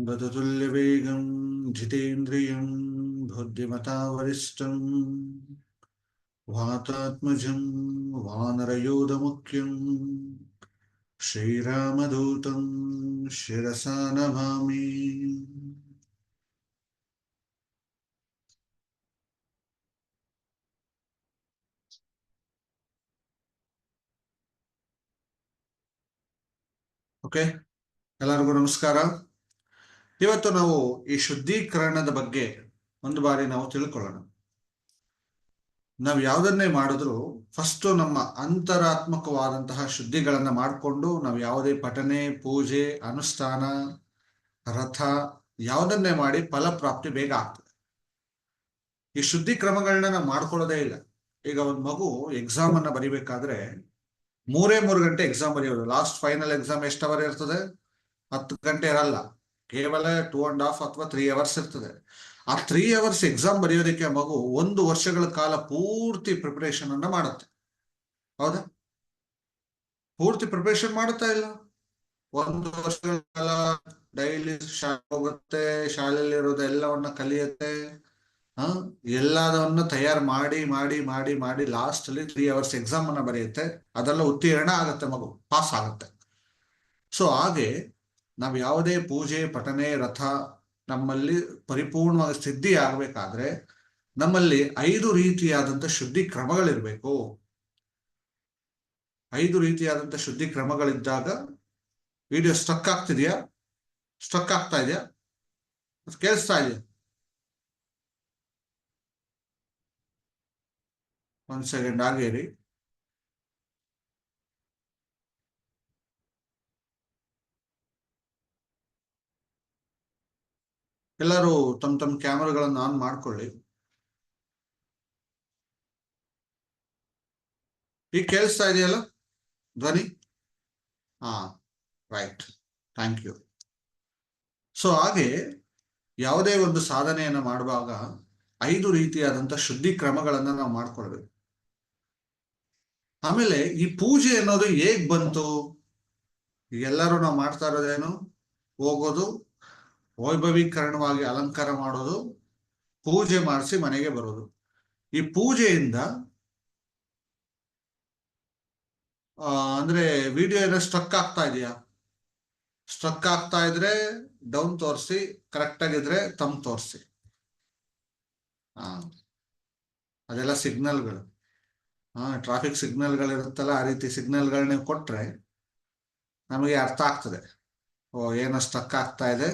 गततुल्यवेगं जितेन्द्रियं बुद्धिमता वरिष्ठं वातात्मजं वानरयोधमुख्यं श्रीरामदूतं शिरसा नमामि। ಓಕೆ, ಎಲ್ಲರಿಗೂ ನಮಸ್ಕಾರ. ಇವತ್ತು ನಾವು ಈ ಶುದ್ಧೀಕರಣದ ಬಗ್ಗೆ ಒಂದು ಬಾರಿ ನಾವು ತಿಳ್ಕೊಳ್ಳೋಣ. ನಾವು ಯಾವುದನ್ನೇ ಮಾಡಿದ್ರು ಫಸ್ಟ್ ನಮ್ಮ ಅಂತರಾತ್ಮಕವಾದಂತಹ ಶುದ್ಧಿಗಳನ್ನ ಮಾಡಿಕೊಂಡು ನಾವು ಯಾವುದೇ ಪಠನೆ, ಪೂಜೆ, ಅನುಷ್ಠಾನ, ರಥ ಯಾವುದನ್ನೇ ಮಾಡಿ ಫಲಪ್ರಾಪ್ತಿ ಬೇಗ ಆಗ್ತದೆ. ಈ ಶುದ್ಧಿ ಕ್ರಮಗಳನ್ನ ನಾವು ಮಾಡ್ಕೊಳ್ಳೋದೇ ಇಲ್ಲ. ಈಗ ಒಂದು ಮಗು ಎಕ್ಸಾಮ್ ಅನ್ನ ಬರಿಬೇಕಾದ್ರೆ 3 ಗಂಟೆ ಎಕ್ಸಾಮ್ ಬರೆಯೋದು. ಲಾಸ್ಟ್ ಫೈನಲ್ ಎಕ್ಸಾಮ್ ಎಷ್ಟು ಅವರ್ ಇರ್ತದೆ? 10 ಗಂಟೆ ಇರಲ್ಲ, ಕೇವಲ 2.5 ಅಥವಾ 3 ಅವರ್ಸ್ ಇರ್ತದೆ. ಆ 3 ಅವರ್ಸ್ ಎಕ್ಸಾಮ್ ಬರೆಯೋದಕ್ಕೆ ಮಗು 1 ವರ್ಷಗಳ ಕಾಲ ಪೂರ್ತಿ ಪ್ರಿಪರೇಷನ್ ಅನ್ನ ಮಾಡುತ್ತೆ. ಹೌದಾ? ಪೂರ್ತಿ ಪ್ರಿಪರೇಷನ್ ಮಾಡುತ್ತಾ ಇಲ್ಲ? 1 ವರ್ಷಗಳ ಕಾಲ ಡೈಲಿ ಶಾಲೆ ಹೋಗುತ್ತೆ, ಶಾಲೆಯಲ್ಲಿ ಇರೋದು ಎಲ್ಲವನ್ನ ಕಲಿಯುತ್ತೆ, ಎಲ್ಲದನ್ನ ತಯಾರು ಮಾಡಿ ಮಾಡಿ ಮಾಡಿ ಮಾಡಿ ಲಾಸ್ಟ್ ಅಲ್ಲಿ 3 ಅವರ್ಸ್ ಎಕ್ಸಾಮ್ ಅನ್ನ ಬರೆಯುತ್ತೆ. ಅದೆಲ್ಲ ಉತ್ತೀರ್ಣ ಆಗುತ್ತೆ, ಮಗು ಪಾಸ್ ಆಗುತ್ತೆ. ಸೊ ಹಾಗೆ ನಾವು ಯಾವುದೇ ಪೂಜೆ, ಪಠನೆ, ರಥ ನಮ್ಮಲ್ಲಿ ಪರಿಪೂರ್ಣವಾಗಿ ಸಿದ್ಧಿ ಆಗ್ಬೇಕಾದ್ರೆ ನಮ್ಮಲ್ಲಿ 5 ರೀತಿಯಾದಂತ ಶುದ್ಧಿ ಕ್ರಮಗಳಿರ್ಬೇಕು. 5 ರೀತಿಯಾದಂತ ಶುದ್ಧಿ ಕ್ರಮಗಳಿದ್ದಾಗ ವಿಡಿಯೋ ಸ್ಟಕ್ ಆಗ್ತಿದ್ಯಾ? ಸ್ಟಕ್ ಆಗ್ತಾ ಇದೆಯಾ? ಕೇಳಿಸ್ತಾ ಇದೆಯಾ? 1 ಸೆಕೆಂಡ್ ಆಗೇರಿ. ಎಲ್ಲರೂ ತಮ್ಮ ಕ್ಯಾಮರಾಗಳನ್ನು ಆನ್ ಮಾಡ್ಕೊಳ್ಳಿ. ಈಗ ಕೇಳಿಸ್ತಾ ಇದೆಯಲ್ಲ ಧ್ವನಿ? ಹಾ, ರೈಟ್, ಥ್ಯಾಂಕ್ ಯು. ಸೊ ಹಾಗೆ ಯಾವುದೇ ಒಂದು ಸಾಧನೆಯನ್ನ ಮಾಡುವಾಗ 5 ರೀತಿಯಾದಂತ ಶುದ್ಧಿ ಕ್ರಮಗಳನ್ನ ನಾವು ಮಾಡ್ಕೊಳ್ಬೇಕು. ಆಮೇಲೆ ಈ ಪೂಜೆ ಅನ್ನೋದು ಹೇಗ್ ಬಂತು? ಎಲ್ಲರೂ ನಾವು ಮಾಡ್ತಾ ಇರೋದೇನು? ಹೋಗೋದು, ವೈಭವೀಕರಣವಾಗಿ ಅಲಂಕಾರ ಮಾಡೋದು, ಪೂಜೆ ಮಾಡಿಸಿ ಮನೆಗೆ ಬರೋದು. ಈ ಪೂಜೆಯಿಂದ ಅಂದ್ರೆ ವಿಡಿಯೋ ಏನೋ ಸ್ಟ್ರಕ್ ಆಗ್ತಾ ಇದೆಯಾ? ಸ್ಟ್ರಕ್ ಆಗ್ತಾ ಇದ್ರೆ ಡೌನ್ ತೋರಿಸಿ, ಕರೆಕ್ಟ್ ಆಗಿದ್ರೆ ತಮ್ ತೋರಿಸಿ. ಅದೆಲ್ಲ ಸಿಗ್ನಲ್ಗಳು, ಟ್ರಾಫಿಕ್ ಸಿಗ್ನಲ್ಗಳು ಇರುತ್ತಲ್ಲ, ಆ ರೀತಿ ಸಿಗ್ನಲ್ಗಳನ್ನ ಕೊಟ್ರೆ ನಮಗೆ ಅರ್ಥ ಆಗ್ತದೆ, ಓ ಏನೋ ಸ್ಟ್ರಕ್ ಆಗ್ತಾ ಇದೆ,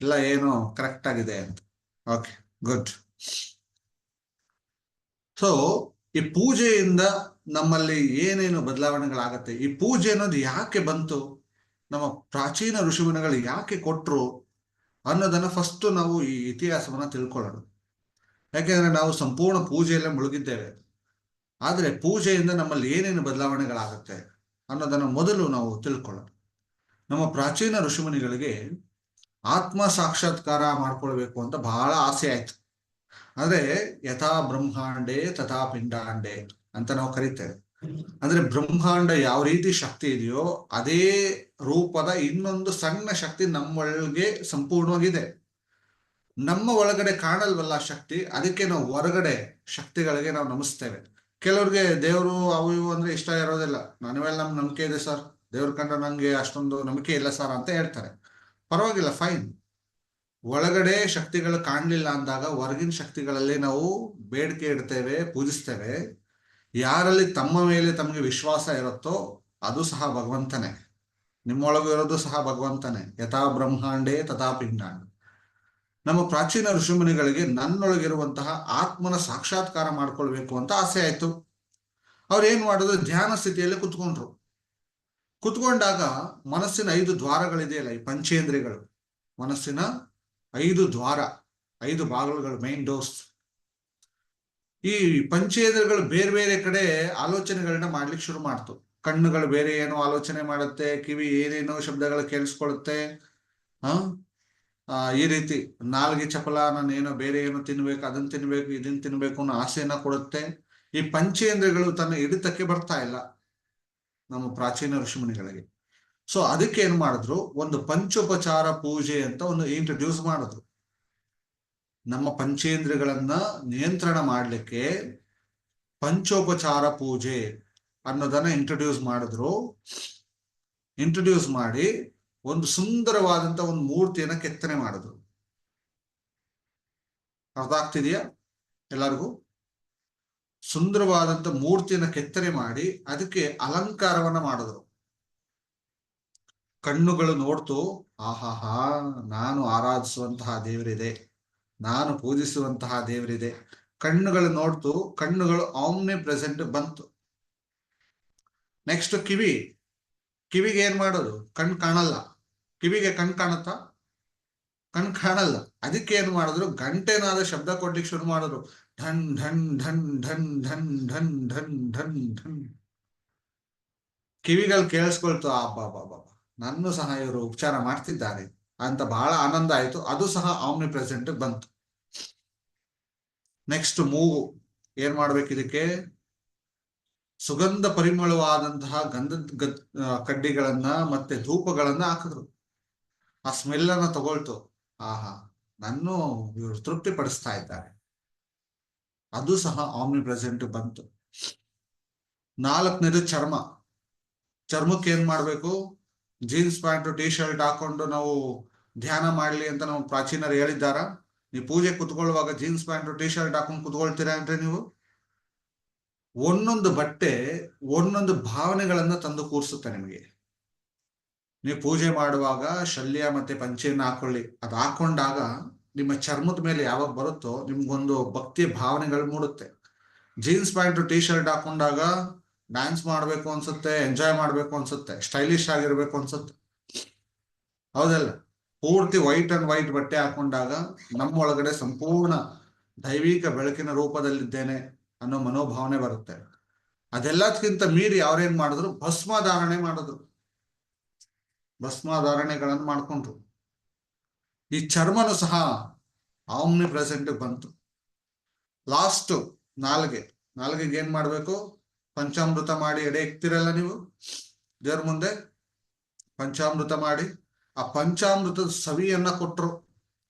ಇಲ್ಲ ಏನೋ ಕರೆಕ್ಟ್ ಆಗಿದೆ ಅಂತ. Okay, good. ಸೊ ಈ ಪೂಜೆಯಿಂದ ನಮ್ಮಲ್ಲಿ ಏನೇನು ಬದಲಾವಣೆಗಳಾಗತ್ತೆ, ಈ ಪೂಜೆ ಅನ್ನೋದು ಯಾಕೆ ಬಂತು, ನಮ್ಮ ಪ್ರಾಚೀನ ಋಷಿಮುನಿಗಳು ಯಾಕೆ ಕೊಟ್ರು ಅನ್ನೋದನ್ನ ಫಸ್ಟ್ ನಾವು ಈ ಇತಿಹಾಸವನ್ನ ತಿಳ್ಕೊಳ್ಳೋಣ. ಯಾಕೆಂದ್ರೆ ನಾವು ಸಂಪೂರ್ಣ ಪೂಜೆಯಲ್ಲೇ ಮುಳುಗಿದ್ದೇವೆ. ಆದ್ರೆ ಪೂಜೆಯಿಂದ ನಮ್ಮಲ್ಲಿ ಏನೇನು ಬದಲಾವಣೆಗಳಾಗತ್ತೆ ಅನ್ನೋದನ್ನ ಮೊದಲು ನಾವು ತಿಳ್ಕೊಳ್ಳೋಣ. ನಮ್ಮ ಪ್ರಾಚೀನ ಋಷಿಮುನಿಗಳಿಗೆ ಆತ್ಮ ಸಾಕ್ಷಾತ್ಕಾರ ಮಾಡ್ಕೊಳ್ಬೇಕು ಅಂತ ಬಹಳ ಆಸೆ ಆಯ್ತು. ಅಂದ್ರೆ ಯಥಾ ಬ್ರಹ್ಮಾಂಡೆ ತಥಾ ಪಿಂಡಾಂಡೆ ಅಂತ ನಾವು ಕರಿತೇವೆ. ಅಂದ್ರೆ ಬ್ರಹ್ಮಾಂಡ ಯಾವ ರೀತಿ ಶಕ್ತಿ ಇದೆಯೋ ಅದೇ ರೂಪದ ಇನ್ನೊಂದು ಸಣ್ಣ ಶಕ್ತಿ ನಮ್ಮೊಳಗೆ ಸಂಪೂರ್ಣವಾಗಿದೆ. ನಮ್ಮ ಒಳಗಡೆ ಕಾಣಲ್ವಲ್ಲ ಶಕ್ತಿ, ಅದಕ್ಕೆ ನಾವು ಹೊರಗಡೆ ಶಕ್ತಿಗಳಿಗೆ ನಾವು ನಮಿಸ್ತೇವೆ. ಕೆಲವ್ರಿಗೆ ದೇವರು ಅವು ಇವು ಅಂದ್ರೆ ಇಷ್ಟ ಇರೋದಿಲ್ಲ. ನನ್ನ ಮೇಲೆ ನಮ್ಗೆ ನಂಬಿಕೆ ಇದೆ ಸರ್, ದೇವ್ರ ಕಂಡ್ರೆ ನಂಗೆ ಅಷ್ಟೊಂದು ನಂಬಿಕೆ ಇಲ್ಲ ಸರ್ ಅಂತ ಹೇಳ್ತಾರೆ. ಪರವಾಗಿಲ್ಲ, ಫೈನ್. ಒಳಗಡೆ ಶಕ್ತಿಗಳು ಕಾಣಲಿಲ್ಲ ಅಂದಾಗ ಹೊರಗಿನ ಶಕ್ತಿಗಳಲ್ಲಿ ನಾವು ಬೇಡಿಕೆ ಇಡ್ತೇವೆ, ಪೂಜಿಸ್ತೇವೆ. ಯಾರಲ್ಲಿ ತಮ್ಮ ಮೇಲೆ ತಮಗೆ ವಿಶ್ವಾಸ ಇರುತ್ತೋ ಅದು ಸಹ ಭಗವಂತನೇ. ನಿಮ್ಮೊಳಗೂ ಇರೋದು ಸಹ ಭಗವಂತನೇ. ಯಥಾ ಬ್ರಹ್ಮಾಂಡೇ ತಥಾ ಪಿಂಡಾಂಡ. ನಮ್ಮ ಪ್ರಾಚೀನ ಋಷಿಮುನಿಗಳಿಗೆ ನನ್ನೊಳಗಿರುವಂತಹ ಆತ್ಮನ ಸಾಕ್ಷಾತ್ಕಾರ ಮಾಡ್ಕೊಳ್ಬೇಕು ಅಂತ ಆಸೆ ಆಯ್ತು. ಅವ್ರು ಏನ್ ಮಾಡಿದ್ರು, ಧ್ಯಾನ ಸ್ಥಿತಿಯಲ್ಲಿ ಕುತ್ಕೊಂಡ್ರು. ಕುತ್ಕೊಂಡಾಗ ಮನಸ್ಸಿನ 5 ದ್ವಾರಗಳಿದೆಯಲ್ಲ, ಈ ಪಂಚೇಂದ್ರಿಯಗಳು, ಮನಸ್ಸಿನ 5 ದ್ವಾರ, 5 ಬಾಗಿಲುಗಳು, ಮೈನ್ ಡೋರ್ಸ್. ಈ ಪಂಚೇಂದ್ರಿಯಗಳು ಬೇರೆ ಬೇರೆ ಕಡೆ ಆಲೋಚನೆಗಳನ್ನ ಮಾಡ್ಲಿಕ್ಕೆ ಶುರು ಮಾಡ್ತು. ಕಣ್ಣುಗಳು ಬೇರೆ ಏನೋ ಆಲೋಚನೆ ಮಾಡುತ್ತೆ, ಕಿವಿ ಏನೇನೋ ಶಬ್ದಗಳು ಕೇಳಿಸ್ಕೊಳುತ್ತೆ. ಈ ರೀತಿ ನಾಲ್ಗೆ ಚಪಲ, ನಾನೇನೋ ಬೇರೆ ಏನೋ ತಿನ್ಬೇಕು, ಅದನ್ನ ತಿನ್ಬೇಕು, ಇದನ್ನ ತಿನ್ಬೇಕು ಅನ್ನೋ ಆಸೆಯನ್ನ ಕೊಡುತ್ತೆ. ಈ ಪಂಚೇಂದ್ರಿಯಗಳು ತನ್ನ ಹಿಡಿತಕ್ಕೆ ಬರ್ತಾ ಇಲ್ಲ ನಮ್ಮ ಪ್ರಾಚೀನ ಋಷಿಮುನಿಗಳಿಗೆ. ಸೊ ಅದಕ್ಕೆ ಏನ್ ಮಾಡಿದ್ರು, ಒಂದು ಪಂಚೋಪಚಾರ ಪೂಜೆ ಅಂತ ಒಂದು ಇಂಟ್ರಡ್ಯೂಸ್ ಮಾಡಿದ್ರು. ನಮ್ಮ ಪಂಚೇಂದ್ರಿಯಗಳನ್ನ ನಿಯಂತ್ರಣ ಮಾಡಲಿಕ್ಕೆ ಪಂಚೋಪಚಾರ ಪೂಜೆ ಅನ್ನೋದನ್ನ ಇಂಟ್ರಡ್ಯೂಸ್ ಮಾಡಿದ್ರು. ಇಂಟ್ರಡ್ಯೂಸ್ ಮಾಡಿ ಒಂದು ಸುಂದರವಾದಂತ ಒಂದು ಮೂರ್ತಿಯನ್ನ ಕೆತ್ತನೆ ಮಾಡಿದ್ರು. ಅರ್ಥ ಆಗ್ತಿದೆಯಾ ಎಲ್ಲರಿಗೂ? ಸುಂದರವಾದಂತ ಮೂರ್ತಿಯನ್ನ ಕೆತ್ತನೆ ಮಾಡಿ ಅದಕ್ಕೆ ಅಲಂಕಾರವನ್ನ ಮಾಡಿದ್ರು. ಕಣ್ಣುಗಳು ನೋಡ್ತು, ಆಹಾಹಾ, ನಾನು ಆರಾಧಿಸುವಂತಹ ದೇವರಿದೆ, ನಾನು ಪೂಜಿಸುವಂತಹ ದೇವರಿದೆ. ಕಣ್ಣುಗಳು ನೋಡ್ತು, ಕಣ್ಣುಗಳು ಆಮ್ನಿ ಪ್ರೆಸೆಂಟ್ ಬಂತು. ನೆಕ್ಸ್ಟ್ ಕಿವಿಗೆ ಏನ್ ಮಾಡೋದು? ಕಣ್ ಕಾಣಲ್ಲ. ಕಿವಿಗೆ ಕಣ್ ಕಾಣುತ್ತಾ? ಕಣ್ ಕಾಣಲ್ಲ. ಅದಕ್ಕೆ ಏನ್ ಮಾಡಿದ್ರು, ಗಂಟೆನಾದ ಶಬ್ದ ಕೊಡ್ಲಿಕ್ಕೆ ಶುರು ಮಾಡಿದ್ರು. ಢನ್ ಢನ್ ಢನ್ ಢನ್ ಢನ್ ಢನ್ ಢನ್ ಢನ್ ಢನ್. ಕಿವಿಗಳು ಕೇಳಿಸ್ಕೊಳ್ತು, ಬಾಬಾ ನನ್ನೂ ಸಹ ಇವರು ಉಪಚಾರ ಮಾಡ್ತಿದ್ದಾರೆ ಅಂತ ಬಹಳ ಆನಂದ ಆಯ್ತು. ಅದು ಸಹ ಆಮ್ನಿ ಪ್ರೆಸೆಂಟ್ ಬಂತು. ನೆಕ್ಸ್ಟ್ ಮೂಗು ಏನ್ ಮಾಡ್ಬೇಕು, ಇದಕ್ಕೆ ಸುಗಂಧ ಪರಿಮಳವಾದಂತಹ ಗಂಧದ ಕಡ್ಡಿಗಳನ್ನ ಮತ್ತೆ ಧೂಪಗಳನ್ನ ಹಾಕಿದ್ರು. ಆ ಸ್ಮೆಲ್ ಅನ್ನ ತಗೊಳ್ತು, ಆಹಾ, ನನ್ನೂ ಇವರು ತೃಪ್ತಿ ಪಡಿಸ್ತಾ ಇದ್ದಾರೆ. ಅದು ಸಹ ಆಮ್ನಿ ಪ್ರೆಸೆಂಟ್ ಬಂತು. ನಾಲ್ಕನೇದು ಚರ್ಮಕ್ಕೆ ಏನ್ ಮಾಡ್ಬೇಕು? ಜೀನ್ಸ್ ಪ್ಯಾಂಟ್ ಟಿ ಶರ್ಟ್ ಹಾಕೊಂಡು ನಾವು ಧ್ಯಾನ ಮಾಡ್ಲಿ ಅಂತ ನಾವು ಪ್ರಾಚೀನರು ಹೇಳಿದ್ದಾರ? ನೀವು ಪೂಜೆ ಕುತ್ಕೊಳ್ಳುವಾಗ ಜೀನ್ಸ್ ಪ್ಯಾಂಟ್ ಟಿ ಶರ್ಟ್ ಹಾಕೊಂಡು ಕುತ್ಕೊಳ್ತೀರಾ ಅಂದ್ರೆ ನೀವು? ಒಂದೊಂದು ಬಟ್ಟೆ ಒಂದೊಂದು ಭಾವನೆಗಳನ್ನ ತಂದು ಕೂರಿಸುತ್ತೆ ನಿಮಗೆ. ನೀವು ಪೂಜೆ ಮಾಡುವಾಗ ಶಲ್ಯ ಮತ್ತೆ ಪಂಚೆಯನ್ನ ಹಾಕೊಳ್ಳಿ. ಅದು ಹಾಕೊಂಡಾಗ ನಿಮ್ಮ ಚರ್ಮದ ಮೇಲೆ ಯಾವಾಗ ಬರುತ್ತೋ ನಿಮ್ಗೊಂದು ಭಕ್ತಿಯ ಭಾವನೆಗಳು ಮೂಡುತ್ತೆ. ಜೀನ್ಸ್ ಪ್ಯಾಂಟ್ ಟಿ ಶರ್ಟ್ ಹಾಕೊಂಡಾಗ ಡ್ಯಾನ್ಸ್ ಮಾಡ್ಬೇಕು ಅನ್ಸುತ್ತೆ, ಎಂಜಾಯ್ ಮಾಡ್ಬೇಕು ಅನ್ಸುತ್ತೆ, ಸ್ಟೈಲಿಶ್ ಆಗಿರ್ಬೇಕು ಅನ್ಸುತ್ತೆ, ಹೌದಲ್ಲ? ಪೂರ್ತಿ ವೈಟ್ ಅಂಡ್ ವೈಟ್ ಬಟ್ಟೆ ಹಾಕೊಂಡಾಗ ನಮ್ಮೊಳಗಡೆ ಸಂಪೂರ್ಣ ದೈವಿಕ ಬೆಳಕಿನ ರೂಪದಲ್ಲಿದ್ದೇನೆ ಅನ್ನೋ ಮನೋಭಾವನೆ ಬರುತ್ತೆ. ಅದೆಲ್ಲದಕ್ಕಿಂತ ಮೀರಿ ಅವ್ರೇನ್ ಮಾಡಿದ್ರು, ಭಸ್ಮಧಾರಣೆ ಮಾಡಿದ್ರು. ಭಸ್ಮಧಾರಣೆಗಳನ್ನು ಮಾಡ್ಕೊಂಡ್ರು. ಈ ಚರ್ಮನು ಸಹ ಆಮ್ನಿ ಪ್ರೆಸೆಂಟ್ ಬಂತು. ಲಾಸ್ಟ್ ನಾಲ್ಗೆಗೆ ಏನ್ ಮಾಡ್ಬೇಕು? ಪಂಚಾಮೃತ ಮಾಡಿ ಎಡೆ ಇಕ್ತಿರಲ್ಲ ನೀವು ದೇವ್ರ ಮುಂದೆ, ಪಂಚಾಮೃತ ಮಾಡಿ ಆ ಪಂಚಾಮೃತದ ಸವಿಯನ್ನ ಕೊಟ್ರು.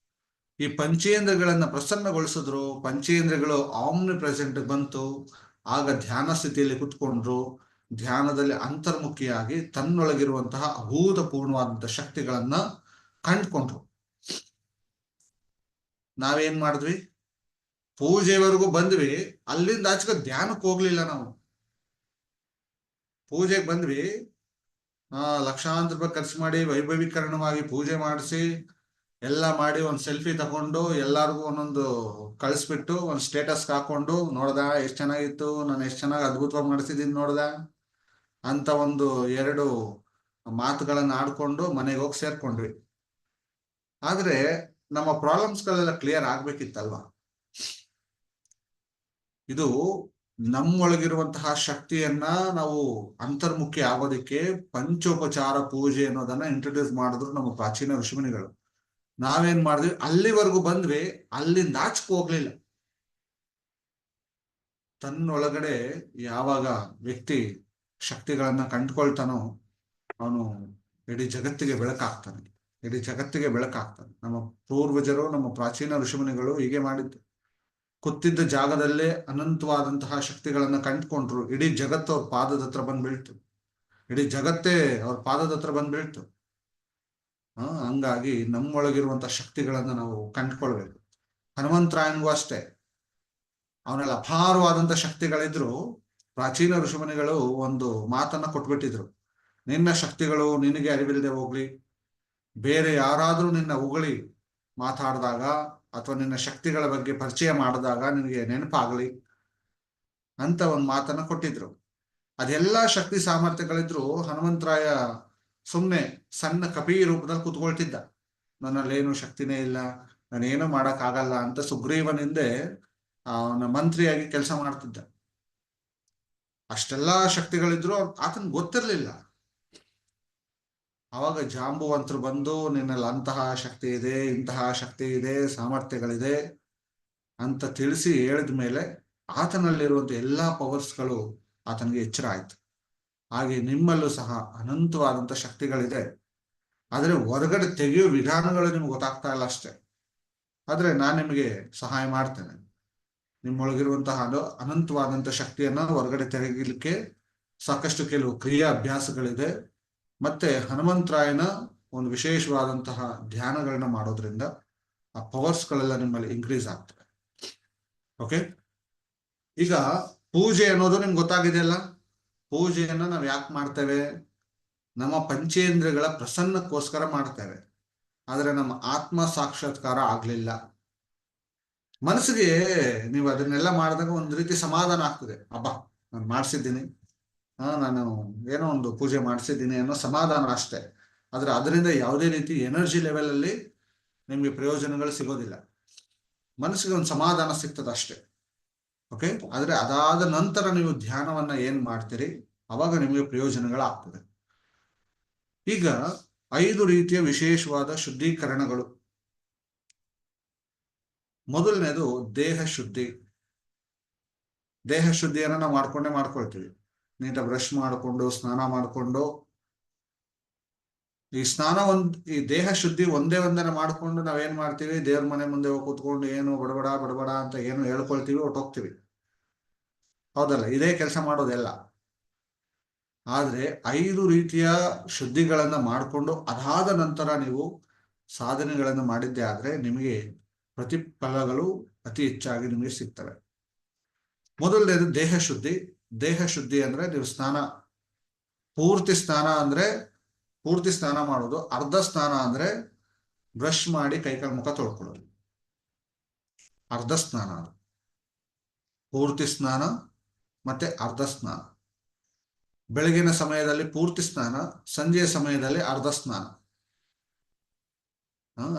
ಈ ಪಂಚೇಂದ್ರಗಳನ್ನ ಪ್ರಸನ್ನಗೊಳಿಸಿದ್ರು. ಪಂಚೇಂದ್ರಗಳು ಆಮ್ನಿ ಪ್ರೆಸೆಂಟ್ ಬಂತು. ಆಗ ಧ್ಯಾನ ಸ್ಥಿತಿಯಲ್ಲಿ ಕುತ್ಕೊಂಡ್ರು. ಧ್ಯಾನದಲ್ಲಿ ಅಂತರ್ಮುಖಿಯಾಗಿ ತನ್ನೊಳಗಿರುವಂತಹ ಅಭೂತಪೂರ್ಣವಾದಂತಹ ಶಕ್ತಿಗಳನ್ನ ಕಂಡ್ಕೊಂಡ್ರು. ನಾವೇನ್ ಮಾಡಿದ್ವಿ? ಪೂಜೆವರೆಗೂ ಬಂದ್ವಿ, ಅಲ್ಲಿಂದ ಆಚೆಗೆ ಧ್ಯಾನಕ್ಕೆ ಹೋಗ್ಲಿಲ್ಲ ನಾವು. ಪೂಜೆಗೆ ಬಂದ್ವಿ, ಲಕ್ಷಾಂತರ ರೂಪಾಯಿ ಖರ್ಚು ಮಾಡಿ ವೈಭವೀಕರಣವಾಗಿ ಪೂಜೆ ಮಾಡಿಸಿ ಎಲ್ಲ ಮಾಡಿ ಒಂದ್ ಸೆಲ್ಫಿ ತಗೊಂಡು ಎಲ್ಲಾರ್ಗು ಒಂದೊಂದು ಕಳಿಸ್ಬಿಟ್ಟು ಒಂದ್ ಸ್ಟೇಟಸ್ ಹಾಕೊಂಡು, ನೋಡ್ದ ಎಷ್ಟ್ ಚೆನ್ನಾಗಿತ್ತು, ನಾನು ಎಷ್ಟ್ ಚೆನ್ನಾಗಿ ಅದ್ಭುತವಾಗಿ ನಡೆಸಿದೀನಿ ನೋಡ್ದ ಅಂತ ಒಂದು 2 ಮಾತುಗಳನ್ನ ಆಡ್ಕೊಂಡು ಮನೆಗೆ ಹೋಗಿ ಸೇರ್ಕೊಂಡ್ವಿ. ಆದ್ರೆ ನಮ್ಮ ಪ್ರಾಬ್ಲಮ್ಸ್ಗಳೆಲ್ಲ ಕ್ಲಿಯರ್ ಆಗ್ಬೇಕಿತ್ತಲ್ವಾ? ಇದು ನಮ್ಮೊಳಗಿರುವಂತಹ ಶಕ್ತಿಯನ್ನ ನಾವು ಅಂತರ್ಮುಖಿ ಆಗೋದಿಕ್ಕೆ ಪಂಚೋಪಚಾರ ಪೂಜೆ ಅನ್ನೋದನ್ನ ಇಂಟ್ರೊಡ್ಯೂಸ್ ಮಾಡಿದ್ರು ನಮ್ಮ ಪ್ರಾಚೀನ ಋಷಿಮುನಿಗಳು. ನಾವೇನ್ ಮಾಡಿದ್ವಿ? ಅಲ್ಲಿವರೆಗೂ ಬಂದ್ವಿ, ಅಲ್ಲಿಂದ ಆಚೆಗೆ ಹೋಗ್ಲಿಲ್ಲ. ತನ್ನೊಳಗಡೆ ಯಾವಾಗ ವ್ಯಕ್ತಿ ಶಕ್ತಿಗಳನ್ನ ಕಂಡುಕೊಳ್ತಾನೋ ಅವನು ಇಡೀ ಜಗತ್ತಿಗೆ ಬೆಳಕಾಗ್ತಾನೆ. ಇಡೀ ಜಗತ್ತಿಗೆ ಬೆಳಕಾಗ್ತಾನೆ. ನಮ್ಮ ಪೂರ್ವಜರು, ನಮ್ಮ ಪ್ರಾಚೀನ ಋಷಿಮುನಿಗಳು ಹೀಗೆ ಮಾಡಿದ್ದು. ಕೂತಿದ್ದ ಜಾಗದಲ್ಲೇ ಅನಂತವಾದಂತಹ ಶಕ್ತಿಗಳನ್ನ ಕಂಡುಕೊಂಡ್ರು. ಇಡೀ ಜಗತ್ತು ಅವ್ರ ಪಾದದ ಹತ್ರ ಬಂದ್ ಬೀಳ್ತು. ಇಡೀ ಜಗತ್ತೇ ಅವ್ರ ಪಾದದ ಹತ್ರ ಬಂದ್ ಬೀಳ್ತು. ಹಂಗಾಗಿ ನಮ್ಮೊಳಗಿರುವಂತಹ ಶಕ್ತಿಗಳನ್ನ ನಾವು ಕಂಡುಕೊಳ್ಬೇಕು. ಹನುಮಂತರಾಯನಿಗೂ ಅಷ್ಟೇ, ಅವನಲ್ಲಿ ಅಪಾರವಾದಂತ ಶಕ್ತಿಗಳಿದ್ರು. ಪ್ರಾಚೀನ ಋಷಿಮುನಿಗಳು ಒಂದು ಮಾತನ್ನ ಕೊಟ್ಬಿಟ್ಟಿದ್ರು, ನಿನ್ನ ಶಕ್ತಿಗಳು ನಿನಗೆ ಅರಿವಿಲ್ಲದೆ ಹೋಗ್ಲಿ, ಬೇರೆ ಯಾರಾದ್ರೂ ನಿನ್ನ ಉಗಳಿ ಮಾತಾಡಿದಾಗ ಅಥವಾ ನಿನ್ನ ಶಕ್ತಿಗಳ ಬಗ್ಗೆ ಪರಿಚಯ ಮಾಡಿದಾಗ ನಿನಗೆ ನೆನಪಾಗ್ಲಿ ಅಂತ ಒಂದು ಮಾತನ್ನ ಕೊಟ್ಟಿದ್ರು. ಅದೆಲ್ಲಾ ಶಕ್ತಿ ಸಾಮರ್ಥ್ಯಗಳಿದ್ರು ಹನುಮಂತರಾಯ ಸುಮ್ನೆ ಸಣ್ಣ ಕಪಿ ರೂಪದಲ್ಲಿ ಕೂತ್ಕೊಳ್ತಿದ್ದ. ನನ್ನಲ್ಲೇನು ಶಕ್ತಿನೇ ಇಲ್ಲ, ನಾನೇನು ಮಾಡಕ್ ಆಗಲ್ಲ ಅಂತ ಸುಗ್ರೀವನಿಂದೆ ಅವನ ಮಂತ್ರಿಯಾಗಿ ಕೆಲಸ ಮಾಡ್ತಿದ್ದ. ಅಷ್ಟೆಲ್ಲಾ ಶಕ್ತಿಗಳಿದ್ರು, ಆತನ್ ಗೊತ್ತಿರ್ಲಿಲ್ಲ. ಅವಾಗ ಜಾಂಬುವಂತರು ಬಂದು, ನಿನ್ನಲ್ಲಿ ಅಂತಹ ಶಕ್ತಿ ಇದೆ, ಇಂತಹ ಶಕ್ತಿ ಇದೆ, ಸಾಮರ್ಥ್ಯಗಳಿದೆ ಅಂತ ತಿಳಿಸಿ ಹೇಳಿದ ಮೇಲೆ ಆತನಲ್ಲಿರುವಂತ ಎಲ್ಲಾ ಪವರ್ಸ್ಗಳು ಆತನಿಗೆ ಎಚ್ಚರ ಆಯ್ತು. ಹಾಗೆ ನಿಮ್ಮಲ್ಲೂ ಸಹ ಅನಂತವಾದಂಥ ಶಕ್ತಿಗಳಿದೆ. ಆದರೆ ಹೊರಗಡೆ ತೆಗೆಯೋ ವಿಧಾನಗಳು ನಿಮ್ಗೆ ಗೊತ್ತಾಗ್ತಾ ಇಲ್ಲ ಅಷ್ಟೇ. ಆದರೆ ನಾನು ನಿಮಗೆ ಸಹಾಯ ಮಾಡ್ತೇನೆ. ನಿಮ್ಮೊಳಗಿರುವಂತಹ ಅನಂತವಾದಂಥ ಶಕ್ತಿಯನ್ನ ಹೊರಗಡೆ ತೆಗೆಯಲಿಕ್ಕೆ ಸಾಕಷ್ಟು ಕೆಲವು ಕ್ರಿಯಾ ಅಭ್ಯಾಸಗಳಿದೆ. ಮತ್ತೆ ಹನುಮಂತರಾಯನ ಒಂದು ವಿಶೇಷವಾದಂತಹ ಧ್ಯಾನಗಳನ್ನ ಮಾಡೋದ್ರಿಂದ ಆ ಪವರ್ಸ್ಗಳೆಲ್ಲ ನಿಮ್ಮಲ್ಲಿ ಇನ್ಕ್ರೀಸ್ ಆಗ್ತವೆ. ಓಕೆ, ಈಗ ಪೂಜೆ ಅನ್ನೋದು ನಿಮ್ಗೆ ಗೊತ್ತಾಗಿದೆಯಲ್ಲ. ಪೂಜೆಯನ್ನ ನಾವು ಯಾಕೆ ಮಾಡ್ತೇವೆ? ನಮ್ಮ ಪಂಚೇಂದ್ರಿಯಗಳ ಪ್ರಸನ್ನಕ್ಕೋಸ್ಕರ ಮಾಡ್ತೇವೆ. ಆದರೆ ನಮ್ಮ ಆತ್ಮ ಸಾಕ್ಷಾತ್ಕಾರ ಆಗ್ಲಿಲ್ಲ. ಮನಸ್ಸಿಗೆ ನೀವು ಅದನ್ನೆಲ್ಲ ಮಾಡಿದಾಗ ಒಂದು ರೀತಿ ಸಮಾಧಾನ ಆಗ್ತದೆ. ಅಬ್ಬಾ, ನಾನು ಮಾಡಿಸಿದ್ದೀನಿ, ನಾನು ಏನೋ ಒಂದು ಪೂಜೆ ಮಾಡಿಸಿದ್ದೀನಿ ಅನ್ನೋ ಸಮಾಧಾನ ಅಷ್ಟೇ. ಆದ್ರೆ ಅದರಿಂದ ಯಾವುದೇ ರೀತಿ ಎನರ್ಜಿ ಲೆವೆಲ್ ಅಲ್ಲಿ ನಿಮ್ಗೆ ಪ್ರಯೋಜನಗಳು ಸಿಗೋದಿಲ್ಲ. ಮನಸ್ಸಿಗೆ ಒಂದು ಸಮಾಧಾನ ಸಿಗ್ತದೆ ಅಷ್ಟೇ. ಓಕೆ, ಆದ್ರೆ ಅದಾದ ನಂತರ ನೀವು ಧ್ಯಾನವನ್ನ ಏನ್ ಮಾಡ್ತೀರಿ, ಅವಾಗ ನಿಮಗೆ ಪ್ರಯೋಜನಗಳಾಗ್ತದೆ. ಈಗ 5 ರೀತಿಯ ವಿಶೇಷವಾದ ಶುದ್ಧೀಕರಣಗಳು. ಮೊದಲನೇದು ದೇಹ ಶುದ್ಧಿ. ದೇಹ ಶುದ್ಧಿಯನ್ನ ನಾವು ಮಾಡ್ಕೊಳ್ತೀವಿ. ನೀಟಾಗಿ ಬ್ರಷ್ ಮಾಡಿಕೊಂಡು ಸ್ನಾನ ಮಾಡಿಕೊಂಡು, ಈ ದೇಹ ಶುದ್ಧಿ ಒಂದನೇ ಮಾಡ್ಕೊಂಡು ನಾವೇನ್ ಮಾಡ್ತೀವಿ, ದೇವ್ರ ಮನೆ ಮುಂದೆ ಹೋಗಿ ಕೂತ್ಕೊಂಡು ಏನು ಬಡಬಡ ಬಡಬಡ ಅಂತ ಏನು ಹೇಳ್ಕೊಳ್ತೀವಿ, ಹೊಟ್ಟೋಗ್ತೀವಿ. ಹೌದಲ್ಲ? ಇದೇ ಕೆಲಸ ಮಾಡೋದೆಲ್ಲ. ಆದ್ರೆ 5 ರೀತಿಯ ಶುದ್ಧಿಗಳನ್ನ ಮಾಡಿಕೊಂಡು ಅದಾದ ನಂತರ ನೀವು ಸಾಧನೆಗಳನ್ನು ಮಾಡಿದ್ದೆ ಆದ್ರೆ ನಿಮಗೆ ಪ್ರತಿಫಲಗಳು ಅತಿ ಹೆಚ್ಚಾಗಿ ನಿಮಗೆ ಸಿಗ್ತವೆ. ಮೊದಲನೇದು ದೇಹ ಶುದ್ಧಿ. ದೇಹ ಶುದ್ಧಿ ಅಂದ್ರೆ ನೀವು ಪೂರ್ತಿ ಸ್ನಾನ ಮಾಡೋದು. ಅರ್ಧ ಸ್ನಾನ ಅಂದ್ರೆ ಬ್ರಷ್ ಮಾಡಿ ಕೈಕಾಲು ಮುಖ ತೊಳ್ಕೊಳ್ಳೋದು. ಅರ್ಧ ಸ್ನಾನ, ಪೂರ್ತಿ ಸ್ನಾನ ಮತ್ತೆ ಅರ್ಧ ಸ್ನಾನ. ಬೆಳಗಿನ ಸಮಯದಲ್ಲಿ ಪೂರ್ತಿ ಸ್ನಾನ, ಸಂಜೆಯ ಸಮಯದಲ್ಲಿ ಅರ್ಧ ಸ್ನಾನ.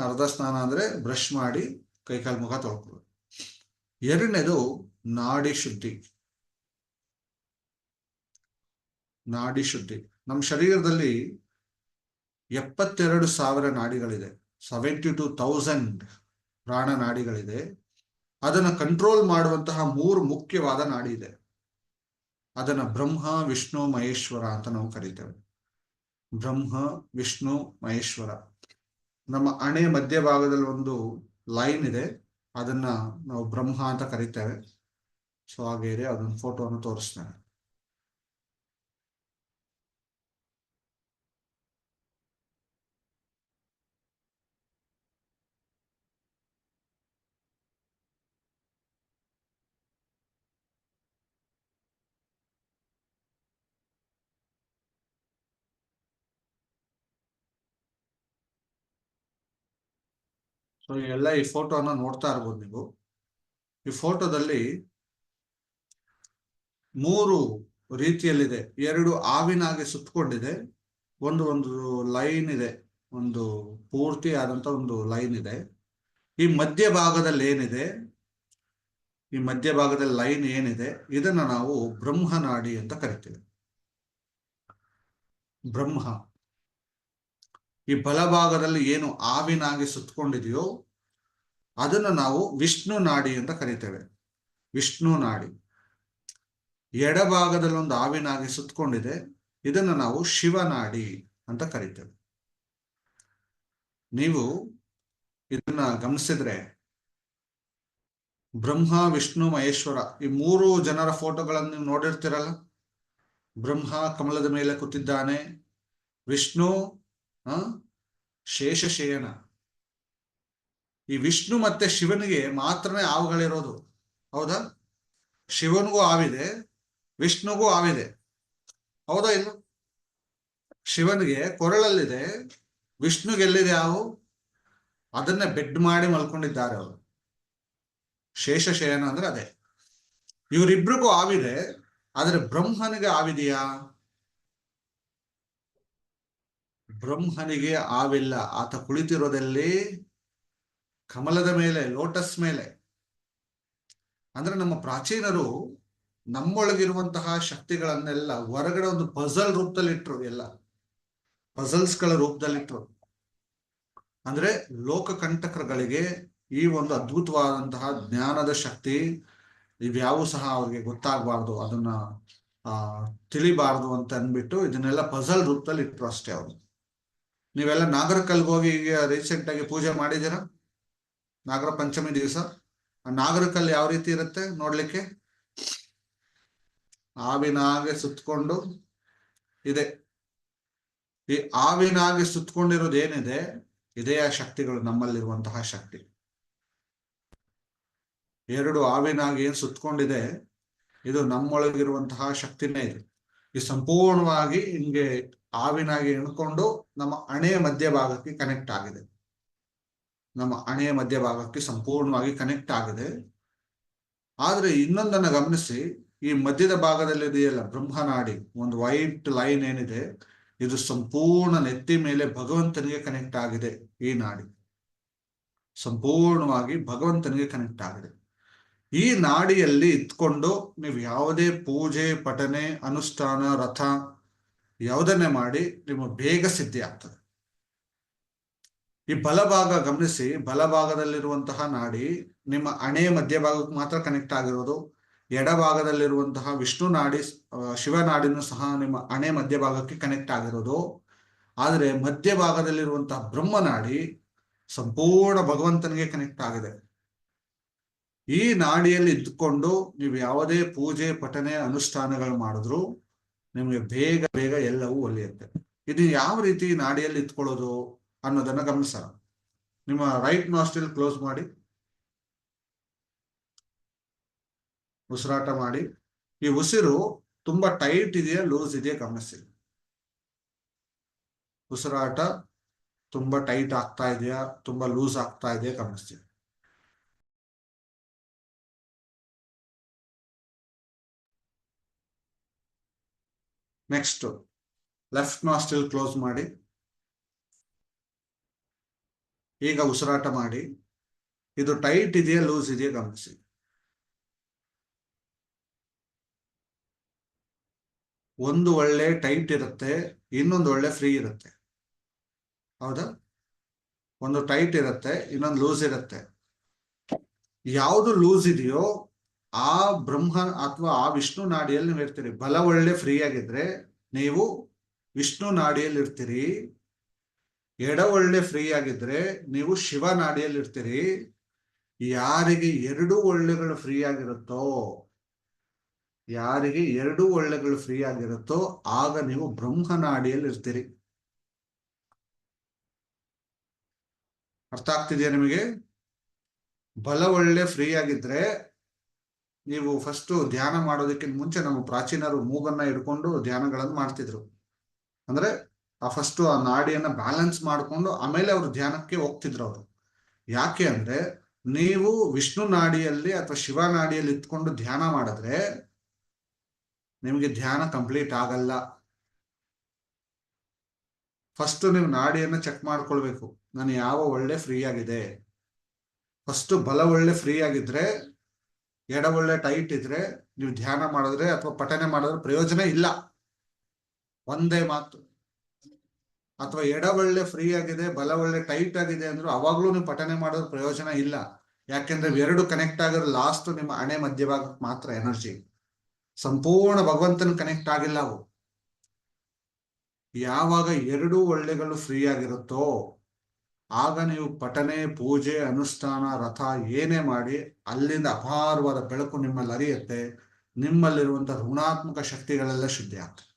ಅರ್ಧ ಸ್ನಾನ ಅಂದ್ರೆ ಬ್ರಷ್ ಮಾಡಿ ಕೈಕಾಲು ಮುಖ ತೊಳ್ಕೊಳ್ಳೋದು. ಎರಡನೇದು ನಾಡಿ ಶುದ್ಧಿ. ನಾಡಿ ಶುದ್ಧಿ. ನಮ್ಮ ಶರೀರದಲ್ಲಿ 72,000 ನಾಡಿಗಳಿದೆ. 72,000 ಪ್ರಾಣ ನಾಡಿಗಳಿದೆ. ಅದನ್ನ ಕಂಟ್ರೋಲ್ ಮಾಡುವಂತಹ 3 ಮುಖ್ಯವಾದ ನಾಡಿ ಇದೆ. ಅದನ್ನ ಬ್ರಹ್ಮ, ವಿಷ್ಣು, ಮಹೇಶ್ವರ ಅಂತ ನಾವು ಕರೀತೇವೆ. ಬ್ರಹ್ಮ, ವಿಷ್ಣು, ಮಹೇಶ್ವರ. ನಮ್ಮ ಹಣೆ ಮಧ್ಯಭಾಗದಲ್ಲಿ ಒಂದು ಲೈನ್ ಇದೆ, ಅದನ್ನ ನಾವು ಬ್ರಹ್ಮ ಅಂತ ಕರೀತೇವೆ. ಸೊ ಹಾಗೆ ಇದೆ, ಅದನ್ನ ಫೋಟೋವನ್ನು ತೋರಿಸ್ತೇನೆ. ಸೊ ಎಲ್ಲ ಈ ಫೋಟೋನ ನೋಡ್ತಾ ಇರ್ಬೋದು ನೀವು. ಈ ಫೋಟೋದಲ್ಲಿ 3 ರೀತಿಯಲ್ಲಿದೆ. 2 ಆವಿನಾಗೆ ಸುತ್ತಕೊಂಡಿದೆ. ಒಂದು ಲೈನ್ ಇದೆ, ಒಂದು ಪೂರ್ತಿ ಆದಂತ ಒಂದು ಲೈನ್ ಇದೆ. ಈ ಮಧ್ಯಭಾಗದಲ್ಲಿ ಲೈನ್ ಏನಿದೆ, ಇದನ್ನ ನಾವು ಬ್ರಹ್ಮನಾಡಿ ಅಂತ ಕರಿತೀವಿ. ಬ್ರಹ್ಮ. ಈ ಬಲಭಾಗದಲ್ಲಿ ಏನು ಆವಿನಾಗಿ ಸುತ್ತಕೊಂಡಿದೆಯೋ ಅದನ್ನು ನಾವು ವಿಷ್ಣು ನಾಡಿ ಅಂತ ಕರಿತೇವೆ. ವಿಷ್ಣು ನಾಡಿ. ಎಡಭಾಗದಲ್ಲಿ ಒಂದು ಆವಿನಾಗಿ ಸುತ್ತಕೊಂಡಿದೆ, ಇದನ್ನು ನಾವು ಶಿವನಾಡಿ ಅಂತ ಕರಿತೇವೆ. ನೀವು ಇದನ್ನ ಗಮನಿಸಿದ್ರೆ ಬ್ರಹ್ಮ, ವಿಷ್ಣು, ಮಹೇಶ್ವರ ಈ 3 ಜನರ ಫೋಟೋಗಳನ್ನು ನೀವು ನೋಡಿರ್ತೀರಲ್ಲ. ಬ್ರಹ್ಮ ಕಮಲದ ಮೇಲೆ ಕೂತಿದ್ದಾನೆ. ವಿಷ್ಣು ಶೇಷಶಯನ. ಈ ವಿಷ್ಣು ಮತ್ತೆ ಶಿವನಿಗೆ ಮಾತ್ರನೇ ಹಾವುಗಳಿರೋದು. ಹೌದಾ? ಶಿವನಿಗೂ ಹಾವಿದೆ, ವಿಷ್ಣುಗೂ ಹಾವಿದೆ. ಹೌದಾ ಇಲ್ಲ? ಶಿವನಿಗೆ ಕೊರಳಲ್ಲಿದೆ, ವಿಷ್ಣುಗೆ ಎಲ್ಲಿದೆ ಹಾವು? ಅದನ್ನ ಬೆಡ್ ಮಾಡಿ ಮಲ್ಕೊಂಡಿದ್ದಾರೆ ಅವರು. ಶೇಷಶಯನ ಅಂದ್ರೆ ಅದೇ. ಇವರಿಬ್ರಿಗೂ ಹಾವಿದೆ, ಆದ್ರೆ ಬ್ರಹ್ಮನಿಗೆ ಹಾವಿದೆಯಾ? ಬ್ರಹ್ಮನಿಗೆ ಹಾವಿಲ್ಲ. ಆತ ಕುಳಿತಿರೋದಲ್ಲಿ ಕಮಲದ ಮೇಲೆ, ಲೋಟಸ್ ಮೇಲೆ. ಅಂದ್ರೆ ನಮ್ಮ ಪ್ರಾಚೀನರು ನಮ್ಮೊಳಗಿರುವಂತಹ ಶಕ್ತಿಗಳನ್ನೆಲ್ಲ ಹೊರಗಡೆ ಒಂದು ಪಜಲ್ ರೂಪದಲ್ಲಿಟ್ರು. ಎಲ್ಲ ಪಜಲ್ಸ್ಗಳ ರೂಪದಲ್ಲಿಟ್ರು. ಅಂದ್ರೆ ಲೋಕಕಂಟಕಗಳಿಗೆ ಈ ಒಂದು ಅದ್ಭುತವಾದಂತಹ ಜ್ಞಾನದ ಶಕ್ತಿ ಇವ್ಯಾವು ಸಹ ಅವ್ರಿಗೆ ಗೊತ್ತಾಗಬಾರ್ದು. ಅದನ್ನ ತಿಳಿಬಾರ್ದು ಅಂತ ಅಂದ್ಬಿಟ್ಟು ಇದನ್ನೆಲ್ಲ ಪಜಲ್ ರೂಪದಲ್ಲಿ ಇಟ್ರು ಅಷ್ಟೇ ಅವರು. ನೀವೆಲ್ಲ ನಾಗರಕಲ್ಗೆ ಹೋಗಿ ಈಗ ರೀಸೆಂಟ್ ಆಗಿ ಪೂಜೆ ಮಾಡಿದ್ದೀರಾ? ನಾಗರ ಪಂಚಮಿ ದಿವಸ ನಾಗರಕಲ್ಲು ಯಾವ ರೀತಿ ಇರುತ್ತೆ ನೋಡ್ಲಿಕ್ಕೆ? ಹಾವಿನಾಗೆ ಸುತ್ತಕೊಂಡು ಇದೆ. ಈ ಹಾವಿನಾಗೆ ಸುತ್ತಕೊಂಡಿರೋದು ಏನಿದೆ, ಇದೇ ಆ ಶಕ್ತಿಗಳು, ನಮ್ಮಲ್ಲಿರುವಂತಹ ಶಕ್ತಿ. ಎರಡು ಹಾವಿನಾಗಿ ಏನ್ ಸುತ್ತಕೊಂಡಿದೆ, ಇದು ನಮ್ಮೊಳಗಿರುವಂತಹ ಶಕ್ತಿನೇ ಇದೆ. ಈ ಸಂಪೂರ್ಣವಾಗಿ ಹಿಂಗೆ ಹಾವಿನಾಗಿ ಎಣ್ಕೊಂಡು ನಮ್ಮ ಹಣೆಯ ಮಧ್ಯಭಾಗಕ್ಕೆ ಕನೆಕ್ಟ್ ಆಗಿದೆ. ನಮ್ಮ ಹಣೆಯ ಮಧ್ಯಭಾಗಕ್ಕೆ ಸಂಪೂರ್ಣವಾಗಿ ಕನೆಕ್ಟ್ ಆಗಿದೆ. ಆದ್ರೆ ಇನ್ನೊಂದನ್ನ ಗಮನಿಸಿ, ಈ ಮಧ್ಯದ ಭಾಗದಲ್ಲಿ ಇದೆಯಲ್ಲ ಬ್ರಹ್ಮನಾಡಿ, ಒಂದು ವೈಟ್ ಲೈನ್ ಏನಿದೆ, ಇದು ಸಂಪೂರ್ಣ ನೆತ್ತಿ ಮೇಲೆ ಭಗವಂತನಿಗೆ ಕನೆಕ್ಟ್ ಆಗಿದೆ. ಈ ನಾಡಿ ಸಂಪೂರ್ಣವಾಗಿ ಭಗವಂತನಿಗೆ ಕನೆಕ್ಟ್ ಆಗಿದೆ. ಈ ನಾಡಿಯಲ್ಲಿ ಇತ್ಕೊಂಡು ನೀವು ಯಾವುದೇ ಪೂಜೆ, ಪಠನೆ, ಅನುಷ್ಠಾನ, ರಥ ಯಾವುದನ್ನೇ ಮಾಡಿ ನಿಮ್ಮ ಬೇಗ ಸಿದ್ಧಿ ಆಗ್ತದೆ. ಈ ಬಲಭಾಗ ಗಮನಿಸಿ, ಬಲಭಾಗದಲ್ಲಿರುವಂತಹ ನಾಡಿ ನಿಮ್ಮ ಹಣೆಯ ಮಧ್ಯಭಾಗಕ್ಕೆ ಮಾತ್ರ ಕನೆಕ್ಟ್ ಆಗಿರೋದು. ಎಡಭಾಗದಲ್ಲಿರುವಂತಹ ವಿಷ್ಣು ನಾಡಿ, ಶಿವನಾಡಿನೂ ಸಹ ನಿಮ್ಮ ಹಣೆ ಮಧ್ಯಭಾಗಕ್ಕೆ ಕನೆಕ್ಟ್ ಆಗಿರೋದು. ಆದರೆ ಮಧ್ಯಭಾಗದಲ್ಲಿರುವಂತಹ ಬ್ರಹ್ಮನಾಡಿ ಸಂಪೂರ್ಣ ಭಗವಂತನಿಗೆ ಕನೆಕ್ಟ್ ಆಗಿದೆ. ಈ ನಾಡಿಯಲ್ಲಿ ಇದ್ದುಕೊಂಡು ನೀವು ಯಾವುದೇ ಪೂಜೆ, ಪಠನೆ, ಅನುಷ್ಠಾನಗಳು ಮಾಡಿದ್ರು ನಿಮಗೆ ಬೇಗ ಬೇಗ ಎಲ್ಲವೂ ಒಲಿಯುತ್ತೆ. ಇದು ಯಾವ ರೀತಿ ನಾಡಿಯಲ್ಲಿ ಇತ್ಕೊಳ್ಳೋದು ಅನ್ನೋದನ್ನ ಗಮನಿಸೋಣ. ನಿಮ್ಮ ರೈಟ್ ನಾಸ್ಟ್ರಿಲ್ ಕ್ಲೋಸ್ ಮಾಡಿ, ಉಸಿರಾಟ ಮಾಡಿ. ಈ ಉಸಿರು ತುಂಬಾ ಟೈಟ್ ಇದೆಯಾ, ಲೂಸ್ ಇದೆಯಾ ಗಮನಿಸಿ. ಉಸಿರಾಟ ತುಂಬಾ ಟೈಟ್ ಆಗ್ತಾ ಇದೆಯಾ, ತುಂಬಾ ಲೂಸ್ ಆಗ್ತಾ ಇದೆಯಾ ಗಮನಿಸಿ. ನೆಕ್ಸ್ಟ್ ಲೆಫ್ಟ್ ನಾಸ್ಟ್ರಿಲ್ ಕ್ಲೋಸ್ ಮಾಡಿ. ಈಗ ಉಸಿರಾಟ ಮಾಡಿ. ಇದು ಟೈಟ್ ಇದೆಯಾ, ಲೂಸ್ ಇದೆಯಾ ಗಮನಿಸಿ. ಒಂದು ಒಳ್ಳೆ ಟೈಟ್ ಇರುತ್ತೆ, ಇನ್ನೊಂದು ಒಳ್ಳೆ ಫ್ರೀ ಇರುತ್ತೆ, ಹೌದಾ? ಒಂದು ಟೈಟ್ ಇರುತ್ತೆ, ಇನ್ನೊಂದು ಲೂಸ್ ಇರುತ್ತೆ. ಯಾವುದು ಲೂಸ್ ಇದೆಯೋ ಆ ಬ್ರಹ್ಮ ಅಥವಾ ಆ ವಿಷ್ಣು ನಾಡಿಯಲ್ಲಿ ನೀವು ಇರ್ತೀರಿ. ಬಲ ಒಳ್ಳೆ ಫ್ರೀ ಆಗಿದ್ರೆ ನೀವು ವಿಷ್ಣು ನಾಡಿಯಲ್ಲಿ ಇರ್ತೀರಿ. ಎಡ ಒಳ್ಳೆ ಫ್ರೀ ಆಗಿದ್ರೆ ನೀವು ಶಿವ ನಾಡಿಯಲ್ಲಿ ಇರ್ತೀರಿ. ಯಾರಿಗೆ ಎರಡು ಒಳ್ಳೆಗಳು ಫ್ರೀ ಆಗಿರುತ್ತೋ, ಯಾರಿಗೆ ಎರಡು ಒಳ್ಳೆಗಳು ಫ್ರೀ ಆಗಿರುತ್ತೋ ಆಗ ನೀವು ಬ್ರಹ್ಮ ನಾಡಿಯಲ್ಲಿ ಇರ್ತೀರಿ. ಅರ್ಥ ಆಗ್ತಿದೆಯಾ ನಿಮಗೆ? ಬಲ ಒಳ್ಳೆ ಫ್ರೀ ಆಗಿದ್ರೆ ನೀವು ಫಸ್ಟ್ ಧ್ಯಾನ ಮಾಡೋದಕ್ಕಿಂತ ಮುಂಚೆ ನಮ್ಮ ಪ್ರಾಚೀನರು ಮೂಗನ್ನ ಹಿಡ್ಕೊಂಡು ಧ್ಯಾನಗಳನ್ನು ಮಾಡ್ತಿದ್ರು. ಅಂದ್ರೆ ಫಸ್ಟ್ ಆ ನಾಡಿಯನ್ನ ಬ್ಯಾಲೆನ್ಸ್ ಮಾಡಿಕೊಂಡು ಆಮೇಲೆ ಅವರು ಧ್ಯಾನಕ್ಕೆ ಹೋಗ್ತಿದ್ರು ಅವರು. ಯಾಕೆ ಅಂದ್ರೆ ನೀವು ವಿಷ್ಣು ನಾಡಿಯಲ್ಲಿ ಅಥವಾ ಶಿವ ನಾಡಿಯಲ್ಲಿ ಇತ್ಕೊಂಡು ಧ್ಯಾನ ಮಾಡಿದ್ರೆ ನಿಮ್ಗೆ ಧ್ಯಾನ ಕಂಪ್ಲೀಟ್ ಆಗಲ್ಲ. ಫಸ್ಟ್ ನೀವು ನಾಡಿಯನ್ನ ಚೆಕ್ ಮಾಡ್ಕೊಳ್ಬೇಕು, ನಾನು ಯಾವ ಒಳ್ಳೆ ಫ್ರೀ ಆಗಿದೆ. ಫಸ್ಟ್ ಬಲ ಒಳ್ಳೆ ಫ್ರೀ ಆಗಿದ್ರೆ, ಎಡ ಒಳ್ಳೆ ಟೈಟ್ ಇದ್ರೆ ನೀವು ಧ್ಯಾನ ಮಾಡಿದ್ರೆ ಅಥವಾ ಪಠನೆ ಮಾಡಿದ್ರೆ ಪ್ರಯೋಜನ ಇಲ್ಲ. ಒಂದೇ ಮಾತು. ಅಥವಾ ಎಡ ಒಳ್ಳೆ ಫ್ರೀ ಆಗಿದೆ, ಬಲ ಒಳ್ಳೆ ಟೈಟ್ ಆಗಿದೆ ಅಂದ್ರೂ ಅವಾಗ್ಲೂ ನೀವು ಪಠನೆ ಮಾಡೋದ್ರ ಪ್ರಯೋಜನ ಇಲ್ಲ. ಯಾಕೆಂದ್ರೆ ಎರಡು ಕನೆಕ್ಟ್ ಆಗಿರೋ ಲಾಸ್ಟ್ ನಿಮ್ಮ ಹಣೆ ಮಧ್ಯಭಾಗಕ್ಕೆ ಮಾತ್ರ ಎನರ್ಜಿ. ಸಂಪೂರ್ಣ ಭಗವಂತನ ಕನೆಕ್ಟ್ ಆಗಿಲ್ಲ ಅವು. ಯಾವಾಗ ಎರಡು ಒಳ್ಳೆಗಳು ಫ್ರೀ ಆಗಿರುತ್ತೋ ಆಗ ನೀವು ಪಠನೆ, ಪೂಜೆ, ಅನುಷ್ಠಾನ, ರಥ ಏನೇ ಮಾಡಿ ಅಲ್ಲಿಂದ ಅಪಾರವಾದ ಬೆಳಕು ನಿಮ್ಮಲ್ಲಿ ಹರಿಯುತ್ತೆ. ನಿಮ್ಮಲ್ಲಿರುವಂತಹ ಋಣಾತ್ಮಕ ಶಕ್ತಿಗಳೆಲ್ಲ ಶುದ್ಧಿ ಆಗ್ತದೆ.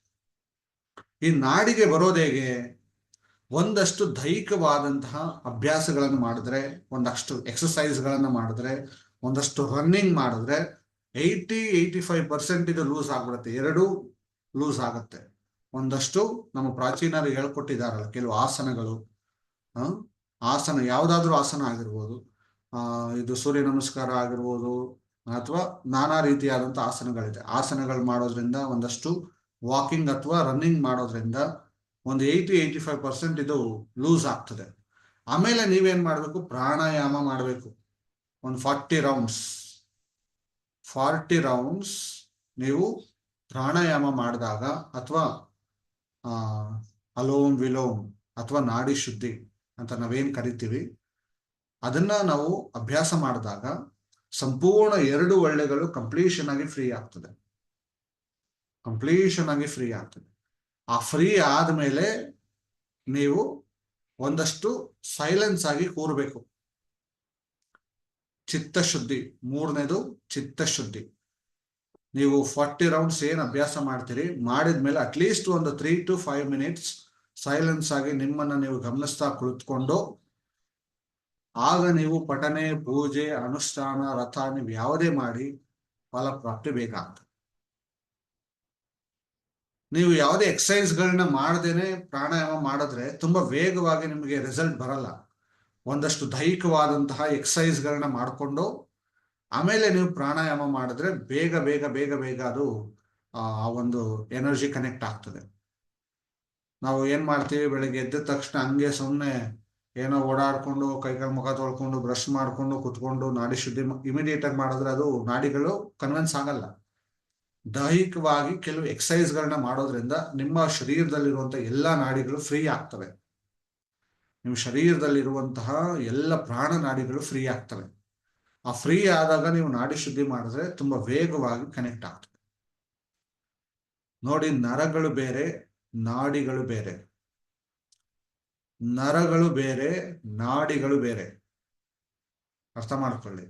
ಈ ನಾಡಿಗೆ ಬರೋದು ಹೇಗೆ? ಒಂದಷ್ಟು ದೈಹಿಕವಾದಂತಹ ಅಭ್ಯಾಸಗಳನ್ನು ಮಾಡಿದ್ರೆ, ಒಂದಷ್ಟು ಎಕ್ಸಸೈಸ್ಗಳನ್ನು ಮಾಡಿದ್ರೆ, ಒಂದಷ್ಟು ರನ್ನಿಂಗ್ ಮಾಡಿದ್ರೆ 80-85% ಇದು ಲೂಸ್ ಆಗ್ಬಿಡುತ್ತೆ. ಎರಡೂ ಲೂಸ್ ಆಗುತ್ತೆ. ಒಂದಷ್ಟು ನಮ್ಮ ಪ್ರಾಚೀನರು ಹೇಳ್ಕೊಟ್ಟಿದಾರಲ್ಲ ಕೆಲವು ಆಸನಗಳು, ಆಸನ ಯಾವುದಾದ್ರೂ ಆಸನ ಆಗಿರ್ಬೋದು, ಇದು ಸೂರ್ಯ ನಮಸ್ಕಾರ ಆಗಿರ್ಬೋದು, ಅಥವಾ ನಾನಾ ರೀತಿಯಾದಂಥ ಆಸನಗಳಿದೆ. ಆಸನಗಳು ಮಾಡೋದ್ರಿಂದ, ಒಂದಷ್ಟು ವಾಕಿಂಗ್ ಅಥವಾ ರನ್ನಿಂಗ್ ಮಾಡೋದ್ರಿಂದ ಒಂದು 80-85% ಇದು ಲೂಸ್ ಆಗ್ತದೆ. ಆಮೇಲೆ ನೀವೇನ್ ಮಾಡ್ಬೇಕು? ಪ್ರಾಣಾಯಾಮ ಮಾಡಬೇಕು. ಒಂದು 40 ರೌಂಡ್ಸ್ ನೀವು ಪ್ರಾಣಾಯಾಮ ಮಾಡಿದಾಗ, ಅಥವಾ ಅಲೋಮ್ ವಿಲೋಮ್ ಅಥವಾ ನಾಡಿ ಶುದ್ಧಿ ಅಂತ ನಾವೇನ್ ಕರಿತೀವಿ, ಅದನ್ನ ನಾವು ಅಭ್ಯಾಸ ಮಾಡಿದಾಗ ಸಂಪೂರ್ಣ ಎರಡು ಒಳ್ಳೆಗಳು ಕಂಪ್ಲೀಷನ್ ಆಗಿ ಫ್ರೀ ಆಗ್ತದೆ. ಕಂಪ್ಲೀಷನ್ ಆಗಿ ಫ್ರೀ ಆಗ್ತದೆ. ಆ ಫ್ರೀ ಆದ್ಮೇಲೆ ನೀವು ಒಂದಷ್ಟು ಸೈಲೆನ್ಸ್ ಆಗಿ ಕೂರಬೇಕು. ಚಿತ್ತಶುದ್ಧಿ, ಮೂರನೇದು ಚಿತ್ತಶುದ್ಧಿ. ನೀವು 40 ರೌಂಡ್ಸ್ ಏನ್ ಅಭ್ಯಾಸ ಮಾಡ್ತೀರಿ, ಮಾಡಿದ್ಮೇಲೆ ಅಟ್ಲೀಸ್ಟ್ ಒಂದು 3 to 5 ಮಿನಿಟ್ಸ್ ಸೈಲೆನ್ಸ್ ಆಗಿ ನಿಮ್ಮನ್ನ ನೀವು ಗಮನಿಸ್ತಾ ಕುಳಿತುಕೊಂಡು, ಆಗ ನೀವು ಪಠನೆ, ಪೂಜೆ, ಅನುಷ್ಠಾನ, ರಥ ನೀವು ಯಾವುದೇ ಮಾಡಿ ಫಲಪ್ರಾಪ್ತಿ ಬೇಕಾಗ್ತದೆ. ನೀವು ಯಾವುದೇ ಎಕ್ಸಸೈಸ್ಗಳನ್ನ ಮಾಡದೇನೆ ಪ್ರಾಣಾಯಾಮ ಮಾಡಿದ್ರೆ ತುಂಬಾ ವೇಗವಾಗಿ ನಿಮಗೆ ರಿಸಲ್ಟ್ ಬರಲ್ಲ. ಒಂದಷ್ಟು ದೈಹಿಕವಾದಂತಹ ಎಕ್ಸಸೈಸ್ಗಳನ್ನ ಮಾಡಿಕೊಂಡು ಆಮೇಲೆ ನೀವು ಪ್ರಾಣಾಯಾಮ ಮಾಡಿದ್ರೆ ಬೇಗ ಬೇಗ ಬೇಗ ಬೇಗ ಅದು ಆ ಒಂದು ಎನರ್ಜಿ ಕನೆಕ್ಟ್ ಆಗ್ತದೆ. ನಾವು ಏನ್ ಮಾಡ್ತೀವಿ, ಬೆಳಿಗ್ಗೆ ಎದ್ದ ತಕ್ಷಣ ಹಂಗೆ ಸುಮ್ಮನೆ ಏನೋ ಓಡಾಡ್ಕೊಂಡು ಕೈಕಾಲು ಮುಖ ತೊಳ್ಕೊಂಡು ಬ್ರಷ್ ಮಾಡ್ಕೊಂಡು ಕುತ್ಕೊಂಡು ನಾಡಿ ಶುದ್ಧಿ ಇಮಿಡಿಯೇಟ್ ಆಗಿ ಮಾಡಿದ್ರೆ ಅದು ನಾಡಿಗಳು ಕನ್ವಿನ್ಸ್ ಆಗಲ್ಲ. ದೈಹಿಕವಾಗಿ ಕೆಲವು ಎಕ್ಸಸೈಸ್ಗಳನ್ನ ಮಾಡೋದ್ರಿಂದ ನಿಮ್ಮ ಶರೀರದಲ್ಲಿರುವಂತಹ ಎಲ್ಲಾ ನಾಡಿಗಳು ಫ್ರೀ ಆಗ್ತವೆ. ನಿಮ್ಮ ಶರೀರದಲ್ಲಿರುವಂತಹ ಎಲ್ಲ ಪ್ರಾಣ ನಾಡಿಗಳು ಫ್ರೀ ಆಗ್ತವೆ. ಆ ಫ್ರೀ ಆದಾಗ ನೀವು ನಾಡಿ ಶುದ್ಧಿ ಮಾಡಿದ್ರೆ ತುಂಬಾ ವೇಗವಾಗಿ ಕನೆಕ್ಟ್ ಆಗ್ತದೆ. ನೋಡಿ, ನರಗಳು ಬೇರೆ, ನಾಡಿಗಳು ಬೇರೆ. ನರಗಳು ಬೇರೆ, ನಾಡಿಗಳು ಬೇರೆ. ಅರ್ಥ ಮಾಡ್ಕೊಳ್ಳಿ.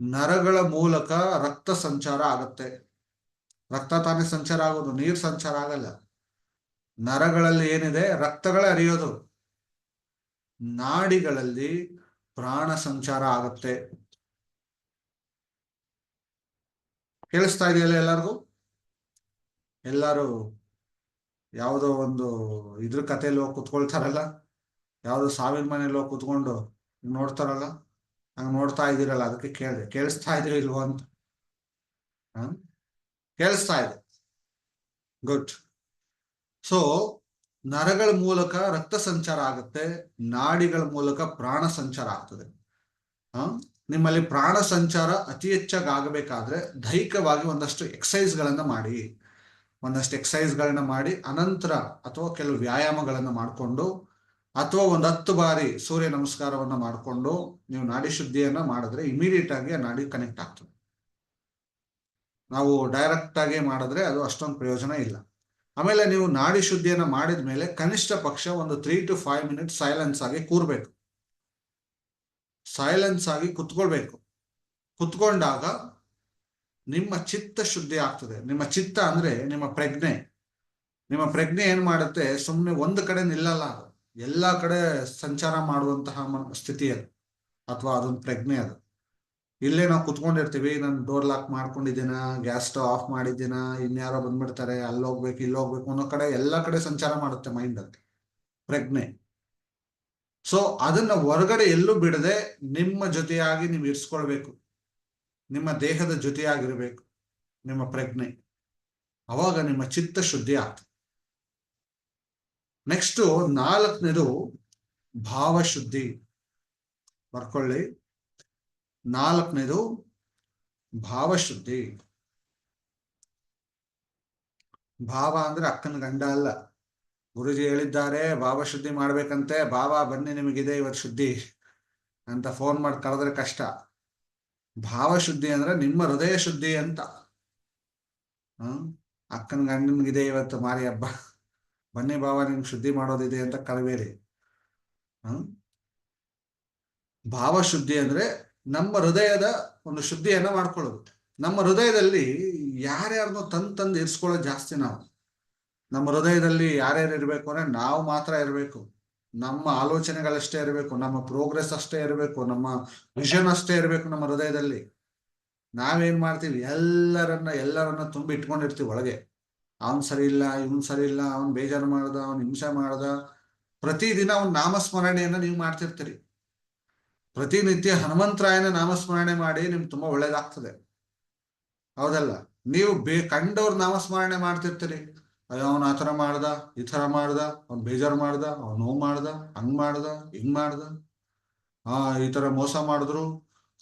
ನರಗಳ ಮೂಲಕ ರಕ್ತ ಸಂಚಾರ ಆಗತ್ತೆ. ರಕ್ತ ತಾನೇ ಸಂಚಾರ ಆಗೋದು, ನೀರು ಸಂಚಾರ ಆಗಲ್ಲ. ನರಗಳಲ್ಲಿ ಏನಿದೆ, ರಕ್ತಗಳೇ ಹರಿಯೋದು. ನಾಡಿಗಳಲ್ಲಿ ಪ್ರಾಣ ಸಂಚಾರ ಆಗತ್ತೆ. ಕೇಳಿಸ್ತಾ ಇದೆಯಲ್ಲ ಎಲ್ಲರಿಗೂ? ಎಲ್ಲರೂ ಯಾವುದೋ ಒಂದು ಇದ್ರ ಕಥೆಯಲ್ಲಿ ಹೋಗಿ ಕುತ್ಕೊಳ್ತಾರಲ್ಲ, ಯಾವುದೋ ಸಾವಿನ ಮನೇಲಿ ಹೋಗಿ ಕುತ್ಕೊಂಡು ನೋಡ್ತಾರಲ್ಲ, ಹಂಗ ನೋಡ್ತಾ ಇದ್ದೀರಲ್ಲ, ಅದಕ್ಕೆ ಕೇಳಿದೆ ಕೇಳಿಸ್ತಾ ಇದ್ರಿ ಇಲ್ವೋ ಅಂತ. ಕೇಳಿಸ್ತಾ ಇದೆ, ಗುಡ್. ಸೊ ನರಗಳ ಮೂಲಕ ರಕ್ತ ಸಂಚಾರ ಆಗುತ್ತೆ, ನಾಡಿಗಳ ಮೂಲಕ ಪ್ರಾಣ ಸಂಚಾರ ಆಗ್ತದೆ. ನಿಮ್ಮಲ್ಲಿ ಪ್ರಾಣ ಸಂಚಾರ ಅತಿ ಹೆಚ್ಚಾಗಿ ಆಗಬೇಕಾದ್ರೆ ದೈಹಿಕವಾಗಿ ಒಂದಷ್ಟು ಎಕ್ಸಸೈಸ್ಗಳನ್ನ ಮಾಡಿ, ಅನಂತರ ಅಥವಾ ಕೆಲವು ವ್ಯಾಯಾಮಗಳನ್ನ ಮಾಡಿಕೊಂಡು, ಅಥವಾ ಒಂದು 10 ಬಾರಿ ಸೂರ್ಯ ನಮಸ್ಕಾರವನ್ನ ಮಾಡಿಕೊಂಡು ನೀವು ನಾಡಿ ಶುದ್ಧಿಯನ್ನ ಮಾಡಿದ್ರೆ ಇಮಿಡಿಯೇಟ್ ಆಗಿ ಆ ನಾಡಿ ಕನೆಕ್ಟ್ ಆಗ್ತದೆ. ನಾವು ಡೈರೆಕ್ಟ್ ಆಗಿ ಮಾಡಿದ್ರೆ ಅದು ಅಷ್ಟೊಂದು ಪ್ರಯೋಜನ ಇಲ್ಲ. ಆಮೇಲೆ ನೀವು ನಾಡಿ ಶುದ್ಧಿಯನ್ನ ಮಾಡಿದ ಮೇಲೆ ಕನಿಷ್ಠ ಪಕ್ಷ ಒಂದು 3 to 5 ಮಿನಿಟ್ಸ್ ಸೈಲೆನ್ಸ್ ಆಗಿ ಕೂರ್ಬೇಕು. ಸೈಲೆನ್ಸ್ ಆಗಿ ಕುತ್ಕೊಳ್ಬೇಕು. ಕುತ್ಕೊಂಡಾಗ ನಿಮ್ಮ ಚಿತ್ತ ಶುದ್ಧಿ ಆಗ್ತದೆ. ನಿಮ್ಮ ಚಿತ್ತ ಅಂದ್ರೆ ನಿಮ್ಮ ಪ್ರಜ್ಞೆ. ನಿಮ್ಮ ಪ್ರಜ್ಞೆ ಏನ್ ಮಾಡುತ್ತೆ, ಸುಮ್ಮನೆ ಒಂದು ಕಡೆ ನಿಲ್ಲಲ್ಲ, ಎಲ್ಲಾ ಕಡೆ ಸಂಚಾರ ಮಾಡುವಂತಹ ಸ್ಥಿತಿ ಅದು, ಅಥವಾ ಅದೊಂದು ಪ್ರಜ್ಞೆ ಅದು. ಇಲ್ಲೇ ನಾವು ಕುತ್ಕೊಂಡಿರ್ತೀವಿ, ನಾನು ಡೋರ್ ಲಾಕ್ ಮಾಡ್ಕೊಂಡಿದ್ದೀನ, ಗ್ಯಾಸ್ ಸ್ಟವ್ ಆಫ್ ಮಾಡಿದ್ದೀನ, ಇನ್ಯಾರೋ ಬಂದ್ಬಿಡ್ತಾರೆ, ಅಲ್ಲಿ ಹೋಗ್ಬೇಕು ಇಲ್ಲಿ ಹೋಗ್ಬೇಕು ಅನ್ನೋ ಕಡೆ ಎಲ್ಲಾ ಕಡೆ ಸಂಚಾರ ಮಾಡುತ್ತೆ ಮೈಂಡ್ ಅಲ್ಲಿ, ಪ್ರಜ್ಞೆ. ಸೊ ಅದನ್ನ ಹೊರಗಡೆ ಎಲ್ಲೂ ಬಿಡದೆ ನಿಮ್ಮ ಜೊತೆಯಾಗಿ ನೀವು ಇರಿಸ್ಕೊಳ್ಬೇಕು. ನಿಮ್ಮ ದೇಹದ ಜೊತೆಯಾಗಿರ್ಬೇಕು ನಿಮ್ಮ ಪ್ರಜ್ಞೆ. ಅವಾಗ ನಿಮ್ಮ ಚಿತ್ತ ಶುದ್ಧಿ ಆಗ್ತದೆ. ನೆಕ್ಸ್ಟ್ 4ನೇದು ಭಾವಶುದ್ಧಿ. ಬರ್ಕೊಳ್ಳಿ, 4ನೇದು ಭಾವಶುದ್ಧಿ. ಭಾವ ಅಂದ್ರೆ ಅಕ್ಕನ ಗಂಡ ಅಲ್ಲ. ಗುರುಜಿ ಹೇಳಿದ್ದಾರೆ ಭಾವಶುದ್ಧಿ ಮಾಡ್ಬೇಕಂತೆ, ಬಾಬಾ ಬನ್ನಿ ನಿಮಗಿದೆ ಇವತ್ತು ಶುದ್ಧಿ ಅಂತ ಫೋನ್ ಮಾಡಿ ಕರೆದ್ರೆ ಕಷ್ಟ. ಭಾವಶುದ್ಧಿ ಅಂದ್ರೆ ನಿಮ್ಮ ಹೃದಯ ಶುದ್ಧಿ ಅಂತ. ಅಕ್ಕನ ಗಂಡನಿಗಿದೆ ಇವತ್ತು ಮಾರಿ ಹಬ್ಬ, ಬನ್ನಿ ಬಾಬಾ ನಿಮ್ಗೆ ಶುದ್ಧಿ ಮಾಡೋದಿದೆ ಅಂತ ಕರಬೇಡಿ. ಭಾವಶುದ್ಧಿ ಅಂದ್ರೆ ನಮ್ಮ ಹೃದಯದ ಒಂದು ಶುದ್ಧಿಯನ್ನ ಮಾಡ್ಕೊಳ್ಳೋದು. ನಮ್ಮ ಹೃದಯದಲ್ಲಿ ಯಾರ್ಯಾರನ್ನೋ ತಂದು ಇರಿಸ್ಕೊಳ್ಳೋದು ಜಾಸ್ತಿ. ನಾವು ನಮ್ಮ ಹೃದಯದಲ್ಲಿ ಯಾರ್ಯಾರು ಇರ್ಬೇಕು ಅಂದ್ರೆ ನಾವು ಮಾತ್ರ ಇರಬೇಕು. ನಮ್ಮ ಆಲೋಚನೆಗಳಷ್ಟೇ ಇರಬೇಕು, ನಮ್ಮ ಪ್ರೋಗ್ರೆಸ್ ಅಷ್ಟೇ ಇರಬೇಕು, ನಮ್ಮ ವಿಷನ್ ಅಷ್ಟೇ ಇರಬೇಕು ನಮ್ಮ ಹೃದಯದಲ್ಲಿ. ನಾವೇನ್ ಮಾಡ್ತೀವಿ, ಎಲ್ಲರನ್ನ ತುಂಬಿ ಇಟ್ಕೊಂಡಿರ್ತೀವಿ ಒಳಗೆ. ಅವನ್ ಸರಿ ಇಲ್ಲ, ಇವನ್ ಸರಿ ಇಲ್ಲ, ಅವನ್ ಬೇಜಾರು ಮಾಡ್ದ, ಅವನ್ ಹಿಂಸೆ ಮಾಡ್ದ. ಪ್ರತಿದಿನ ಅವನ್ ನಾಮಸ್ಮರಣೆಯನ್ನ ನೀವು ಮಾಡ್ತಿರ್ತೀರಿ. ಪ್ರತಿನಿತ್ಯ ಹನುಮಂತರಾಯನ ನಾಮಸ್ಮರಣೆ ಮಾಡಿ ನಿಮ್ಗೆ ತುಂಬಾ ಒಳ್ಳೇದಾಗ್ತದೆ, ಹೌದಲ್ಲ? ನೀವು ಕಂಡವ್ರ ನಾಮಸ್ಮರಣೆ ಮಾಡ್ತಿರ್ತೀರಿ. ಅಯ್ಯೋ ಅವನ್ ಆ ಥರ ಮಾಡ್ದ, ಈ ಥರ ಮಾಡ್ದ, ಅವ್ನ್ ಬೇಜಾರು ಮಾಡ್ದ, ಅವ್ನ್ ನೋವು ಮಾಡ್ದ, ಹಂಗ್ ಮಾಡ್ದ, ಹಿಂಗ್ ಮಾಡ್ದ, ಈ ತರ ಮೋಸ ಮಾಡಿದ್ರು,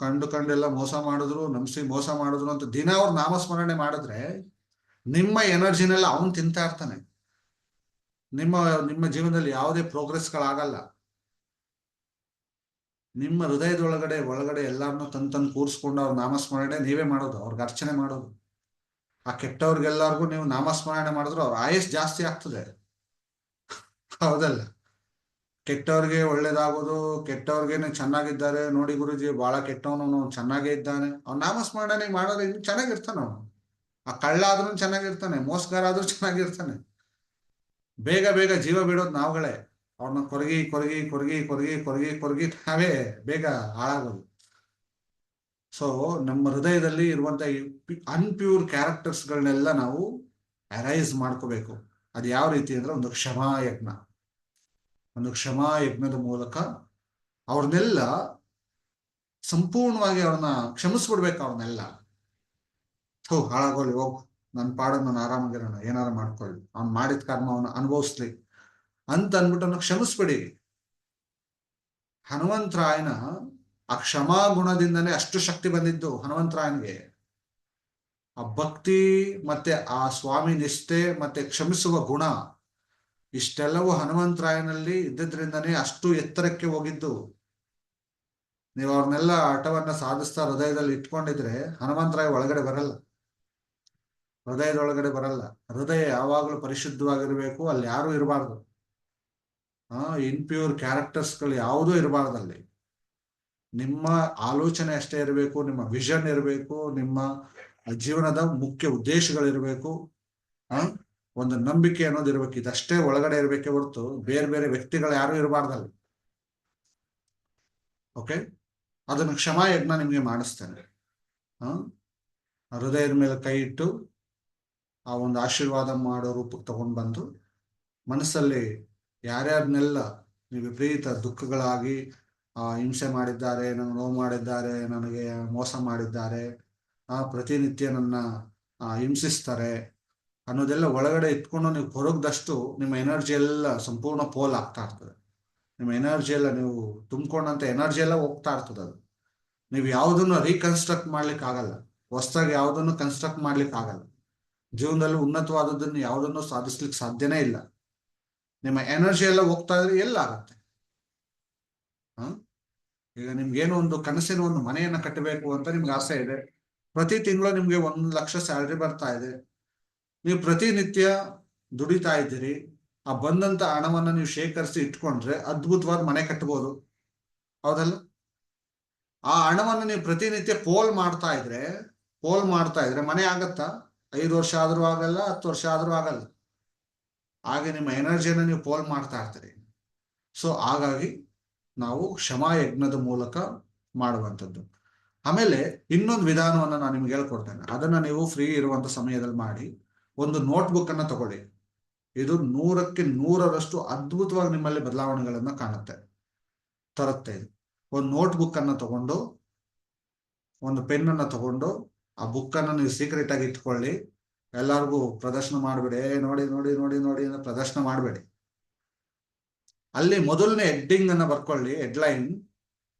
ಕಂಡೆಲ್ಲ ಮೋಸ ಮಾಡಿದ್ರು, ನಮ್ಸಿ ಮೋಸ ಮಾಡಿದ್ರು ಅಂತ ದಿನ ಅವ್ರ ನಾಮಸ್ಮರಣೆ ಮಾಡಿದ್ರೆ ನಿಮ್ಮ ಎನರ್ಜಿನೆಲ್ಲ ಅವನ್ ತಿಂತಾ ಇರ್ತಾನೆ. ನಿಮ್ಮ ಜೀವನದಲ್ಲಿ ಯಾವುದೇ ಪ್ರೋಗ್ರೆಸ್ಗಳಾಗಲ್ಲ. ನಿಮ್ಮ ಹೃದಯದೊಳಗಡೆ ಒಳಗಡೆ ಎಲ್ಲಾರನ್ನೂ ತಂದು ಕೂರಿಸ್ಕೊಂಡು ಅವ್ರ ನಾಮಸ್ಮರಣೆ ನೀವೇ ಮಾಡೋದು, ಅವ್ರಿಗೆ ಅರ್ಚನೆ ಮಾಡೋದು. ಆ ಕೆಟ್ಟವ್ರಿಗೆಲ್ಲರಿಗೂ ನೀವು ನಾಮಸ್ಮರಣೆ ಮಾಡಿದ್ರು ಅವ್ರ ಆಯಸ್ ಜಾಸ್ತಿ ಆಗ್ತದೆ. ಹೌದಲ್ಲ? ಕೆಟ್ಟವ್ರಿಗೆ ಒಳ್ಳೇದಾಗೋದು, ಕೆಟ್ಟವ್ರಿಗೇನೆ ಚೆನ್ನಾಗಿದ್ದಾರೆ, ನೋಡಿ ಗುರುಜಿ ಬಹಳ ಕೆಟ್ಟವನು ಚೆನ್ನಾಗೇ ಇದ್ದಾನೆ, ಅವ್ನ ನಾಮಸ್ಮರಣೆ ಮಾಡೋದು ಇನ್ನು ಚೆನ್ನಾಗಿರ್ತಾನ ಅವನು. ಆ ಕಳ್ಳ ಆದ್ರೂ ಚೆನ್ನಾಗಿರ್ತಾನೆ, ಮೋಸಗಾರ ಆದ್ರೂ ಚೆನ್ನಾಗಿರ್ತಾನೆ. ಬೇಗ ಬೇಗ ಜೀವ ಬಿಡೋದು ನಾವುಗಳೇ. ಅವ್ರನ್ನ ಕೊರಗಿ ಕೊರಗಿ ಕೊರಗಿ ಕೊರಗಿ ಕೊರಗಿ ಕೊರಗಿ ನಾವೇ ಬೇಗ ಹಾಳಾಗೋದು. ಸೊ ನಮ್ಮ ಹೃದಯದಲ್ಲಿ ಇರುವಂತ ಅನ್ಪ್ಯೂರ್ ಕ್ಯಾರೆಕ್ಟರ್ಸ್ಗಳನ್ನೆಲ್ಲ ನಾವು ಅರೈಸ್ ಮಾಡ್ಕೋಬೇಕು. ಅದು ಯಾವ ರೀತಿ ಅಂದ್ರೆ ಒಂದು ಕ್ಷಮಾ ಯಜ್ಞ. ಒಂದು ಕ್ಷಮಾ ಯಜ್ಞದ ಮೂಲಕ ಅವ್ರನ್ನೆಲ್ಲ ಸಂಪೂರ್ಣವಾಗಿ ಅವ್ರನ್ನ ಕ್ಷಮಿಸ್ಬಿಡ್ಬೇಕು. ಅವ್ರನ್ನೆಲ್ಲ ಹಾಳಾಗೋಲಿ, ಹೋಗು, ನನ್ನ ಪಾಡನ್ನು ನಾನು ಆರಾಮಾಗಿರೋಣ, ಏನಾರ ಮಾಡ್ಕೊಳ್ಳಿ, ಅವ್ನು ಮಾಡಿದ ಕರ್ಮ ಅವನು ಅನುಭವಿಸ್ಲಿ ಅಂತ ಅಂದ್ಬಿಟ್ಟು ಅವನು ಕ್ಷಮಿಸ್ಬಿಡಿ. ಹನುಮಂತರಾಯನ ಆ ಕ್ಷಮಾ ಗುಣದಿಂದನೇ ಅಷ್ಟು ಶಕ್ತಿ ಬಂದಿದ್ದು ಹನುಮಂತರಾಯನ್ಗೆ. ಆ ಭಕ್ತಿ ಮತ್ತೆ ಆ ಸ್ವಾಮಿ ನಿಷ್ಠೆ ಮತ್ತೆ ಕ್ಷಮಿಸುವ ಗುಣ ಇಷ್ಟೆಲ್ಲವೂ ಹನುಮಂತರಾಯನಲ್ಲಿ ಇದ್ದಿದ್ರಿಂದನೇ ಅಷ್ಟು ಎತ್ತರಕ್ಕೆ ಹೋಗಿದ್ದು. ನೀವು ಅವ್ರನ್ನೆಲ್ಲ ಆಟವನ್ನ ಸಾಧಿಸ್ತಾ ಹೃದಯದಲ್ಲಿ ಇಟ್ಕೊಂಡಿದ್ರೆ ಹನುಮಂತರಾಯ ಒಳಗಡೆ ಬರಲ್ಲ, ಹೃದಯದೊಳಗಡೆ ಬರಲ್ಲ. ಹೃದಯ ಯಾವಾಗಲೂ ಪರಿಶುದ್ಧವಾಗಿರ್ಬೇಕು, ಅಲ್ಲಿ ಯಾರು ಇರಬಾರ್ದು. ಇನ್ಪ್ಯೂರ್ ಕ್ಯಾರೆಕ್ಟರ್ಸ್ಗಳು ಯಾವುದೂ ಇರಬಾರ್ದಲ್ಲಿ. ನಿಮ್ಮ ಆಲೋಚನೆ ಅಷ್ಟೇ ಇರಬೇಕು, ನಿಮ್ಮ ವಿಷನ್ ಇರಬೇಕು, ನಿಮ್ಮ ಜೀವನದ ಮುಖ್ಯ ಉದ್ದೇಶಗಳಿರ್ಬೇಕು, ಒಂದು ನಂಬಿಕೆ ಅನ್ನೋದು ಇರ್ಬೇಕು. ಇದಷ್ಟೇ ಒಳಗಡೆ ಇರ್ಬೇಕೆ ಹೊರತು ಬೇರೆ ಬೇರೆ ವ್ಯಕ್ತಿಗಳು ಯಾರು ಇರಬಾರ್ದಲ್ಲಿ. ಓಕೆ, ಅದನ್ನು ಕ್ಷಮಾ ಯಜ್ಞ ನಿಮ್ಗೆ ಮಾಡಿಸ್ತೇನೆ. ಹೃದಯದ ಮೇಲೆ ಕೈ ಇಟ್ಟು ಆ ಒಂದು ಆಶೀರ್ವಾದ ಮಾಡೋ ರೂಪಕ್ಕೆ ತಗೊಂಡು ಬಂದು ಮನಸ್ಸಲ್ಲಿ ಯಾರ್ಯಾರನ್ನೆಲ್ಲ ನೀವು ವಿಪರೀತ ದುಃಖಗಳಾಗಿ ಹಿಂಸೆ ಮಾಡಿದ್ದಾರೆ, ನನಗೆ ನೋವು ಮಾಡಿದ್ದಾರೆ, ನನಗೆ ಮೋಸ ಮಾಡಿದ್ದಾರೆ, ಪ್ರತಿನಿತ್ಯ ನನ್ನ ಹಿಂಸಿಸ್ತಾರೆ ಅನ್ನೋದೆಲ್ಲ ಒಳಗಡೆ ಇಟ್ಕೊಂಡು ನೀವು ಹೊರಗ್ದಷ್ಟು ನಿಮ್ಮ ಎನರ್ಜಿ ಎಲ್ಲ ಸಂಪೂರ್ಣ ಪೋಲ್ ಆಗ್ತಾ ಇರ್ತದೆ. ನಿಮ್ಮ ಎನರ್ಜಿ ಎಲ್ಲ ನೀವು ತುಂಬಿಕೊಂಡಂತ ಎನರ್ಜಿ ಎಲ್ಲ ಹೋಗ್ತಾ ಇರ್ತದೆ. ಅದು ನೀವು ಯಾವುದನ್ನು ರೀಕನ್ಸ್ಟ್ರಕ್ಟ್ ಮಾಡ್ಲಿಕ್ಕೆ ಆಗಲ್ಲ, ಹೊಸದಾಗಿ ಯಾವುದನ್ನು ಕನ್ಸ್ಟ್ರಕ್ಟ್ ಮಾಡ್ಲಿಕ್ಕೆ ಆಗಲ್ಲ. ಜೀವನದಲ್ಲಿ ಉನ್ನತವಾದದ್ದನ್ನು ಯಾವುದನ್ನು ಸಾಧಿಸ್ಲಿಕ್ಕೆ ಸಾಧ್ಯನೇ ಇಲ್ಲ. ನಿಮ್ಮ ಎನರ್ಜಿ ಎಲ್ಲ ಹೋಗ್ತಾ ಇದ್ರೆ ಎಲ್ಲ ಆಗತ್ತೆ. ಈಗ ನಿಮ್ಗೇನೋ ಒಂದು ಕನಸಿನ ಒಂದು ಮನೆಯನ್ನ ಕಟ್ಟಬೇಕು ಅಂತ ನಿಮ್ಗೆ ಆಸೆ ಇದೆ. ಪ್ರತಿ ತಿಂಗಳು ನಿಮ್ಗೆ 1 ಲಕ್ಷ ಸ್ಯಾಲ್ರಿ ಬರ್ತಾ ಇದೆ. ನೀವು ಪ್ರತಿನಿತ್ಯ ದುಡಿತಾ ಇದ್ದೀರಿ. ಆ ಬಂದಂತ ಹಣವನ್ನ ನೀವು ಶೇಖರಿಸಿ ಇಟ್ಕೊಂಡ್ರೆ ಅದ್ಭುತವಾದ ಮನೆ ಕಟ್ಟಬಹುದು. ಹೌದಲ್ಲ? ಆ ಹಣವನ್ನು ನೀವು ಪ್ರತಿನಿತ್ಯ ಪೋಲ್ ಮಾಡ್ತಾ ಇದ್ರೆ ಮನೆ ಆಗತ್ತಾ? 5 ವರ್ಷ ಆದ್ರೂ ಆಗಲ್ಲ, 10 ವರ್ಷ ಆದ್ರೂ ಆಗಲ್ಲ. ಹಾಗೆ ನಿಮ್ಮ ಎನರ್ಜಿಯನ್ನು ನೀವು ಪೋಲ್ ಮಾಡ್ತಾ ಇರ್ತೀರಿ. ಸೊ ಹಾಗಾಗಿ ನಾವು ಕ್ಷಮಾ ಯಜ್ಞದ ಮೂಲಕ ಮಾಡುವಂಥದ್ದು. ಆಮೇಲೆ ಇನ್ನೊಂದು ವಿಧಾನವನ್ನು ನಾನು ನಿಮ್ಗೆ ಹೇಳ್ಕೊಡ್ತೇನೆ. ಅದನ್ನ ನೀವು ಫ್ರೀ ಇರುವಂತ ಸಮಯದಲ್ಲಿ ಮಾಡಿ. ಒಂದು ನೋಟ್ಬುಕ್ ಅನ್ನ ತಗೊಳ್ಳಿ. ಇದು 100ಕ್ಕೆ 100ರಷ್ಟು ಅದ್ಭುತವಾಗಿ ನಿಮ್ಮಲ್ಲಿ ಬದಲಾವಣೆಗಳನ್ನ ತರುತ್ತೆ. ಒಂದು ನೋಟ್ಬುಕ್ ಅನ್ನ ತಗೊಂಡು, ಒಂದು ಪೆನ್ ಅನ್ನ ತಗೊಂಡು, ಆ ಬುಕ್ ಅನ್ನ ನೀವು ಸೀಕ್ರೆಟ್ ಆಗಿ ಇಟ್ಕೊಳ್ಳಿ. ಎಲ್ಲರಿಗೂ ಪ್ರದರ್ಶನ ಮಾಡಬೇಡಿ. ನೋಡಿ ನೋಡಿ ನೋಡಿ ನೋಡಿ ಅಂತ ಪ್ರದರ್ಶನ ಮಾಡಬೇಡಿ. ಅಲ್ಲಿ ಮೊದಲನೇ ಹೆಡ್ಡಿಂಗ್ ಅನ್ನ ಬರ್ಕೊಳ್ಳಿ. ಹೆಡ್ಲೈನ್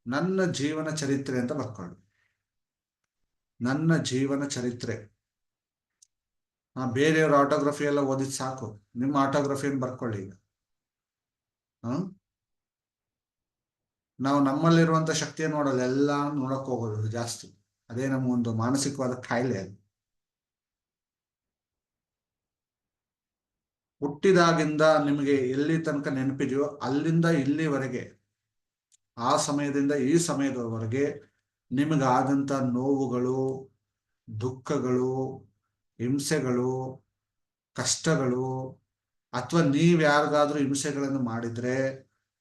ನನ್ನ ಜೀವನ ಚರಿತ್ರೆ ಅಂತ ಬರ್ಕೊಳ್ಳಿ. ನನ್ನ ಜೀವನ ಚರಿತ್ರೆ. ಬೇರೆಯವ್ರ ಆಟೋಗ್ರಫಿ ಎಲ್ಲ ಓದಿದ್ ಸಾಕು, ನಿಮ್ಮ ಆಟೋಗ್ರಫಿಯನ್ನು ಬರ್ಕೊಳ್ಳಿ. ಈಗ ನಾವು ನಮ್ಮಲ್ಲಿರುವಂತ ಶಕ್ತಿಯನ್ನು ನೋಡಲ್ಲ, ಎಲ್ಲ ನೋಡಕ್ ಹೋಗೋದು ಜಾಸ್ತಿ. ಅದೇ ನಮ್ಮ ಒಂದು ಮಾನಸಿಕವಾದ ಕಾಯಿಲೆ. ಅದು ಹುಟ್ಟಿದಾಗಿಂದ ನಿಮಗೆ ಎಲ್ಲಿ ತನಕ ನೆನಪಿದೆಯೋ ಅಲ್ಲಿಂದ ಇಲ್ಲಿವರೆಗೆ, ಆ ಸಮಯದಿಂದ ಈ ಸಮಯದವರೆಗೆ ನಿಮಗಾದಂತ ನೋವುಗಳು, ದುಃಖಗಳು, ಹಿಂಸೆಗಳು, ಕಷ್ಟಗಳು, ಅಥವಾ ನೀವ್ ಯಾರಿಗಾದ್ರೂ ಹಿಂಸೆಗಳನ್ನು ಮಾಡಿದ್ರೆ,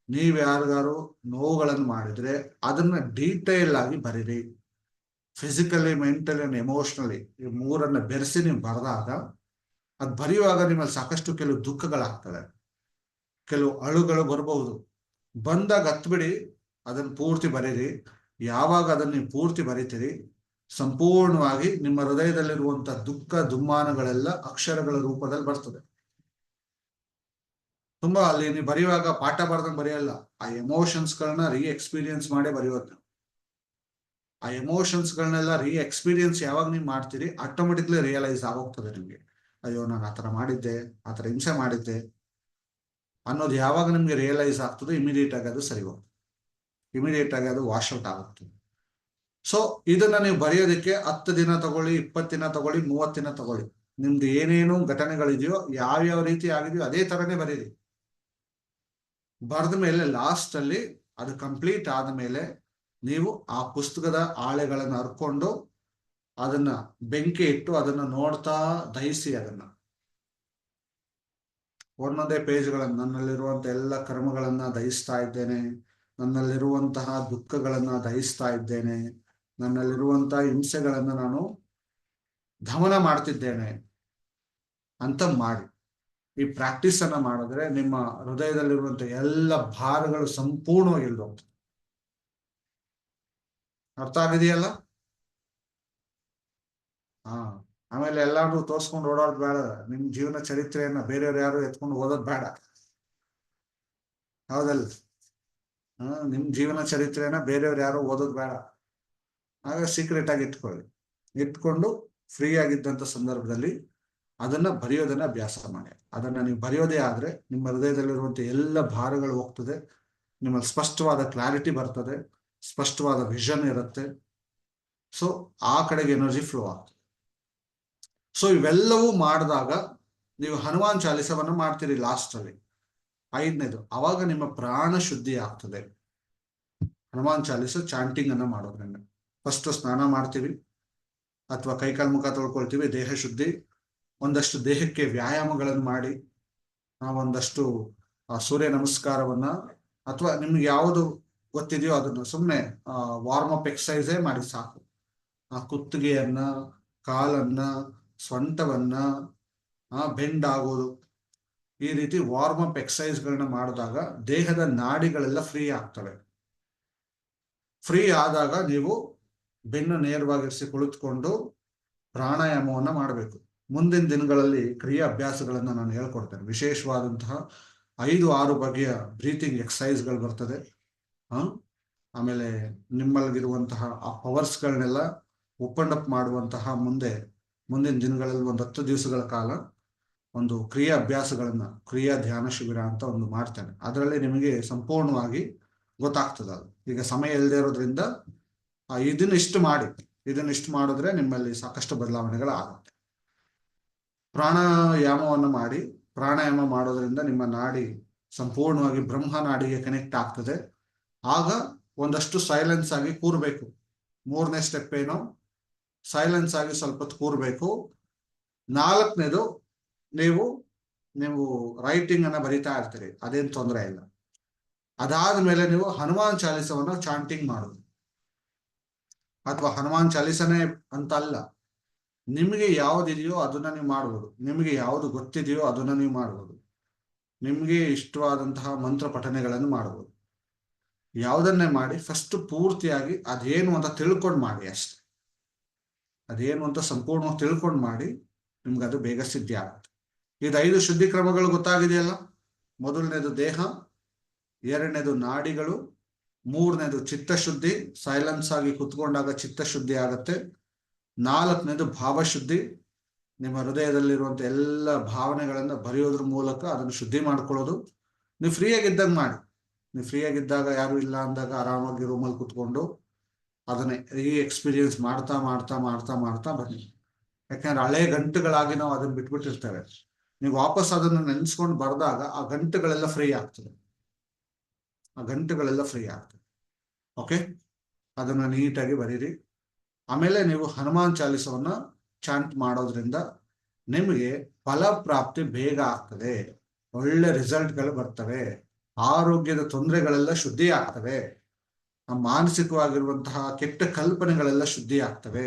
ನೀವ್ ಯಾರಿಗಾರು ನೋವುಗಳನ್ನು ಮಾಡಿದ್ರೆ ಅದನ್ನ ಡೀಟೇಲ್ ಆಗಿ ಬರೀರಿ. ಫಿಸಿಕಲಿ, ಮೆಂಟಲಿ ಅಂಡ್ ಎಮೋಷನಲಿ ಈ 3ಅನ್ನ ಬೆರೆಸಿ ನೀವು ಬರೆದಾಗ, ಅದು ಬರೆಯುವಾಗ ನಿಮ್ಮಲ್ಲಿ ಸಾಕಷ್ಟು ಕೆಲವು ದುಃಖಗಳಾಗ್ತದೆ, ಕೆಲವು ಅಳುಗಳು ಬರಬಹುದು. ಬಂದಾಗ ಹತ್ಬಿಡಿ, ಅದನ್ನ ಪೂರ್ತಿ ಬರೀರಿ. ಯಾವಾಗ ಅದನ್ನ ನೀವು ಪೂರ್ತಿ ಬರೀತೀರಿ, ಸಂಪೂರ್ಣವಾಗಿ ನಿಮ್ಮ ಹೃದಯದಲ್ಲಿರುವಂತ ದುಃಖ ದುಮ್ಮಾನಗಳೆಲ್ಲ ಅಕ್ಷರಗಳ ರೂಪದಲ್ಲಿ ಬರ್ತದೆ. ತುಂಬಾ ಅಲ್ಲಿ ನೀವು ಬರೆಯುವಾಗ ಪಾಠ ಬರ್ದಂಗೆ ಬರೆಯಲ್ಲ, ಆ ಎಮೋಷನ್ಸ್ಗಳನ್ನ ಎಕ್ಸ್ಪೀರಿಯನ್ಸ್ ಮಾಡೇ ಬರೆಯೋದು. ಆ ಎಮೋಷನ್ಸ್ಗಳನ್ನೆಲ್ಲ ಎಕ್ಸ್ಪೀರಿಯನ್ಸ್ ಯಾವಾಗ ನೀವು ಮಾಡ್ತೀರಿ, ಆಟೋಮೆಟಿಕ್ಲಿ ರಿಯಲೈಸ್ ಆಗೋಗ್ತದೆ ನಿಮ್ಗೆ. ಅಯ್ಯೋ, ನಾನು ಆತರ ಮಾಡಿದ್ದೆ, ಆತರ ಹಿಂಸೆ ಮಾಡಿದ್ದೆ ಅನ್ನೋದು ಯಾವಾಗ ನಿಮ್ಗೆ ರಿಯಲೈಸ್ ಆಗ್ತದೆ, ಇಮಿಡಿಯೇಟ್ ಆಗಿ ಅದು ಸರಿ ಹೋಗ್ತದೆ, ಇಮಿಡಿಯೇಟ್ ಆಗಿ ಅದು ವಾಶ್ ಔಟ್ ಆಗುತ್ತೆ. ಸೊ ಇದನ್ನ ನೀವು ಬರೆಯೋದಕ್ಕೆ 10 ದಿನ ತಗೊಳ್ಳಿ, 20 ದಿನ ತಗೊಳ್ಳಿ, 30 ದಿನ ತಗೊಳ್ಳಿ. ನಿಮ್ದು ಏನೇನು ಘಟನೆಗಳಿದೆಯೋ, ಯಾವ್ಯಾವ ರೀತಿ ಆಗಿದೆಯೋ ಅದೇ ತರನೇ ಬರೀರಿ. ಬರೆದ ಮೇಲೆ ಲಾಸ್ಟ್ ಅಲ್ಲಿ ಅದು ಕಂಪ್ಲೀಟ್ ಆದ ಮೇಲೆ ನೀವು ಆ ಪುಸ್ತಕದ ಹಾಳೆಗಳನ್ನು ಹರ್ಕೊಂಡು ಅದನ್ನ ಬೆಂಕಿ ಇಟ್ಟು ಅದನ್ನ ನೋಡ್ತಾ ದಹಿಸಿ. ಅದನ್ನ ಒಂದೊಂದೇ ಪೇಜ್ಗಳನ್ನು, ನನ್ನಲ್ಲಿರುವಂತಹ ಎಲ್ಲ ಕರ್ಮಗಳನ್ನ ದಹಿಸ್ತಾ ಇದ್ದೇನೆ, ನನ್ನಲ್ಲಿರುವಂತಹ ದುಃಖಗಳನ್ನ ದಹಿಸ್ತಾ ಇದ್ದೇನೆ, ನನ್ನಲ್ಲಿರುವಂತಹ ಹಿಂಸೆಗಳನ್ನ ನಾನು ದಮನ ಮಾಡ್ತಿದ್ದೇನೆ ಅಂತ ಮಾಡಿ. ಈ ಪ್ರಾಕ್ಟೀಸ್ ಅನ್ನ ಮಾಡಿದ್ರೆ ನಿಮ್ಮ ಹೃದಯದಲ್ಲಿರುವಂತಹ ಎಲ್ಲ ಭಾರಗಳು ಸಂಪೂರ್ಣವಾಗಿ ಇಲ್ದೋಗ್ತದೆ. ಅರ್ಥ ಆಗಿದೆಯಲ್ಲ? ಹಾ. ಆಮೇಲೆ ಎಲ್ಲಾರು ತೋರ್ಸ್ಕೊಂಡು ಓಡಾಡೋದು ಬೇಡ. ನಿಮ್ ಜೀವನ ಚರಿತ್ರೆಯನ್ನ ಬೇರೆಯವ್ರು ಯಾರು ಎತ್ಕೊಂಡು ಓದೋದು ಬೇಡ. ಹೌದಲ್ಲ? ನಿಮ್ ಜೀವನ ಚರಿತ್ರೆಯನ್ನ ಬೇರೆಯವ್ರು ಯಾರು ಓದೋದು ಬೇಡ. ಆಗ ಸೀಕ್ರೆಟ್ ಆಗಿ ಇಟ್ಕೊಂಡು ಫ್ರೀ ಆಗಿದ್ದಂತ ಸಂದರ್ಭದಲ್ಲಿ ಅದನ್ನ ಬರೆಯೋದನ್ನ ಅಭ್ಯಾಸ ಮಾಡಿ. ಅದನ್ನ ನೀವು ಬರೆಯೋದೇ ಆದ್ರೆ ನಿಮ್ಮ ಹೃದಯದಲ್ಲಿರುವಂತ ಎಲ್ಲ ಭಾರಗಳು ಹೋಗ್ತದೆ, ನಿಮ್ಮಲ್ಲಿ ಸ್ಪಷ್ಟವಾದ ಕ್ಲಾರಿಟಿ ಬರ್ತದೆ, ಸ್ಪಷ್ಟವಾದ ವಿಷನ್ ಇರುತ್ತೆ. ಸೊ ಆ ಕಡೆಗೆ ಎನರ್ಜಿ ಫ್ಲೋ ಆಗ್ತದೆ. ಸೊ ಇವೆಲ್ಲವೂ ಮಾಡಿದಾಗ ನೀವು ಹನುಮಾನ್ ಚಾಲಿಸವನ್ನ ಮಾಡ್ತೀರಿ ಲಾಸ್ಟ್ ಅಲ್ಲಿ 5ನೇದು. ಅವಾಗ ನಿಮ್ಮ ಪ್ರಾಣ ಶುದ್ಧಿ ಆಗ್ತದೆ ಹನುಮಾನ್ ಚಾಲಿಸ ಚಾಂಟಿಂಗ್ ಅನ್ನ ಮಾಡೋದ್ರಿಂದ. ಫಸ್ಟ್ ಸ್ನಾನ ಮಾಡ್ತೀವಿ ಅಥವಾ ಕೈಕಾಲು ಮುಖ ತೊಳ್ಕೊಳ್ತೀವಿ, ದೇಹ ಶುದ್ಧಿ. ಒಂದಷ್ಟು ದೇಹಕ್ಕೆ ವ್ಯಾಯಾಮಗಳನ್ನು ಮಾಡಿ, ಒಂದಷ್ಟು ಸೂರ್ಯ ನಮಸ್ಕಾರವನ್ನ ಅಥವಾ ನಿಮ್ಗೆ ಯಾವುದು ಗೊತ್ತಿದೆಯೋ ಅದನ್ನ ಸುಮ್ಮನೆ ವಾರ್ಮ್ ಅಪ್ ಎಕ್ಸಸೈಸೇ ಮಾಡಿ ಸಾಕು. ಆ ಕುತ್ತಿಗೆಯನ್ನ, ಕಾಲನ್ನ, ಸೊಂಟವನ್ನ ಬೆಂಡ್ ಆಗೋದು, ಈ ರೀತಿ ವಾರ್ಮ್ ಅಪ್ ಎಕ್ಸಸೈಸ್ಗಳನ್ನ ಮಾಡಿದಾಗ ದೇಹದ ನಾಡಿಗಳೆಲ್ಲ ಫ್ರೀ ಆಗ್ತವೆ. ಫ್ರೀ ಆದಾಗ ನೀವು ಬೆನ್ನು ನೇರವಾಗಿರಿಸಿ ಕುಳಿತುಕೊಂಡು ಪ್ರಾಣಾಯಾಮವನ್ನ ಮಾಡಬೇಕು. ಮುಂದಿನ ದಿನಗಳಲ್ಲಿ ಕ್ರಿಯಾ ಅಭ್ಯಾಸಗಳನ್ನ ನಾನು ಹೇಳ್ಕೊಡ್ತೇನೆ. ವಿಶೇಷವಾದಂತಹ 5-6 ಬಗೆಯ ಬ್ರೀತಿಂಗ್ ಎಕ್ಸಸೈಸ್ಗಳು ಬರ್ತದೆ. ಆಮೇಲೆ ನಿಮ್ಮಲ್ಲಿರುವಂತಹ ಆ ಪವರ್ಸ್ಗಳನ್ನೆಲ್ಲ ಓಪನ್ ಅಪ್ ಮಾಡುವಂತಹ ಮುಂದಿನ ದಿನಗಳಲ್ಲಿ ಒಂದು 10 ದಿವಸಗಳ ಕಾಲ ಒಂದು ಕ್ರಿಯಾ ಅಭ್ಯಾಸಗಳನ್ನ, ಕ್ರಿಯಾ ಧ್ಯಾನ ಶಿಬಿರ ಅಂತ ಒಂದು ಮಾಡ್ತೇನೆ. ಅದರಲ್ಲಿ ನಿಮಗೆ ಸಂಪೂರ್ಣವಾಗಿ ಗೊತ್ತಾಗ್ತದೆ. ಅದು ಈಗ ಸಮಯ ಇಲ್ಲದೆ ಇರೋದ್ರಿಂದ ಇದನ್ನಿಷ್ಟು ಮಾಡಿದ್ರೆ ನಿಮ್ಮಲ್ಲಿ ಸಾಕಷ್ಟು ಬದಲಾವಣೆಗಳಾಗುತ್ತೆ. ಪ್ರಾಣಾಯಾಮವನ್ನು ಮಾಡಿ. ಪ್ರಾಣಾಯಾಮ ಮಾಡೋದ್ರಿಂದ ನಿಮ್ಮ ನಾಡಿ ಸಂಪೂರ್ಣವಾಗಿ ಬ್ರಹ್ಮ ನಾಡಿಗೆ ಕನೆಕ್ಟ್ ಆಗ್ತದೆ. ಆಗ ಒಂದಷ್ಟು ಸೈಲೆನ್ಸ್ ಆಗಿ ಕೂರ್ಬೇಕು. 3ನೇ ಸ್ಟೆಪ್ ಏನು, ಸೈಲೆನ್ಸ್ ಆಗಿ ಸ್ವಲ್ಪ ಹೊತ್ತು ಕೂರ್ಬೇಕು. 4ನೇದು, ನೀವು ರೈಟಿಂಗ್ ಅನ್ನ ಬರಿತಾ ಇರ್ತೀರಿ, ಅದೇನು ತೊಂದರೆ ಇಲ್ಲ. ಅದಾದ್ಮೇಲೆ ನೀವು ಹನುಮಾನ್ ಚಾಲಿಸವನ್ನ ಚಾಂಟಿಂಗ್ ಮಾಡೋದು. ಅಥವಾ ಹನುಮಾನ್ ಚಾಲಿಸನೇ ಅಂತ ಅಲ್ಲ, ನಿಮಗೆ ಯಾವುದಿದೆಯೋ ಅದನ್ನ ನೀವು ಮಾಡ್ಬೋದು. ನಿಮಗೆ ಯಾವುದು ಗೊತ್ತಿದೆಯೋ ಅದನ್ನ ನೀವು ಮಾಡ್ಬೋದು. ನಿಮಗೆ ಇಷ್ಟವಾದಂತಹ ಮಂತ್ರ ಪಠನೆಗಳನ್ನು ಮಾಡ್ಬೋದು. ಯಾವುದನ್ನೇ ಮಾಡಿ ಫಸ್ಟ್ ಪೂರ್ತಿಯಾಗಿ ಅದೇನು ಅಂತ ತಿಳ್ಕೊಂಡು ಮಾಡಿ ಅಷ್ಟೆ. ಅದೇನು ಅಂತ ಸಂಪೂರ್ಣವಾಗಿ ತಿಳ್ಕೊಂಡು ಮಾಡಿ, ನಿಮ್ಗೆ ಅದು ಬೇಗ ಸಿದ್ಧಿ ಆಗುತ್ತೆ. ಇದು 5 ಶುದ್ಧಿ ಕ್ರಮಗಳು ಗೊತ್ತಾಗಿದೆಯಲ್ಲ? ಮೊದಲನೇದು ದೇಹ, 2ನೇದು ನಾಡಿಗಳು, 3ನೇದು ಚಿತ್ತಶುದ್ಧಿ, ಸೈಲೆನ್ಸ್ ಆಗಿ ಕುತ್ಕೊಂಡಾಗ ಚಿತ್ತಶುದ್ಧಿ ಆಗತ್ತೆ. 4ನೇದು ಭಾವಶುದ್ಧಿ, ನಿಮ್ಮ ಹೃದಯದಲ್ಲಿರುವಂತ ಎಲ್ಲ ಭಾವನೆಗಳನ್ನ ಬರೆಯೋದ್ರ ಮೂಲಕ ಅದನ್ನು ಶುದ್ಧಿ ಮಾಡ್ಕೊಳ್ಳೋದು. ನೀವು ಫ್ರೀಯಾಗಿದ್ದಾಗ ಮಾಡಿ. ನೀವು ಫ್ರೀಯಾಗಿದ್ದಾಗ, ಯಾರು ಇಲ್ಲ ಅಂದಾಗ ಆರಾಮಾಗಿ ರೂಮಲ್ಲಿ ಕುತ್ಕೊಂಡು ಅದನ್ನೇ ಎಕ್ಸ್ಪೀರಿಯನ್ಸ್ ಮಾಡ್ತಾ ಮಾಡ್ತಾ ಮಾಡ್ತಾ ಮಾಡ್ತಾ ಬನ್ನಿ. ಯಾಕಂದ್ರೆ ಹಳೆ ಗಂಟುಗಳಾಗಿ ನಾವು ಅದನ್ನ ಬಿಟ್ಬಿಟ್ಟಿರ್ತೇವೆ. ನೀವು ವಾಪಸ್ ಅದನ್ನು ನೆನೆಸ್ಕೊಂಡು ಬರೆದಾಗ ಆ ಗಂಟುಗಳೆಲ್ಲ ಫ್ರೀ ಆಗ್ತದೆ. ಓಕೆ, ಅದನ್ನ ನೀಟಾಗಿ ಬರೀರಿ. ಆಮೇಲೆ ನೀವು ಹನುಮಾನ್ ಚಾಲಿಸವನ್ನ ಚಾಂಟ್ ಮಾಡೋದ್ರಿಂದ ನಿಮಗೆ ಫಲಪ್ರಾಪ್ತಿ ಬೇಗ ಆಗ್ತದೆ. ಒಳ್ಳೆ ರಿಸಲ್ಟ್ಗಳು ಬರ್ತವೆ. ಆರೋಗ್ಯದ ತೊಂದರೆಗಳೆಲ್ಲ ಶುದ್ಧಿ ಆಗ್ತವೆ. ಮಾನಸಿಕವಾಗಿರುವಂತಹ ಕೆಟ್ಟ ಕಲ್ಪನೆಗಳೆಲ್ಲ ಶುದ್ಧಿ ಆಗ್ತವೆ.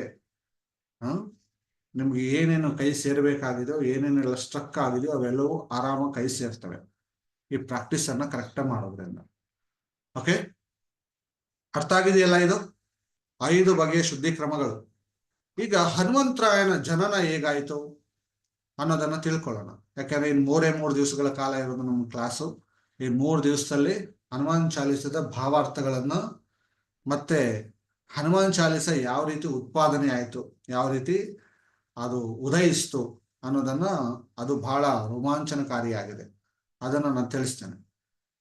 ನಿಮ್ಗೆ ಏನೇನು ಕೈ ಸೇರ್ಬೇಕಾಗಿದೆಯೋ, ಏನೇನೆಲ್ಲ ಸ್ಟ್ರಕ್ ಆಗಿದೆಯೋ ಅವೆಲ್ಲವೂ ಆರಾಮಾಗಿ ಕೈ ಸೇರ್ತವೆ ಈ ಪ್ರಾಕ್ಟೀಸ್ ಅನ್ನ ಕರೆಕ್ಟ್ ಮಾಡೋದ್ರಿಂದ. ಓಕೆ, ಅರ್ಥ ಆಗಿದೆಯಲ್ಲ? ಇದು 5 ಬಗೆಯ ಶುದ್ಧಿ ಕ್ರಮಗಳು. ಈಗ ಹನುಮಂತರಾಯನ ಜನನ ಹೇಗಾಯಿತು ಅನ್ನೋದನ್ನ ತಿಳ್ಕೊಳ್ಳೋಣ. ಯಾಕಂದ್ರೆ ಇನ್ನು 3 ದಿವಸಗಳ ಕಾಲ ಇರೋದು ನಮ್ಮ ಕ್ಲಾಸು. ಈ 3 ದಿವಸದಲ್ಲಿ ಹನುಮಾನ್ ಚಾಲಿಸದ ಭಾವಾರ್ಥಗಳನ್ನ, ಮತ್ತೆ ಹನುಮಾನ್ ಚಾಲಿಸ ಯಾವ ರೀತಿ ಉತ್ಪಾದನೆ ಆಯಿತು, ಯಾವ ರೀತಿ ಅದು ಉದಯಿಸ್ತು ಅನ್ನೋದನ್ನ, ಅದು ಬಹಳ ರೋಮಾಂಚನಕಾರಿಯಾಗಿದೆ. ಅದನ್ನ ನಾನು ತಿಳಿಸ್ತೇನೆ.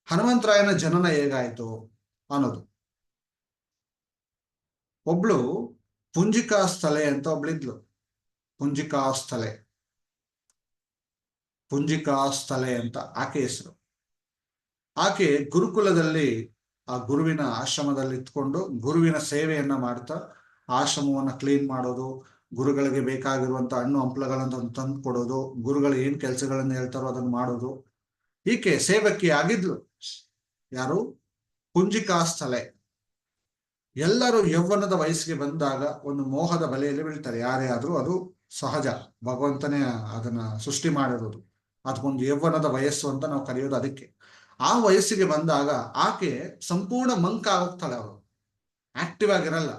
ಹನುಮಂತರಾಯನ ಜನನ ಹೇಗಾಯಿತು ಅನ್ನೋದು. ಒಬ್ಳು ಪುಂಜಿಕಾ ಸ್ಥಲೆ ಅಂತ ಒಬ್ಳಿದ್ಲು. ಪುಂಜಿಕಾ ಸ್ಥಲೆ, ಪುಂಜಿಕಾ ಸ್ಥಲೆ ಅಂತ ಆಕೆ ಹೆಸರು. ಆಕೆ ಗುರುಕುಲದಲ್ಲಿ ಆ ಗುರುವಿನ ಆಶ್ರಮದಲ್ಲಿ ಇತ್ಕೊಂಡು ಗುರುವಿನ ಸೇವೆಯನ್ನ ಮಾಡ್ತಾ ಆಶ್ರಮವನ್ನ ಕ್ಲೀನ್ ಮಾಡೋದು, ಗುರುಗಳಿಗೆ ಬೇಕಾಗಿರುವಂತ ಹಣ್ಣು ಹಂಪಲಗಳನ್ನು ತಂದು ಕೊಡೋದು, ಗುರುಗಳು ಏನ್ ಕೆಲಸಗಳನ್ನು ಹೇಳ್ತಾರೋ ಅದನ್ನು ಮಾಡೋದು. ಈಕೆ ಸೇವಕಿ ಆಗಿದ್ಲು. ಯಾರು? ಪುಂಜಿಕಾ ಸ್ಥಲೆ. ಎಲ್ಲರೂ ಯೌವನದ ವಯಸ್ಸಿಗೆ ಬಂದಾಗ ಒಂದು ಮೋಹದ ಬಲೆಯಲ್ಲಿ ಬೀಳ್ತಾರೆ, ಯಾರೇ ಆದ್ರೂ. ಅದು ಸಹಜ, ಭಗವಂತನೇ ಅದನ್ನ ಸೃಷ್ಟಿ ಮಾಡಿರೋದು. ಅದಕ್ಕೊಂದು ಯೌವನದ ವಯಸ್ಸು ಅಂತ ನಾವು ಕರೆಯೋದು ಅದಕ್ಕೆ. ಆ ವಯಸ್ಸಿಗೆ ಬಂದಾಗ ಆಕೆ ಸಂಪೂರ್ಣ ಮಂಕ್ ಆಗೋಗ್ತಾಳೆ. ಅವರು ಆಕ್ಟಿವ್ ಆಗಿರಲ್ಲ.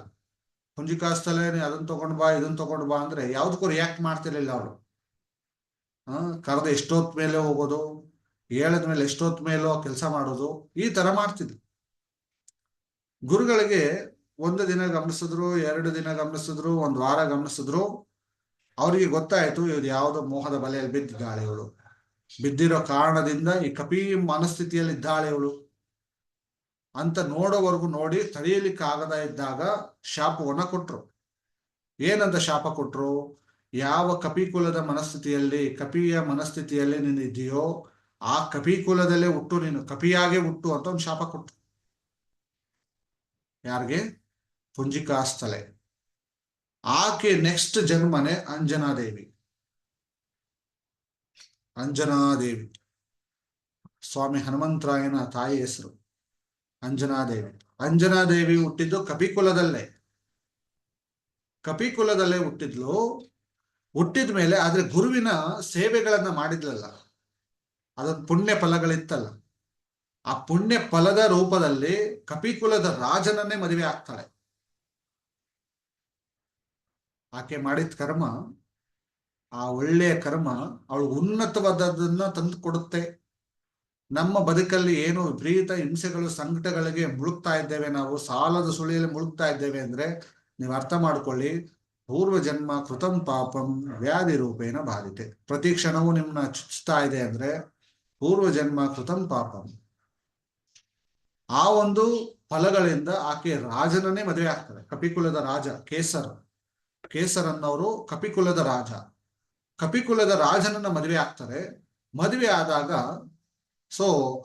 ಪುಂಜಿಕಾ ಸ್ಥಲೆ ಅದನ್ನ ತಗೊಂಡ್ ಬಾ ಇದನ್ನ ತಗೊಂಡ್ ಬಾ ಅಂದ್ರೆ ಯಾವ್ದಕ್ಕೂ ರಿಯಾಕ್ಟ್ ಮಾಡ್ತಿರ್ಲಿಲ್ಲ ಅವಳು. ಕರೆದ ಎಷ್ಟೊತ್ ಮೇಲೆ ಹೋಗೋದು, ಹೇಳದ್ಮೇಲೆ ಎಷ್ಟೊತ್ ಮೇಲೋ ಕೆಲಸ ಮಾಡೋದು, ಈ ತರ ಮಾಡ್ತಿದ್ಲು. ಗುರುಗಳಿಗೆ ಒಂದು ದಿನ ಗಮನಿಸಿದ್ರು, 2 ದಿನ ಗಮನಿಸಿದ್ರು, 1 ವಾರ ಗಮನಿಸಿದ್ರು. ಅವರಿಗೆ ಗೊತ್ತಾಯ್ತು ಇದು ಯಾವುದೋ ಮೋಹದ ಬಲೆಯಲ್ಲಿ ಬಿದ್ದಿದ್ದಾಳೆ ಇವಳು. ಬಿದ್ದಿರೋ ಕಾರಣದಿಂದ ಈ ಕಪಿ ಮನಸ್ಥಿತಿಯಲ್ಲಿ ಇದ್ದಾಳೆ ಇವಳು ಅಂತ ನೋಡೋವರೆಗೂ ನೋಡಿ ತಡೆಯಲಿಕ್ಕೆ ಆಗದ ಇದ್ದಾಗ ಶಾಪವನ್ನ ಕೊಟ್ರು. ಏನಂತ ಶಾಪ ಕೊಟ್ರು? ಯಾವ ಕಪಿಕುಲದ ಮನಸ್ಥಿತಿಯಲ್ಲಿ, ಕಪಿಯ ಮನಸ್ಥಿತಿಯಲ್ಲಿ ನೀನು ಇದೆಯೋ ಆ ಕಪಿಕುಲದಲ್ಲೇ ಹುಟ್ಟು, ನೀನು ಕಪಿಯಾಗೆ ಹುಟ್ಟು ಅಂತ ಒಂದು ಶಾಪ ಕೊಟ್ರು. ಯಾರಿಗೆ? ಪುಂಜಿಕಾ ಸ್ಥಲೆ. ಆಕೆ ನೆಕ್ಸ್ಟ್ ಜನ್ಮನೆ ಅಂಜನಾದೇವಿ. ಅಂಜನಾದೇವಿ ಸ್ವಾಮಿ ಹನುಮಂತರಾಯನ ತಾಯಿ ಹೆಸರು ಅಂಜನಾದೇವಿ. ಅಂಜನಾದೇವಿ ಹುಟ್ಟಿದ್ದು ಕಪಿಕುಲದಲ್ಲೇ. ಕಪಿಕುಲದಲ್ಲೇ ಹುಟ್ಟಿದ್ಲು. ಹುಟ್ಟಿದ ಮೇಲೆ ಆದ್ರೆ ಗುರುವಿನ ಸೇವೆಗಳನ್ನ ಮಾಡಿದ್ಲಲ್ಲ, ಅದೊಂದು ಪುಣ್ಯ ಫಲಗಳಿತ್ತಲ್ಲ. ಆ ಪುಣ್ಯ ಫಲದ ರೂಪದಲ್ಲಿ ಕಪಿಕುಲದ ರಾಜನನ್ನೇ ಮದುವೆ ಆಗ್ತಾಳೆ. ಆಕೆ ಮಾಡಿದ ಕರ್ಮ, ಆ ಒಳ್ಳೆಯ ಕರ್ಮ ಅವಳು ಉನ್ನತವಾದದನ್ನ ತಂದು ಕೊಡುತ್ತೆ. ನಮ್ಮ ಬದುಕಲ್ಲಿ ಏನು ವಿಪರೀತ ಹಿಂಸೆಗಳು ಸಂಕಟಗಳಿಗೆ ಮುಳುಗ್ತಾ ಇದ್ದೇವೆ, ನಾವು ಸಾಲದ ಸುಳಿಯಲ್ಲಿ ಮುಳುಗ್ತಾ ಇದ್ದೇವೆ ಅಂದ್ರೆ ನೀವು ಅರ್ಥ ಮಾಡ್ಕೊಳ್ಳಿ, ಪೂರ್ವ ಜನ್ಮ ಕೃತಂ ಪಾಪಂ ವ್ಯಾಧಿ ರೂಪೇಣ ಬಾಧಿತೆ. ಪ್ರತಿ ಕ್ಷಣವೂ ನಿಮ್ಮನ್ನ ಚುಚ್ತಾ ಇದೆ ಅಂದ್ರೆ ಪೂರ್ವ ಜನ್ಮ ಕೃತಂ ಪಾಪಂ. ಆ ಒಂದು ಫಲಗಳಿಂದ ಆಕೆ ರಾಜನನ್ನೇ ಮದುವೆ ಆಗ್ತಾರೆ. ಕಪಿಕುಲದ ರಾಜ ಕೇಸರ್. ಕೇಸರ್ ಅನ್ನೋರು ಕಪಿಕುಲದ ರಾಜ. ಕಪಿಕುಲದ ರಾಜನನ್ನ ಮದುವೆ ಆಗ್ತಾರೆ. ಮದುವೆ ಆದಾಗ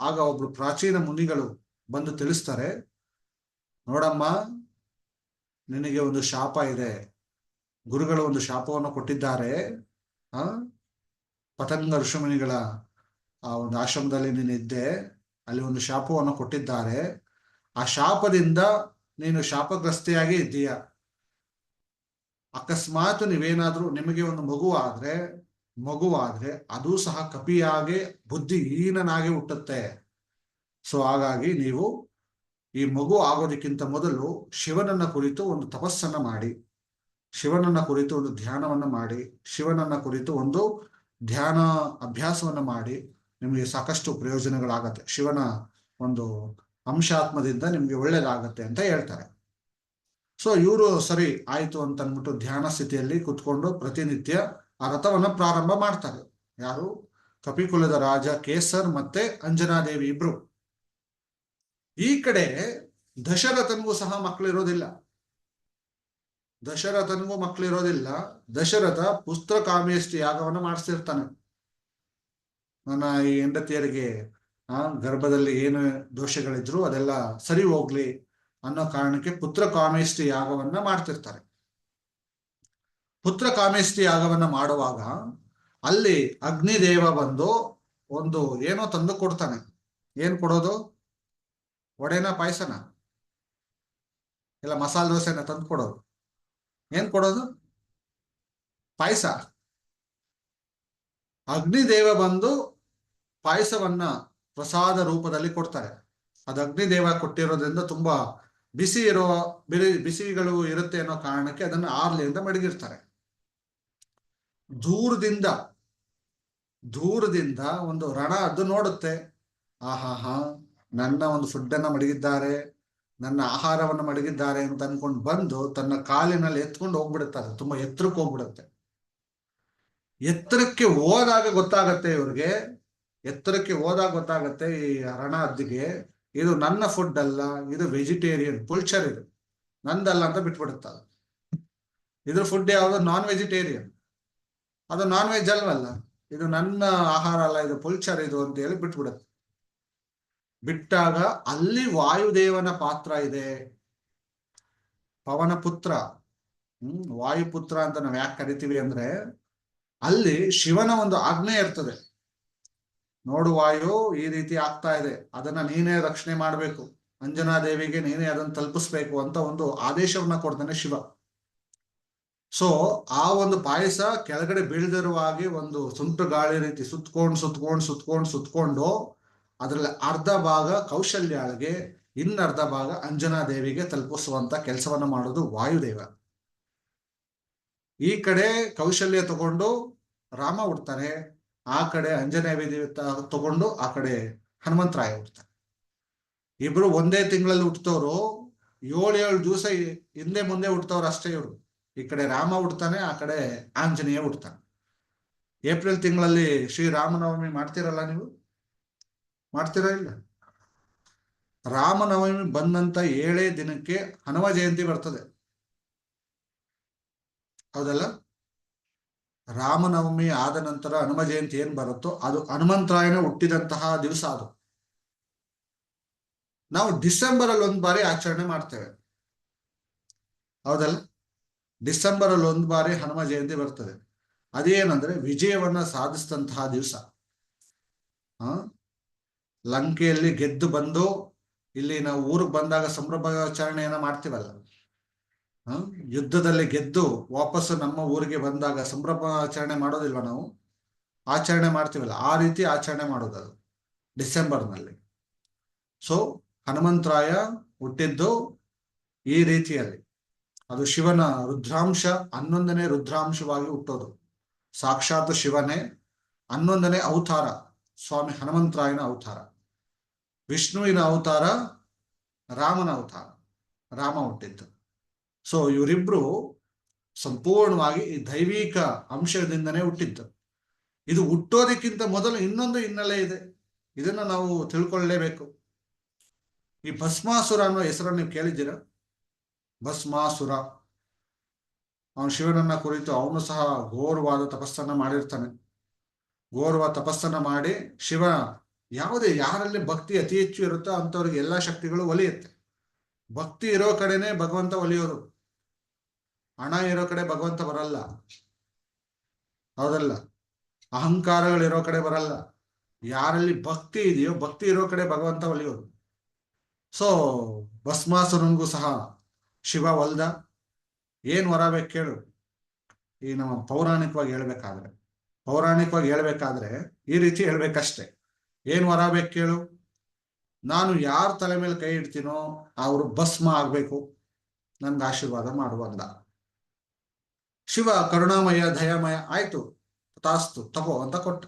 ಆಗ ಒಬ್ರು ಪ್ರಾಚೀನ ಮುನಿಗಳು ಬಂದು ತಿಳಿಸ್ತಾರೆ, ನೋಡಮ್ಮ, ನಿನಗೆ ಒಂದು ಶಾಪ ಇದೆ. ಗುರುಗಳು ಒಂದು ಶಾಪವನ್ನು ಕೊಟ್ಟಿದ್ದಾರೆ. ಪತಂಗ ಋಷಿಮುನಿಗಳ ಆ ಒಂದು ಆಶ್ರಮದಲ್ಲಿ ನೀನಿದ್ದೆ, ಅಲ್ಲಿ ಒಂದು ಶಾಪವನ್ನು ಕೊಟ್ಟಿದ್ದಾರೆ. ಆ ಶಾಪದಿಂದ ನೀನು ಶಾಪಗ್ರಸ್ತೆಯಾಗಿ ಇದ್ದೀಯ. ಅಕಸ್ಮಾತ್ ನೀವೇನಾದ್ರೂ ನಿಮಗೆ ಒಂದು ಮಗುವಾದ್ರೆ ಅದು ಸಹ ಕಪಿಯಾಗೆ ಬುದ್ಧಿಹೀನನಾಗಿ ಹುಟ್ಟುತ್ತೆ. ಹಾಗಾಗಿ ನೀವು ಈ ಮಗು ಆಗೋದಕ್ಕಿಂತ ಮೊದಲು ಶಿವನನ್ನ ಕುರಿತು ಒಂದು ತಪಸ್ಸನ್ನ ಮಾಡಿ, ಶಿವನನ್ನ ಕುರಿತು ಒಂದು ಧ್ಯಾನವನ್ನ ಮಾಡಿ, ಶಿವನನ್ನ ಕುರಿತು ಒಂದು ಧ್ಯಾನ ಅಭ್ಯಾಸವನ್ನ ಮಾಡಿ, ನಿಮಗೆ ಸಾಕಷ್ಟು ಪ್ರಯೋಜನಗಳಾಗತ್ತೆ. ಶಿವನ ಒಂದು ಅಂಶಾತ್ಮದಿಂದ ನಿಮ್ಗೆ ಒಳ್ಳೇದಾಗತ್ತೆ ಅಂತ ಹೇಳ್ತಾರೆ. ಇವರು ಸರಿ ಆಯ್ತು ಅಂತ ಅಂದ್ಬಿಟ್ಟು ಧ್ಯಾನ ಸ್ಥಿತಿಯಲ್ಲಿ ಕುತ್ಕೊಂಡು ಪ್ರತಿನಿತ್ಯ ಆ ರಥವನ್ನ ಪ್ರಾರಂಭ ಮಾಡ್ತಾರೆ. ಯಾರು? ಕಪಿಕುಲದ ರಾಜ ಕೇಸರ್ ಮತ್ತೆ ಅಂಜನಾದೇವಿ ಇಬ್ರು. ಈ ಕಡೆ ದಶರಥನಿಗೂ ಸಹ ಮಕ್ಕಳಿರೋದಿಲ್ಲ. ದಶರಥ ಪುತ್ರ ಕಾಮೇಷ್ಟಿ ಯಾಗವನ್ನ ಮಾಡಿಸ್ತಿರ್ತಾನೆ. ನನ್ನ ಈ ಹೆಂಡತಿಯರಿಗೆ ಗರ್ಭದಲ್ಲಿ ಏನು ದೋಷಗಳಿದ್ರು ಅದೆಲ್ಲ ಸರಿ ಹೋಗ್ಲಿ ಅನ್ನೋ ಕಾರಣಕ್ಕೆ ಪುತ್ರ ಕಾಮೇಷ್ಟಿ ಯಾಗವನ್ನ ಮಾಡ್ತಿರ್ತಾರೆ. ಪುತ್ರ ಕಾಮೇಷ್ಟಿ ಯಾಗವನ್ನ ಮಾಡುವಾಗ ಅಲ್ಲಿ ಅಗ್ನಿದೇವ ಬಂದು ಒಂದು ಏನೋ ತಂದು ಕೊಡ್ತಾನೆ. ಏನ್ ಕೊಡೋದು? ವಡೆನ, ಪಾಯಸನ, ಇಲ್ಲ ಮಸಾಲೆ ದೋಸೆನ ತಂದು ಕೊಡೋದು. ಏನ್ ಕೊಡೋದು? ಪಾಯಸ. ಅಗ್ನಿದೇವ ಬಂದು ಪಾಯಸವನ್ನ ಪ್ರಸಾದ ರೂಪದಲ್ಲಿ ಕೊಡ್ತಾರೆ. ಅದು ಅಗ್ನಿದೇವ ಕೊಟ್ಟಿರೋದ್ರಿಂದ ತುಂಬಾ ಬಿಸಿಗಳು ಇರುತ್ತೆ ಅನ್ನೋ ಕಾರಣಕ್ಕೆ ಅದನ್ನು ಆರ್ಲಿಯಿಂದ ಮಡಗಿರ್ತಾರೆ. ದೂರದಿಂದ ಒಂದು ರಣ ಅದು ನೋಡುತ್ತೆ, ಆಹಾಹಾ, ನನ್ನ ಒಂದು ಫುಡ್ಡನ್ನ ಮಡಗಿದ್ದಾರೆ, ನನ್ನ ಆಹಾರವನ್ನು ಮಡಗಿದ್ದಾರೆ ಅಂತ ಅನ್ಕೊಂಡು ಬಂದು ತನ್ನ ಕಾಲಿನಲ್ಲಿ ಎತ್ಕೊಂಡು ಹೋಗ್ಬಿಡುತ್ತಾರೆ. ತುಂಬಾ ಎತ್ತರಕ್ಕೆ ಹೋಗ್ಬಿಡುತ್ತೆ. ಎತ್ತರಕ್ಕೆ ಹೋದಾಗ ಗೊತ್ತಾಗತ್ತೆ ಇವ್ರಿಗೆ, ಈ ರಣ ಅದ್ದಿಗೆ, ಇದು ನನ್ನ ಫುಡ್ ಅಲ್ಲ, ಇದು ವೆಜಿಟೇರಿಯನ್ ಪುಲ್ಚರ್ ಇದು. ನಂದಲ್ಲ ಅಂತ ಬಿಟ್ಬಿಡುತ್ತ. ಇದ್ರ ಫುಡ್ ಯಾವುದು? Non vegetarian. ಅದು ನಾನ್ ವೆಜ್ ಅಲ್ವಲ್ಲ, ಇದು ನನ್ನ ಆಹಾರ ಅಲ್ಲ, ಇದು ಪುಲ್ಚರ್ ಇದು ಅಂತ ಹೇಳಿ ಬಿಟ್ಬಿಡುತ್ತೆ. ಬಿಟ್ಟಾಗ ಅಲ್ಲಿ ವಾಯುದೇವನ ಪಾತ್ರ ಇದೆ. ಪವನ ಪುತ್ರ, ವಾಯುಪುತ್ರ ಅಂತ ನಾವು ಯಾಕೆ ಕರಿತೀವಿ ಅಂದ್ರೆ, ಅಲ್ಲಿ ಶಿವನ ಒಂದು ಆಜ್ಞೆ ಇರ್ತದೆ. ನೋಡು ವಾಯು, ಈ ರೀತಿ ಆಗ್ತಾ ಇದೆ, ಅದನ್ನ ನೀನೇ ರಕ್ಷಣೆ ಮಾಡ್ಬೇಕು, ಅಂಜನಾದೇವಿಗೆ ನೀನೇ ಅದನ್ನ ತಲುಪಿಸ್ಬೇಕು ಅಂತ ಒಂದು ಆದೇಶವನ್ನ ಕೊಡ್ತಾನೆ ಶಿವ. ಸೊ ಆ ಒಂದು ಪಾಯಸ ಕೆಳಗಡೆ ಬೀಳ್ದಿರುವ ಹಾಗೆ ಒಂದು ಸುಂಟು ಗಾಳಿ ರೀತಿ ಸುತ್ಕೊಂಡು ಅದರಲ್ಲಿ ಅರ್ಧ ಭಾಗ ಕೌಶಲ್ಯಾಳಿಗೆ, ಇನ್ನರ್ಧ ಭಾಗ ಅಂಜನಾದೇವಿಗೆ ತಲುಪಿಸುವಂತ ಕೆಲಸವನ್ನ ಮಾಡೋದು ವಾಯುದೇವ. ಈ ಕಡೆ ಕೌಶಲ್ಯ ತಗೊಂಡು ರಾಮ ಹುಡ್ತಾನೆ, ಆ ಕಡೆ ಅಂಜನಾದೇವಿ ತಗೊಂಡು ಆ ಕಡೆ ಹನುಮಂತರಾಯ ಹುಡ್ತಾನೆ. ಇಬ್ರು ಒಂದೇ ತಿಂಗಳಲ್ಲಿ ಹುಟ್ಟತವ್ರು, 7 ದಿವಸ ಹಿಂದೆ ಮುಂದೆ ಹುಟ್ಟತವ್ರು ಅಷ್ಟೇ ಇವರು. ಈ ಕಡೆ ರಾಮ ಹುಡ್ತಾನೆ, ಆ ಕಡೆ ಆಂಜನೇಯ ಹುಡ್ತಾನೆ. ಏಪ್ರಿಲ್ ತಿಂಗಳಲ್ಲಿ ಶ್ರೀರಾಮನವಮಿ ಮಾಡ್ತೀರಲ್ಲ ನೀವು? ಮಾಡ್ತೀರಾ ಇಲ್ಲ? ರಾಮನವಮಿ ಬಂದಂತ 7 ದಿನಕ್ಕೆ ಹನುಮ ಜಯಂತಿ ಬರ್ತದೆ, ಹೌದಲ್ಲ? ರಾಮನವಮಿ ಆದ ನಂತರ ಹನುಮ ಜಯಂತಿ ಏನ್ ಬರುತ್ತೋ ಅದು ಹನುಮಂತರಾಯನ ಹುಟ್ಟಿದಂತಹ ದಿವಸ. ಅದು ನಾವು ಡಿಸೆಂಬರ್ ಅಲ್ಲಿ 1 ಬಾರಿ ಆಚರಣೆ ಮಾಡ್ತೇವೆ, ಹೌದಲ್ಲ? ಡಿಸೆಂಬರ್ ಅಲ್ಲಿ 1 ಬಾರಿ ಹನುಮ ಜಯಂತಿ ಬರ್ತದೆ. ಅದೇನಂದ್ರೆ ವಿಜಯವನ್ನ ಸಾಧಿಸಿದಂತಹ ದಿವಸ. ಲಂಕೆಯಲ್ಲಿ ಗೆದ್ದು ಬಂದು ಇಲ್ಲಿ ನಾವು ಊರಿಗೆ ಬಂದಾಗ ಸಂಭ್ರಮಾಚರಣೆಯನ್ನ ಮಾಡ್ತೀವಲ್ಲ, ಯುದ್ಧದಲ್ಲಿ ಗೆದ್ದು ವಾಪಸ್ಸು ನಮ್ಮ ಊರಿಗೆ ಬಂದಾಗ ಸಂಭ್ರಮಾಚರಣೆ ಮಾಡೋದಿಲ್ವ ನಾವು? ಆಚರಣೆ ಮಾಡ್ತೀವಲ್ಲ, ಆ ರೀತಿ ಆಚರಣೆ ಮಾಡೋದು ಅದು ಡಿಸೆಂಬರ್ನಲ್ಲಿ. ಸೊ ಹನುಮಂತರಾಯ ಹುಟ್ಟಿದ್ದು ಈ ರೀತಿಯಲ್ಲಿ. ಅದು ಶಿವನ ರುದ್ರಾಂಶ, 11ನೇ ರುದ್ರಾಂಶವಾಗಿ ಹುಟ್ಟೋದು. ಸಾಕ್ಷಾತ್ ಶಿವನೇ 11ನೇ ಅವತಾರ ಸ್ವಾಮಿ ಹನುಮಂತರಾಯನ ಅವತಾರ. ವಿಷ್ಣುವಿನ ಅವತಾರ ರಾಮನ ಅವತಾರ, ರಾಮ ಹುಟ್ಟಿದ್ದು. ಸೊ ಇವರಿಬ್ರು ಸಂಪೂರ್ಣವಾಗಿ ಈ ದೈವಿಕ ಅಂಶದಿಂದನೇ ಹುಟ್ಟಿದ್ದು. ಇದು ಹುಟ್ಟೋದಕ್ಕಿಂತ ಮೊದಲು ಇನ್ನೊಂದು ಹಿನ್ನೆಲೆ ಇದೆ, ಇದನ್ನ ನಾವು ತಿಳ್ಕೊಳ್ಳೇಬೇಕು. ಈ ಭಸ್ಮಾಸುರ ಅನ್ನೋ ಹೆಸರನ್ನು ನೀವು ಕೇಳಿದ್ದೀರ? ಭಸ್ಮಾಸುರ, ಅವನು ಶಿವನನ್ನ ಕುರಿತು ಅವನು ಸಹ ಘೋರವಾದ ತಪಸ್ಸನ್ನ ಮಾಡಿರ್ತಾನೆ. ಘೋರವಾದ ತಪಸ್ಸನ್ನ ಮಾಡಿ ಶಿವ ಯಾರಲ್ಲಿ ಭಕ್ತಿ ಅತಿ ಹೆಚ್ಚು ಇರುತ್ತೋ ಅಂತವ್ರಿಗೆ ಎಲ್ಲಾ ಶಕ್ತಿಗಳು ಒಲಿಯುತ್ತೆ. ಭಕ್ತಿ ಇರೋ ಕಡೆನೆ ಭಗವಂತ ಒಲಿಯೋದು, ಹಣ ಇರೋ ಕಡೆ ಭಗವಂತ ಬರಲ್ಲ, ಹೌದಲ್ಲ? ಅಹಂಕಾರಗಳಿರೋ ಕಡೆ ಬರಲ್ಲ. ಯಾರಲ್ಲಿ ಭಕ್ತಿ ಇದೆಯೋ, ಭಕ್ತಿ ಇರೋ ಕಡೆ ಭಗವಂತ ಒಲಿಯೋದು. ಸೊ ಭಸ್ಮಾಸುರನಿಗೂ ಸಹ ಶಿವ ಒಲ್ದ. ಏನ್ ವರ ಬೇಕು ಕೇಳು? ಈ ನಮ್ಮ ಪೌರಾಣಿಕವಾಗಿ ಹೇಳ್ಬೇಕಾದ್ರೆ ಈ ರೀತಿ ಹೇಳ್ಬೇಕಷ್ಟೆ. ಏನ್ ವರ ಬೇಕು ಕೇಳು? ನಾನು ಯಾರ ತಲೆ ಮೇಲೆ ಕೈ ಇಡ್ತೀನೋ ಅವರು ಭಸ್ಮ ಆಗ್ಬೇಕು, ನನ್ಗೆ ಆಶೀರ್ವಾದ ಮಾಡುವಂದ. ಶಿವ ಕರುಣಾಮಯ ದಯಾಮಯ, ಆಯ್ತು ತಾಸ್ತು ತಗೋ ಅಂತ ಕೊಟ್ಟ.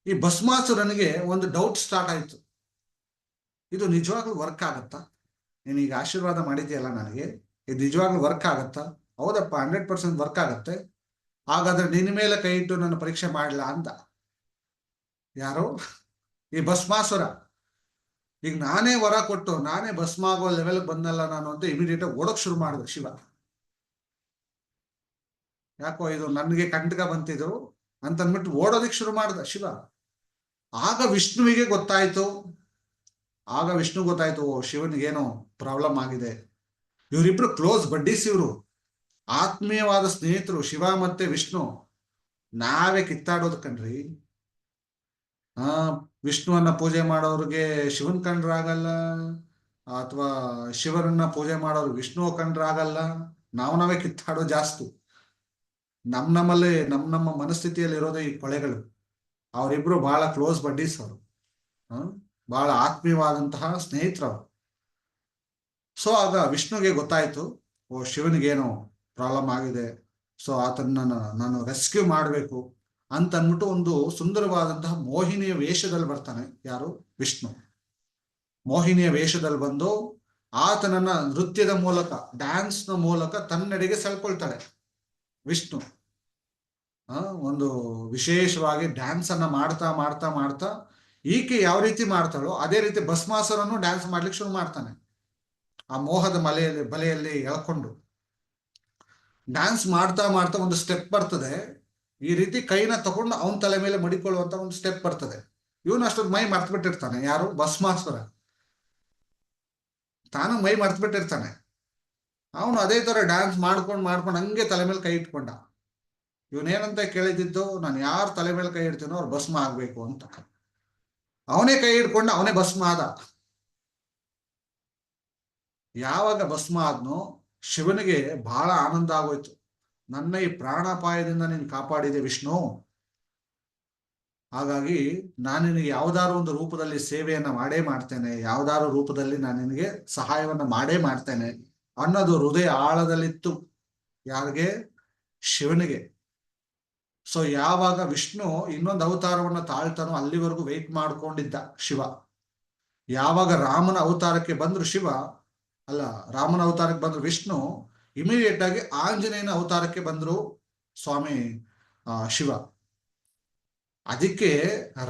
ಈ ಭಸ್ಮಾಸುರನಿಗೆ ಒಂದು ಡೌಟ್ ಸ್ಟಾರ್ಟ್ ಆಯ್ತು, ಇದು ನಿಜವಾಗ್ಲೂ ವರ್ಕ್ ಆಗತ್ತಾ? ನೀನೀಗ ಆಶೀರ್ವಾದ ಮಾಡಿದ್ಯಲ್ಲ ನನಗೆ, ಇದು ನಿಜವಾಗ್ಲೂ ವರ್ಕ್ ಆಗತ್ತಾ? ಹೌದಪ್ಪ, 100% ವರ್ಕ್ ಆಗತ್ತೆ. ಹಾಗಾದ್ರೆ ನಿನ್ನ ಮೇಲೆ ಕೈ ಇಟ್ಟು ನನ್ನ ಪರೀಕ್ಷೆ ಮಾಡಲ ಅಂತ. ಯಾರು? ಈ ಭಸ್ಮಾಸುರ. ಈಗ ನಾನೇ ವರ ಕೊಟ್ಟು ನಾನೇ ಭಸ್ಮ ಆಗೋ ಲೆವೆಲ್ ಬಂದಲ್ಲ ನಾನು ಅಂತ ಇಮಿಡಿಯೇಟ್ ಓಡಕ್ ಶುರು ಮಾಡಿದ ಶಿವ. ಯಾಕೋ ಇದು ನನಗೆ ಕಂಟಕ ಬಂತಿದ್ರು ಅಂತ ಅಂದ್ಬಿಟ್ಟು ಓಡೋದಿಕ್ ಶುರು ಮಾಡ್ದ ಶಿವ. ಆಗ ವಿಷ್ಣುವಿಗೆ ಗೊತ್ತಾಯ್ತು, ಓ ಶಿವನಿಗೇನೋ ಪ್ರಾಬ್ಲಮ್ ಆಗಿದೆ. ಇವರಿಬ್ರು ಕ್ಲೋಸ್ ಬಡ್ಡೀಸ್, ಇವರು ಆತ್ಮೀಯವಾದ ಸ್ನೇಹಿತರು, ಶಿವ ಮತ್ತೆ ವಿಷ್ಣು. ನಾವೇ ಕಿತ್ತಾಡೋದು ಕಣ್ರಿ. ವಿಷ್ಣುವನ್ನ ಪೂಜೆ ಮಾಡೋರಿಗೆ ಶಿವನ್ ಕಂಡ್ರಾಗಲ್ಲ, ಅಥವಾ ಶಿವರನ್ನ ಪೂಜೆ ಮಾಡೋರು ವಿಷ್ಣು ಕಂಡ್ರಾಗಲ್ಲ. ನಾವೇ ಕಿತ್ತಾಡೋ ಜಾಸ್ತಿ. ನಮ್ಮಲ್ಲಿ ನಮ್ಮ ಮನಸ್ಥಿತಿಯಲ್ಲಿ ಇರೋದು ಈ ಕೊಳೆಗಳು. ಅವರಿಬ್ರು ಬಹಳ ಕ್ಲೋಸ್ ಬಡ್ಡೀಸ್ ಅವರು, ಬಹಳ ಆತ್ಮೀಯವಾದಂತಹ ಸ್ನೇಹಿತರವರು. ಸೊ ಆಗ ವಿಷ್ಣುಗೆ ಗೊತ್ತಾಯ್ತು, ಓ ಶಿವನಿಗೇನೋ ಪ್ರಾಬ್ಲಮ್ ಆಗಿದೆ, ಸೊ ಆತನ್ನ ನಾನು ರೆಸ್ಕ್ಯೂ ಮಾಡಬೇಕು ಅಂತ ಅಂದ್ಬಿಟ್ಟು ಒಂದು ಸುಂದರವಾದಂತಹ ಮೋಹಿನಿಯ ವೇಷದಲ್ಲಿ ಬರ್ತಾನೆ. ಯಾರು? ವಿಷ್ಣು. ಮೋಹಿನಿಯ ವೇಷದಲ್ಲಿ ಬಂದು ಆತನನ್ನ ನೃತ್ಯದ ಮೂಲಕ, ಡ್ಯಾನ್ಸ್ ನ ಮೂಲಕ ತನ್ನೆಡೆಗೆ ಸೆಳ್ಕೊಳ್ತಾಳೆ ವಿಷ್ಣು. ಒಂದು ವಿಶೇಷವಾಗಿ ಡ್ಯಾನ್ಸ್ ಅನ್ನ ಮಾಡ್ತಾ ಮಾಡ್ತಾ ಮಾಡ್ತಾ ಈಕೆ ಯಾವ ರೀತಿ ಮಾಡ್ತಾಳೋ ಅದೇ ರೀತಿ ಭಸ್ಮಾಸುರನ್ನು ಡ್ಯಾನ್ಸ್ ಮಾಡ್ಲಿಕ್ಕೆ ಶುರು ಮಾಡ್ತಾನೆ. ಆ ಮೋಹದ ಬಲೆಯಲ್ಲಿ ಎಳ್ಕೊಂಡು ಡ್ಯಾನ್ಸ್ ಮಾಡ್ತಾ ಮಾಡ್ತಾ ಒಂದು ಸ್ಟೆಪ್ ಬರ್ತದೆ. ಈ ರೀತಿ ಕೈನ ತಗೊಂಡು ಅವನ ತಲೆ ಮೇಲೆ ಮಡಿಕೊಳ್ಳುವಂತ ಒಂದು ಸ್ಟೆಪ್ ಬರ್ತದೆ. ಇವನು ಅಷ್ಟೊಂದು ಮೈ ಮರ್ತು ಬಿಟ್ಟಿರ್ತಾನೆ. ಯಾರು? ಭಸ್ಮಾಸುರ. ತಾನು ಮೈ ಮರ್ತು ಬಿಟ್ಟಿರ್ತಾನೆ. ಅವನು ಅದೇ ತರ ಡ್ಯಾನ್ಸ್ ಮಾಡ್ಕೊಂಡು ಹಂಗೆ ತಲೆ ಮೇಲೆ ಕೈ ಇಟ್ಕೊಂಡ. ಇವನೇನಂತ ಕೇಳಿದ್ದು, ನಾನು ಯಾರ ತಲೆ ಮೇಲೆ ಕೈ ಇಡ್ತೀನೋ ಅವ್ರು ಭಸ್ಮ ಆಗ್ಬೇಕು ಅಂತ. ಅವನೇ ಕೈ ಹಿಡ್ಕೊಂಡ, ಅವನೇ ಭಸ್ಮ ಆದ. ಯಾವಾಗ ಭಸ್ಮ ಆದ್ನೋ ಶಿವನಿಗೆ ಬಹಳ ಆನಂದ ಆಗೋಯ್ತು. ನನ್ನ ಈ ಪ್ರಾಣಾಪಾಯದಿಂದ ನೀನು ಕಾಪಾಡಿದೆ ವಿಷ್ಣು, ಹಾಗಾಗಿ ನಾನು ನಿನಗೆ ಯಾವ್ದಾದ್ರು ಒಂದು ರೂಪದಲ್ಲಿ ಸೇವೆಯನ್ನ ಮಾಡೇ ಮಾಡ್ತೇನೆ, ಯಾವ್ದಾದ್ರು ರೂಪದಲ್ಲಿ ನಾನು ನಿನಗೆ ಸಹಾಯವನ್ನ ಮಾಡೇ ಮಾಡ್ತೇನೆ ಅನ್ನೋದು ಹೃದಯ ಆಳದಲ್ಲಿತ್ತು. ಯಾರಿಗೆ? ಶಿವನಿಗೆ. ಸೊ ಯಾವಾಗ ವಿಷ್ಣು ಇನ್ನೊಂದು ಅವತಾರವನ್ನ ತಾಳ್ತಾನೋ ಅಲ್ಲಿವರೆಗೂ ವೆಯ್ಟ್ ಮಾಡ್ಕೊಂಡಿದ್ದ ಶಿವ. ಯಾವಾಗ ರಾಮನ ಅವತಾರಕ್ಕೆ ಬಂದ್ರು ಶಿವ, ಅಲ್ಲ, ರಾಮನ ಅವತಾರಕ್ಕೆ ಬಂದ್ರು ವಿಷ್ಣು, ಇಮಿಡಿಯೇಟ್ ಆಗಿ ಆಂಜನೇಯನ ಅವತಾರಕ್ಕೆ ಬಂದ್ರು ಸ್ವಾಮಿ ಶಿವ. ಅದಕ್ಕೆ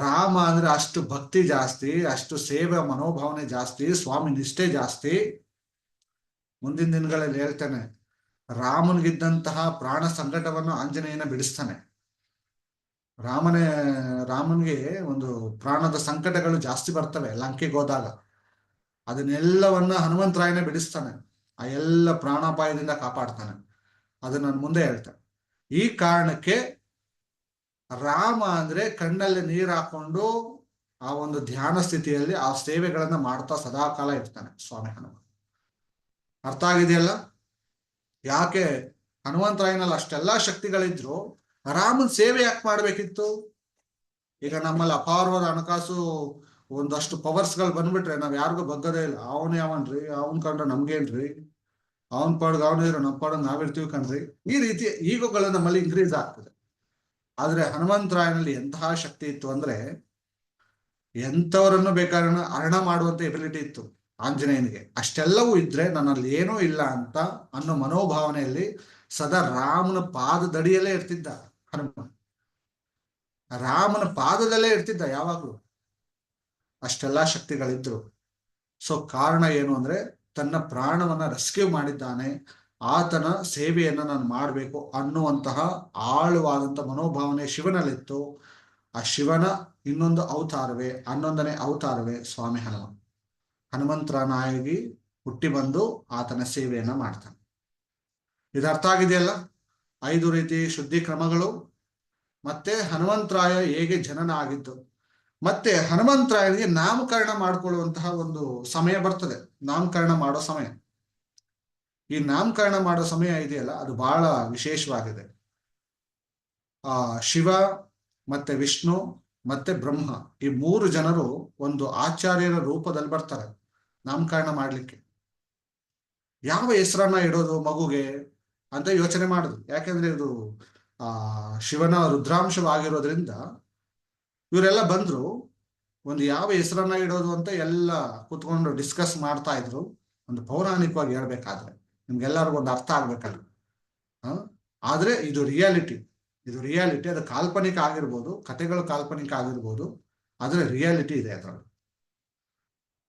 ರಾಮ ಅಂದ್ರೆ ಅಷ್ಟು ಭಕ್ತಿ ಜಾಸ್ತಿ, ಅಷ್ಟು ಸೇವೆ ಮನೋಭಾವನೆ ಜಾಸ್ತಿ, ಸ್ವಾಮಿ ನಿಷ್ಠೆ ಜಾಸ್ತಿ. ಮುಂದಿನ ದಿನಗಳಲ್ಲಿ ಹೇಳ್ತಾನೆ, ರಾಮನಿಗಿದ್ದಂತಹ ಪ್ರಾಣ ಸಂಕಟವನ್ನು ಆಂಜನೇಯನ ಬಿಡಿಸ್ತಾನೆ. ರಾಮನಿಗೆ ಒಂದು ಪ್ರಾಣದ ಸಂಕಟಗಳು ಜಾಸ್ತಿ ಬರ್ತವೆ ಲಂಕೆಗೆ ಹೋದಾಗ. ಅದನ್ನೆಲ್ಲವನ್ನ ಹನುಮಂತರಾಯನೇ ಬಿಡಿಸ್ತಾನೆ. ಆ ಎಲ್ಲ ಪ್ರಾಣಾಪಾಯದಿಂದ ಕಾಪಾಡ್ತಾನೆ. ಅದನ್ನ ನಾನು ಮುಂದೆ ಹೇಳ್ತೇನೆ. ಈ ಕಾರಣಕ್ಕೆ ರಾಮ ಅಂದ್ರೆ ಕಣ್ಣಲ್ಲಿ ನೀರು ಹಾಕೊಂಡು ಆ ಒಂದು ಧ್ಯಾನ ಸ್ಥಿತಿಯಲ್ಲಿ ಆ ಸೇವೆಗಳನ್ನ ಮಾಡ್ತಾ ಸದಾಕಾಲ ಇರ್ತಾನೆ ಸ್ವಾಮಿ ಹನುಮ. ಅರ್ಥ ಆಗಿದೆಯಲ್ಲ? ಯಾಕೆ ಹನುಮಂತರಾಯನಲ್ಲಿ ಅಷ್ಟೆಲ್ಲಾ ಶಕ್ತಿಗಳಿದ್ರು ರಾಮನ್ ಸೇವೆ ಯಾಕೆ ಮಾಡ್ಬೇಕಿತ್ತು? ಈಗ ನಮ್ಮಲ್ಲಿ ಅಪಾರವಾದ ಹಣಕಾಸು ಒಂದಷ್ಟು ಪವರ್ಸ್ಗಳು ಬಂದ್ಬಿಟ್ರೆ ನಾವ್ ಯಾರಿಗೂ ಬಗ್ಗದೇ ಇಲ್ಲ. ಅವನ್ ಯಾವನ್ರಿ, ಅವನ್ ಕಂಡ್ರೆ ನಮ್ಗೇನ್ರಿ, ಅವನ್ ಪಾಡ್ಗ ಅವನಿದ್ರು ನಮ್ಮ ಪಾಡ್ಗ ನಾವಿರ್ತೀವಿ ಕಣ್ರಿ. ಈ ರೀತಿ ಈಗೋಗಳು ನಮ್ಮಲ್ಲಿ ಇನ್ಕ್ರೀಸ್ ಆಗ್ತದೆ. ಆದ್ರೆ ಹನುಮಂತರಾಯನಲ್ಲಿ ಎಂತಹ ಶಕ್ತಿ ಇತ್ತು ಅಂದ್ರೆ ಎಂಥವರನ್ನು ಬೇಕಾದ್ರೆ ಹರಣ ಮಾಡುವಂತ ಎಬಿಲಿಟಿ ಇತ್ತು ಆಂಜನೇಯನಿಗೆ. ಅಷ್ಟೆಲ್ಲವೂ ಇದ್ರೆ ನನ್ನಲ್ಲಿ ಏನೂ ಇಲ್ಲ ಅಂತ ಅನ್ನೋ ಮನೋಭಾವನೆಯಲ್ಲಿ ಸದಾ ರಾಮನ ಪಾದದಡಿಯಲ್ಲೇ ಇರ್ತಿದ್ದ ಹನುಮ. ರಾಮನ ಪಾದದಲ್ಲೇ ಇರ್ತಿದ್ದ ಯಾವಾಗ್ಲೂ. ಅಷ್ಟೆಲ್ಲಾ ಶಕ್ತಿಗಳಿದ್ರು. ಸೊ ಕಾರಣ ಏನು ಅಂದ್ರೆ ತನ್ನ ಪ್ರಾಣವನ್ನ ರೆಸ್ಕ್ಯೂ ಮಾಡಿದ್ದಾನೆ, ಆತನ ಸೇವೆಯನ್ನ ನಾನು ಮಾಡಬೇಕು ಅನ್ನುವಂತಹ ಆಳವಾದಂತ ಮನೋಭಾವನೆ ಶಿವನಲ್ಲಿತ್ತು. ಆ ಶಿವನ ಇನ್ನೊಂದು ಅವತಾರವೇ, 11ನೇ ಅವತಾರವೇ ಸ್ವಾಮಿ ಹನುಮ. ಹನುಮಂತರಾಯನಾಗಿ ಹುಟ್ಟಿ ಬಂದು ಆತನ ಸೇವೆಯನ್ನ ಮಾಡ್ತಾನೆ. ಇದು ಅರ್ಥ ಆಗಿದೆಯಲ್ಲ? 5 ರೀತಿ ಶುದ್ಧಿ ಕ್ರಮಗಳು, ಮತ್ತೆ ಹನುಮಂತರಾಯ ಹೇಗೆ ಜನನ ಆಗಿದ್ದು, ಮತ್ತೆ ಹನುಮಂತರಾಯನಿಗೆ ನಾಮಕರಣ ಮಾಡಿಕೊಳ್ಳುವಂತಹ ಒಂದು ಸಮಯ ಬರ್ತದೆ. ನಾಮಕರಣ ಮಾಡೋ ಸಮಯ. ಈ ನಾಮಕರಣ ಮಾಡೋ ಸಮಯ ಇದೆಯಲ್ಲ, ಅದು ಬಹಳ ವಿಶೇಷವಾಗಿದೆ. ಶಿವ ಮತ್ತೆ ವಿಷ್ಣು ಮತ್ತೆ ಬ್ರಹ್ಮ, ಈ 3 ಜನರು ಒಂದು ಆಚಾರ್ಯರ ರೂಪದಲ್ಲಿ ಬರ್ತಾರೆ ನಾಮಕರಣ ಮಾಡ್ಲಿಕ್ಕೆ. ಯಾವ ಹೆಸರನ್ನ ಇಡೋದು ಮಗುಗೆ ಅಂತ ಯೋಚನೆ ಮಾಡುದು. ಯಾಕೆಂದ್ರೆ ಇದು ಶಿವನ ರುದ್ರಾಂಶವಾಗಿರೋದ್ರಿಂದ ಇವರೆಲ್ಲ ಬಂದ್ರು, ಒಂದು ಯಾವ ಹೆಸರನ್ನ ಇಡೋದು ಅಂತ ಎಲ್ಲ ಕುತ್ಕೊಂಡು ಡಿಸ್ಕಸ್ ಮಾಡ್ತಾ ಇದ್ರು. ಒಂದು ಪೌರಾಣಿಕವಾಗಿ ಹೇಳ್ಬೇಕಾದ್ರೆ ನಿಮ್ಗೆಲ್ಲರಿಗೂ ಒಂದು ಅರ್ಥ ಆಗ್ಬೇಕಲ್ಲ. ಆದ್ರೆ ಇದು ರಿಯಾಲಿಟಿ. ಅದು ಕಾಲ್ಪನಿಕ ಆಗಿರ್ಬೋದು, ಕಥೆಗಳು ಕಾಲ್ಪನಿಕ ಆಗಿರ್ಬೋದು, ಆದ್ರೆ ರಿಯಾಲಿಟಿ ಇದೆ ಅದ್ರಲ್ಲಿ.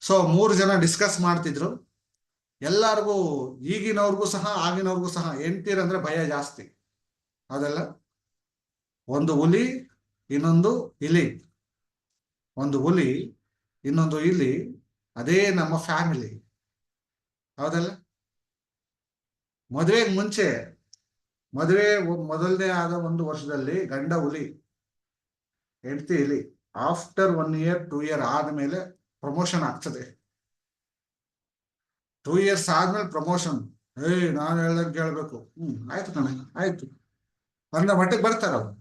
ಸೊ 3 ಜನ ಡಿಸ್ಕಸ್ ಮಾಡ್ತಿದ್ರು. ಎಲ್ಲಾರ್ಗೂ, ಈಗಿನವ್ರಿಗೂ ಸಹ ಆಗಿನವ್ರಿಗೂ ಸಹ ಹೆಂಡ್ತೀರಂದ್ರೆ ಭಯ ಜಾಸ್ತಿ. ಅದೆಲ್ಲ ಒಂದು ಹುಲಿ ಇನ್ನೊಂದು ಇಲಿ, ಒಂದು ಹುಲಿ ಇನ್ನೊಂದು ಇಲಿ, ಅದೇ ನಮ್ಮ ಫ್ಯಾಮಿಲಿ. ಹೌದಲ್ಲ? ಮದುವೆಗೆ ಮುಂಚೆ, ಮದುವೆ ಮೊದಲನೇ ಆದ 1 ವರ್ಷದಲ್ಲಿ ಗಂಡ ಹುಲಿ, ಹೆಂಡತಿ ಇಲಿ. ಆಫ್ಟರ್ 1 year 2 year ಆದ್ಮೇಲೆ ಪ್ರಮೋಷನ್ ಆಗ್ತದೆ. 2 years ಆದ್ಮೇಲೆ ಪ್ರಮೋಷನ್. ನಾನು ಹೇಳ್ದಂಗೆ ಕೇಳ್ಬೇಕು. ಆಯ್ತು ಕಣ, ಆಯ್ತು ಅಂದ ಮಟ್ಟಿಗೆ ಬರ್ತಾರ ಅವ್ರು.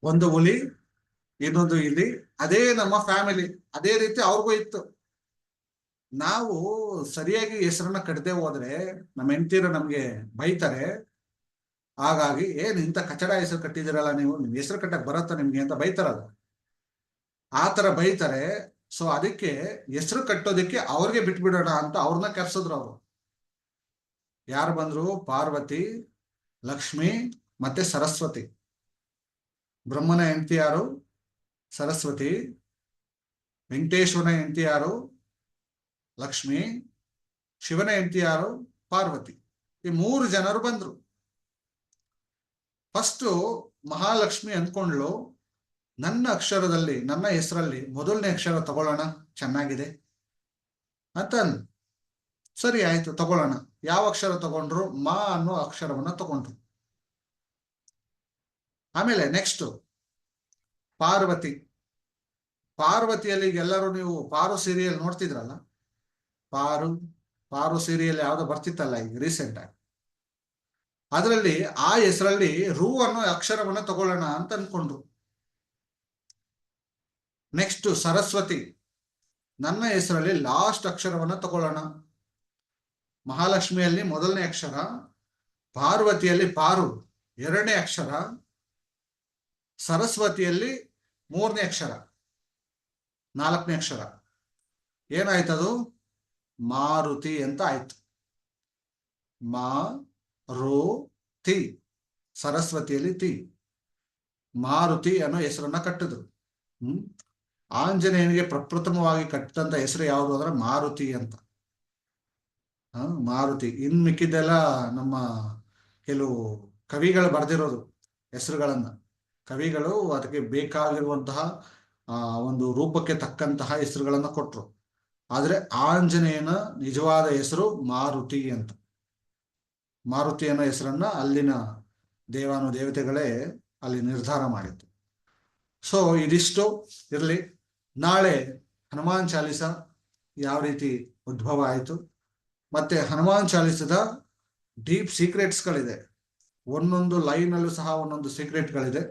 ಒಂದು ಹುಲಿ ಇನ್ನೊಂದು ಇಲಿ, ಅದೇ ನಮ್ಮ ಫ್ಯಾಮಿಲಿ. ಅದೇ ರೀತಿ ಅವ್ರಿಗೂ ಇತ್ತು. ನಾವು ಸರಿಯಾಗಿ ಹೆಸರನ್ನ ಕಟ್ಟದೆ ಹೋದ್ರೆ ನಮ್ಮ ಹೆಂಡತಿರು ನಮ್ಗೆ ಬೈತಾರೆ. ಹಾಗಾಗಿ ಇಂಥ ಕಚಡ ಹೆಸರು ಕಟ್ಟಿದಿರಲ್ಲ ನೀವು, ನಿಮ್ ಹೆಸರು ಕಟ್ಟಕ್ ಬರತ್ತ ನಿಮ್ಗೆ ಅಂತ ಬೈತಾರಲ್ಲ, ಆ ತರ ಬೈತಾರೆ. ಸೊ ಅದಕ್ಕೆ ಹೆಸರು ಕಟ್ಟೋದಕ್ಕೆ ಅವ್ರಿಗೆ ಬಿಟ್ಬಿಡೋಣ ಅಂತ ಅವ್ರನ್ನ ಕರ್ಸಿದ್ರು. ಅವರು ಯಾರು ಬಂದ್ರು? ಪಾರ್ವತಿ, ಲಕ್ಷ್ಮಿ ಮತ್ತೆ ಸರಸ್ವತಿ. ಬ್ರಹ್ಮನ ಹೆಂಡತಿ ಯಾರು? ಸರಸ್ವತಿ. ವೆಂಕಟೇಶ್ವರನ ಹೆಂಡತಿ ಯಾರು? ಲಕ್ಷ್ಮಿ. ಶಿವನ ಹೆಂಡತಿ ಯಾರು? ಪಾರ್ವತಿ. ಈ 3 ಜನರು ಬಂದ್ರು. ಫಸ್ಟ್ ಮಹಾಲಕ್ಷ್ಮಿ ಅಂದ್ಕೊಂಡ್ಲು, ನನ್ನ ಅಕ್ಷರದಲ್ಲಿ, ನನ್ನ ಹೆಸರಲ್ಲಿ ಮೊದಲನೇ ಅಕ್ಷರ ತಗೊಳ್ಳೋಣ, ಚೆನ್ನಾಗಿದೆ ಅಂತ ಅಂದ್ಲು. ಸರಿ ಆಯ್ತು, ತಗೊಳ್ಳೋಣ. ಯಾವ ಅಕ್ಷರ ತಗೊಂಡ್ರು? ಮಾ ಅನ್ನೋ ಅಕ್ಷರವನ್ನ ತಗೊಂಡ್ರು. ಆಮೇಲೆ ನೆಕ್ಸ್ಟ್ ಪಾರ್ವತಿ. ಪಾರ್ವತಿಯಲ್ಲಿ ಎಲ್ಲರೂ ನೀವು ಪಾರು ಸೀರಿಯಲ್ ನೋಡ್ತಿದ್ರಲ್ಲ, ಪಾರು ಸೀರಿಯಲ್ ಯಾವ್ದೋ ಬರ್ತಿತ್ತಲ್ಲ ಈಗ ರೀಸೆಂಟ್ ಆಗಿ, ಅದರಲ್ಲಿ ಆ ಹೆಸರಲ್ಲಿ ರು ಅನ್ನೋ ಅಕ್ಷರವನ್ನ ತಗೊಳ್ಳೋಣ ಅಂತ ಅನ್ಕೊಂಡ್ರು. ನೆಕ್ಸ್ಟ್ ಸರಸ್ವತಿ, ನನ್ನ ಹೆಸರಲ್ಲಿ ಲಾಸ್ಟ್ ಅಕ್ಷರವನ್ನ ತಗೊಳ್ಳೋಣ. ಮಹಾಲಕ್ಷ್ಮಿಯಲ್ಲಿ ಮೊದಲನೇ ಅಕ್ಷರ, ಪಾರ್ವತಿಯಲ್ಲಿ ಪಾರು 2ನೇ ಅಕ್ಷರ, ಸರಸ್ವತಿಯಲ್ಲಿ 3ನೇ ಅಕ್ಷರ, 4ನೇ ಅಕ್ಷರ. ಏನಾಯ್ತದು? ಮಾರುತಿ ಅಂತ ಆಯ್ತು. ಮಾರುತಿ, ಸರಸ್ವತಿಯಲ್ಲಿ ತಿ, ಮಾರುತಿ ಅನ್ನೋ ಹೆಸರನ್ನ ಕಟ್ಟಿದ್ರು. ಆಂಜನೇಯನಿಗೆ ಪ್ರಪ್ರಥಮವಾಗಿ ಕಟ್ಟಿದಂತ ಹೆಸರು ಯಾವುದು ಅಂದ್ರೆ ಮಾರುತಿ ಅಂತ. ಮಾರುತಿ. ಇನ್ ಮಿಕ್ಕಿದ್ದೆಲ್ಲ ನಮ್ಮ ಕೆಲವು ಕವಿಗಳು ಬರೆದಿರೋದು ಹೆಸರುಗಳನ್ನ. ಕವಿಗಳು ಅದಕ್ಕೆ ಬೇಕಾಗಿರುವಂತಹ ಒಂದು ರೂಪಕ್ಕೆ ತಕ್ಕಂತಹ ಹೆಸರುಗಳನ್ನ ಕೊಟ್ರು. ಆದ್ರೆ ಆಂಜನೇಯನ ನಿಜವಾದ ಹೆಸರು ಮಾರುತಿ ಅಂತ. ಮಾರುತಿ ಅನ್ನೋ ಹೆಸರನ್ನ ಅಲ್ಲಿನ ದೇವಾನುದೇವತೆಗಳೇ ಅಲ್ಲಿ ನಿರ್ಧಾರ ಮಾಡಿತ್ತು. ಸೊ ಇದಿಷ್ಟು ಇರಲಿ. ನಾಳೆ ಹನುಮಾನ್ ಚಾಲಿಸ ಯಾವ ರೀತಿ ಉದ್ಭವ ಆಯಿತು, ಮತ್ತೆ ಹನುಮಾನ್ ಚಾಲಿಸದ ಡೀಪ್ ಸೀಕ್ರೆಟ್ಸ್ಗಳಿದೆ. ಒಂದೊಂದು ಲೈನಲ್ಲೂ ಸಹ ಒಂದೊಂದು ಸೀಕ್ರೆಟ್ಗಳಿದೆ.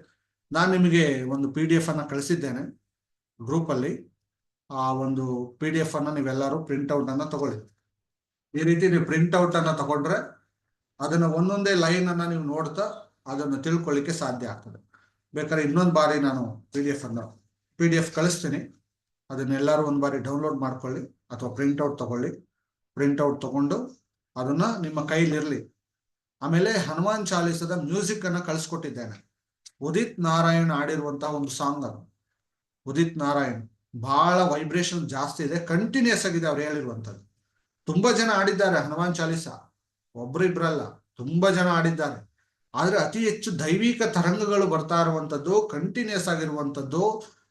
ನಾನು ನಿಮಗೆ ಒಂದು PDF ಅನ್ನ ಕಳಿಸಿದ್ದೇನೆ ಗ್ರೂಪಲ್ಲಿ. ಆ ಒಂದು PDF ಅನ್ನ ನೀವೆಲ್ಲರೂ ಪ್ರಿಂಟ್ಔಟ್ ಅನ್ನ ತಗೊಳ್ಳಿ. ಈ ರೀತಿ ನೀವು ಪ್ರಿಂಟ್ಔಟ್ ಅನ್ನ ತಗೊಂಡ್ರೆ ಅದನ್ನ ಒಂದೊಂದೇ ಲೈನ್ ಅನ್ನ ನೀವು ನೋಡ್ತಾ ಅದನ್ನು ತಿಳ್ಕೊಳ್ಳಿಕ್ಕೆ ಸಾಧ್ಯ ಆಗ್ತದೆ. ಬೇಕಾದ್ರೆ ಇನ್ನೊಂದು ಬಾರಿ ನಾನು PDF ಕಳಿಸ್ತೀನಿ, ಅದನ್ನೆಲ್ಲರೂ ಒಂದು ಬಾರಿ ಡೌನ್ಲೋಡ್ ಮಾಡ್ಕೊಳ್ಳಿ ಅಥವಾ ಪ್ರಿಂಟ್ಔಟ್ ತಗೊಳ್ಳಿ. ಪ್ರಿಂಟ್ಔಟ್ ತಗೊಂಡು ಅದನ್ನ ನಿಮ್ಮ ಕೈಲಿರ್ಲಿ. ಆಮೇಲೆ ಹನುಮಾನ್ ಚಾಲಿಸದ ಮ್ಯೂಸಿಕ್ ಅನ್ನ ಕಳಿಸ್ಕೊಟ್ಟಿದ್ದೇನೆ. ಉದಿತ್ ನಾರಾಯಣ್ ಆಡಿರುವಂತಹ ಒಂದು ಸಾಂಗ್ ಅದು. ಉದಿತ್ ನಾರಾಯಣ್ ಬಹಳ ವೈಬ್ರೇಷನ್ ಜಾಸ್ತಿ ಇದೆ, ಕಂಟಿನ್ಯೂಸ್ ಆಗಿದೆ ಅವ್ರು ಹೇಳಿರುವಂಥದ್ದು. ತುಂಬಾ ಜನ ಆಡಿದ್ದಾರೆ ಹನುಮಾನ್ ಚಾಲಿಸ, ಒಬ್ರಿಬ್ರಲ್ಲ, ತುಂಬಾ ಜನ ಆಡಿದ್ದಾರೆ. ಆದ್ರೆ ಅತಿ ಹೆಚ್ಚು ದೈವಿಕ ತರಂಗಗಳು ಬರ್ತಾ ಇರುವಂತದ್ದು, ಕಂಟಿನ್ಯೂಸ್ ಆಗಿರುವಂತದ್ದು,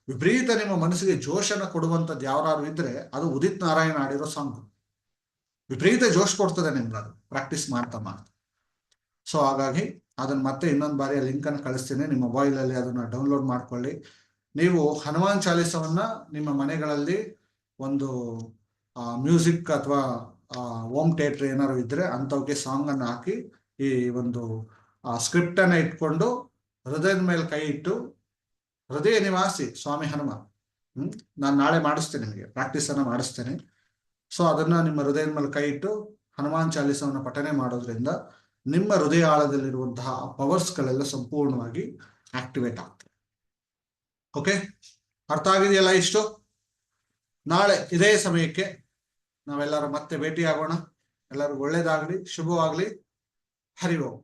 ವಿಪರೀತ ನಿಮ್ಮ ಮನಸ್ಸಿಗೆ ಜೋಶನ ಕೊಡುವಂಥದ್ದು ಯಾರು ಇದ್ರೆ ಅದು ಉದಿತ್ ನಾರಾಯಣ್ ಆಡಿರೋ ಸಾಂಗ್. ವಿಪರೀತ ಜೋಶ್ ಕೊಡ್ತದೆ ನಿಮ್ಗೆ ಅದು ಪ್ರಾಕ್ಟೀಸ್ ಮಾಡ್ತಾ ಮಾಡ್ತಾ. ಸೊ ಹಾಗಾಗಿ ಅದನ್ನ ಮತ್ತೆ ಇನ್ನೊಂದು ಬಾರಿ ಲಿಂಕ್ ಅನ್ನು ಕಳಿಸ್ತೀನಿ, ನಿಮ್ಮ ಮೊಬೈಲ್ ಅಲ್ಲಿ ಅದನ್ನ ಡೌನ್ಲೋಡ್ ಮಾಡ್ಕೊಳ್ಳಿ. ನೀವು ಹನುಮಾನ್ ಚಾಲಿಸವನ್ನ ನಿಮ್ಮ ಮನೆಗಳಲ್ಲಿ ಒಂದು ಮ್ಯೂಸಿಕ್ ಅಥವಾ ಹೋಮ್ ಥಿಯೇಟರ್ ಏನಾದ್ರು ಇದ್ರೆ ಅಂಥವಕ್ಕೆ ಸಾಂಗ್ ಅನ್ನು ಹಾಕಿ ಈ ಒಂದು ಸ್ಕ್ರಿಪ್ಟ್ ಅನ್ನ ಇಟ್ಕೊಂಡು ಹೃದಯದ ಮೇಲೆ ಕೈ ಇಟ್ಟು, ಹೃದಯ ನಿವಾಸಿ ಸ್ವಾಮಿ ಹನುಮ, ನಾನು ನಾಳೆ ಮಾಡಿಸ್ತೇನೆ, ನಿಮಗೆ ಪ್ರಾಕ್ಟೀಸ್ ಅನ್ನ ಮಾಡಿಸ್ತೇನೆ. ಸೊ ಅದನ್ನ ನಿಮ್ಮ ಹೃದಯದ ಮೇಲೆ ಕೈ ಇಟ್ಟು ಹನುಮಾನ್ ಚಾಲಿಸವನ್ನ ಪಠನೆ ಮಾಡೋದ್ರಿಂದ ನಿಮ್ಮ ಹೃದಯ ಆಳದಲ್ಲಿರುವಂತಹ ಪವರ್ಸ್ಗಳೆಲ್ಲ ಸಂಪೂರ್ಣವಾಗಿ ಆಕ್ಟಿವೇಟ್ ಆಗ್ತದೆ. ಓಕೆ, ಅರ್ಥ ಆಗಿದೆಯಲ್ಲ ಇಷ್ಟು? ನಾಳೆ ಇದೇ ಸಮಯಕ್ಕೆ ನಾವೆಲ್ಲರೂ ಮತ್ತೆ ಭೇಟಿಯಾಗೋಣ. ಎಲ್ಲರಿಗೂ ಒಳ್ಳೇದಾಗ್ಲಿ, ಶುಭವಾಗ್ಲಿ. ಹರಿ ಓಂ.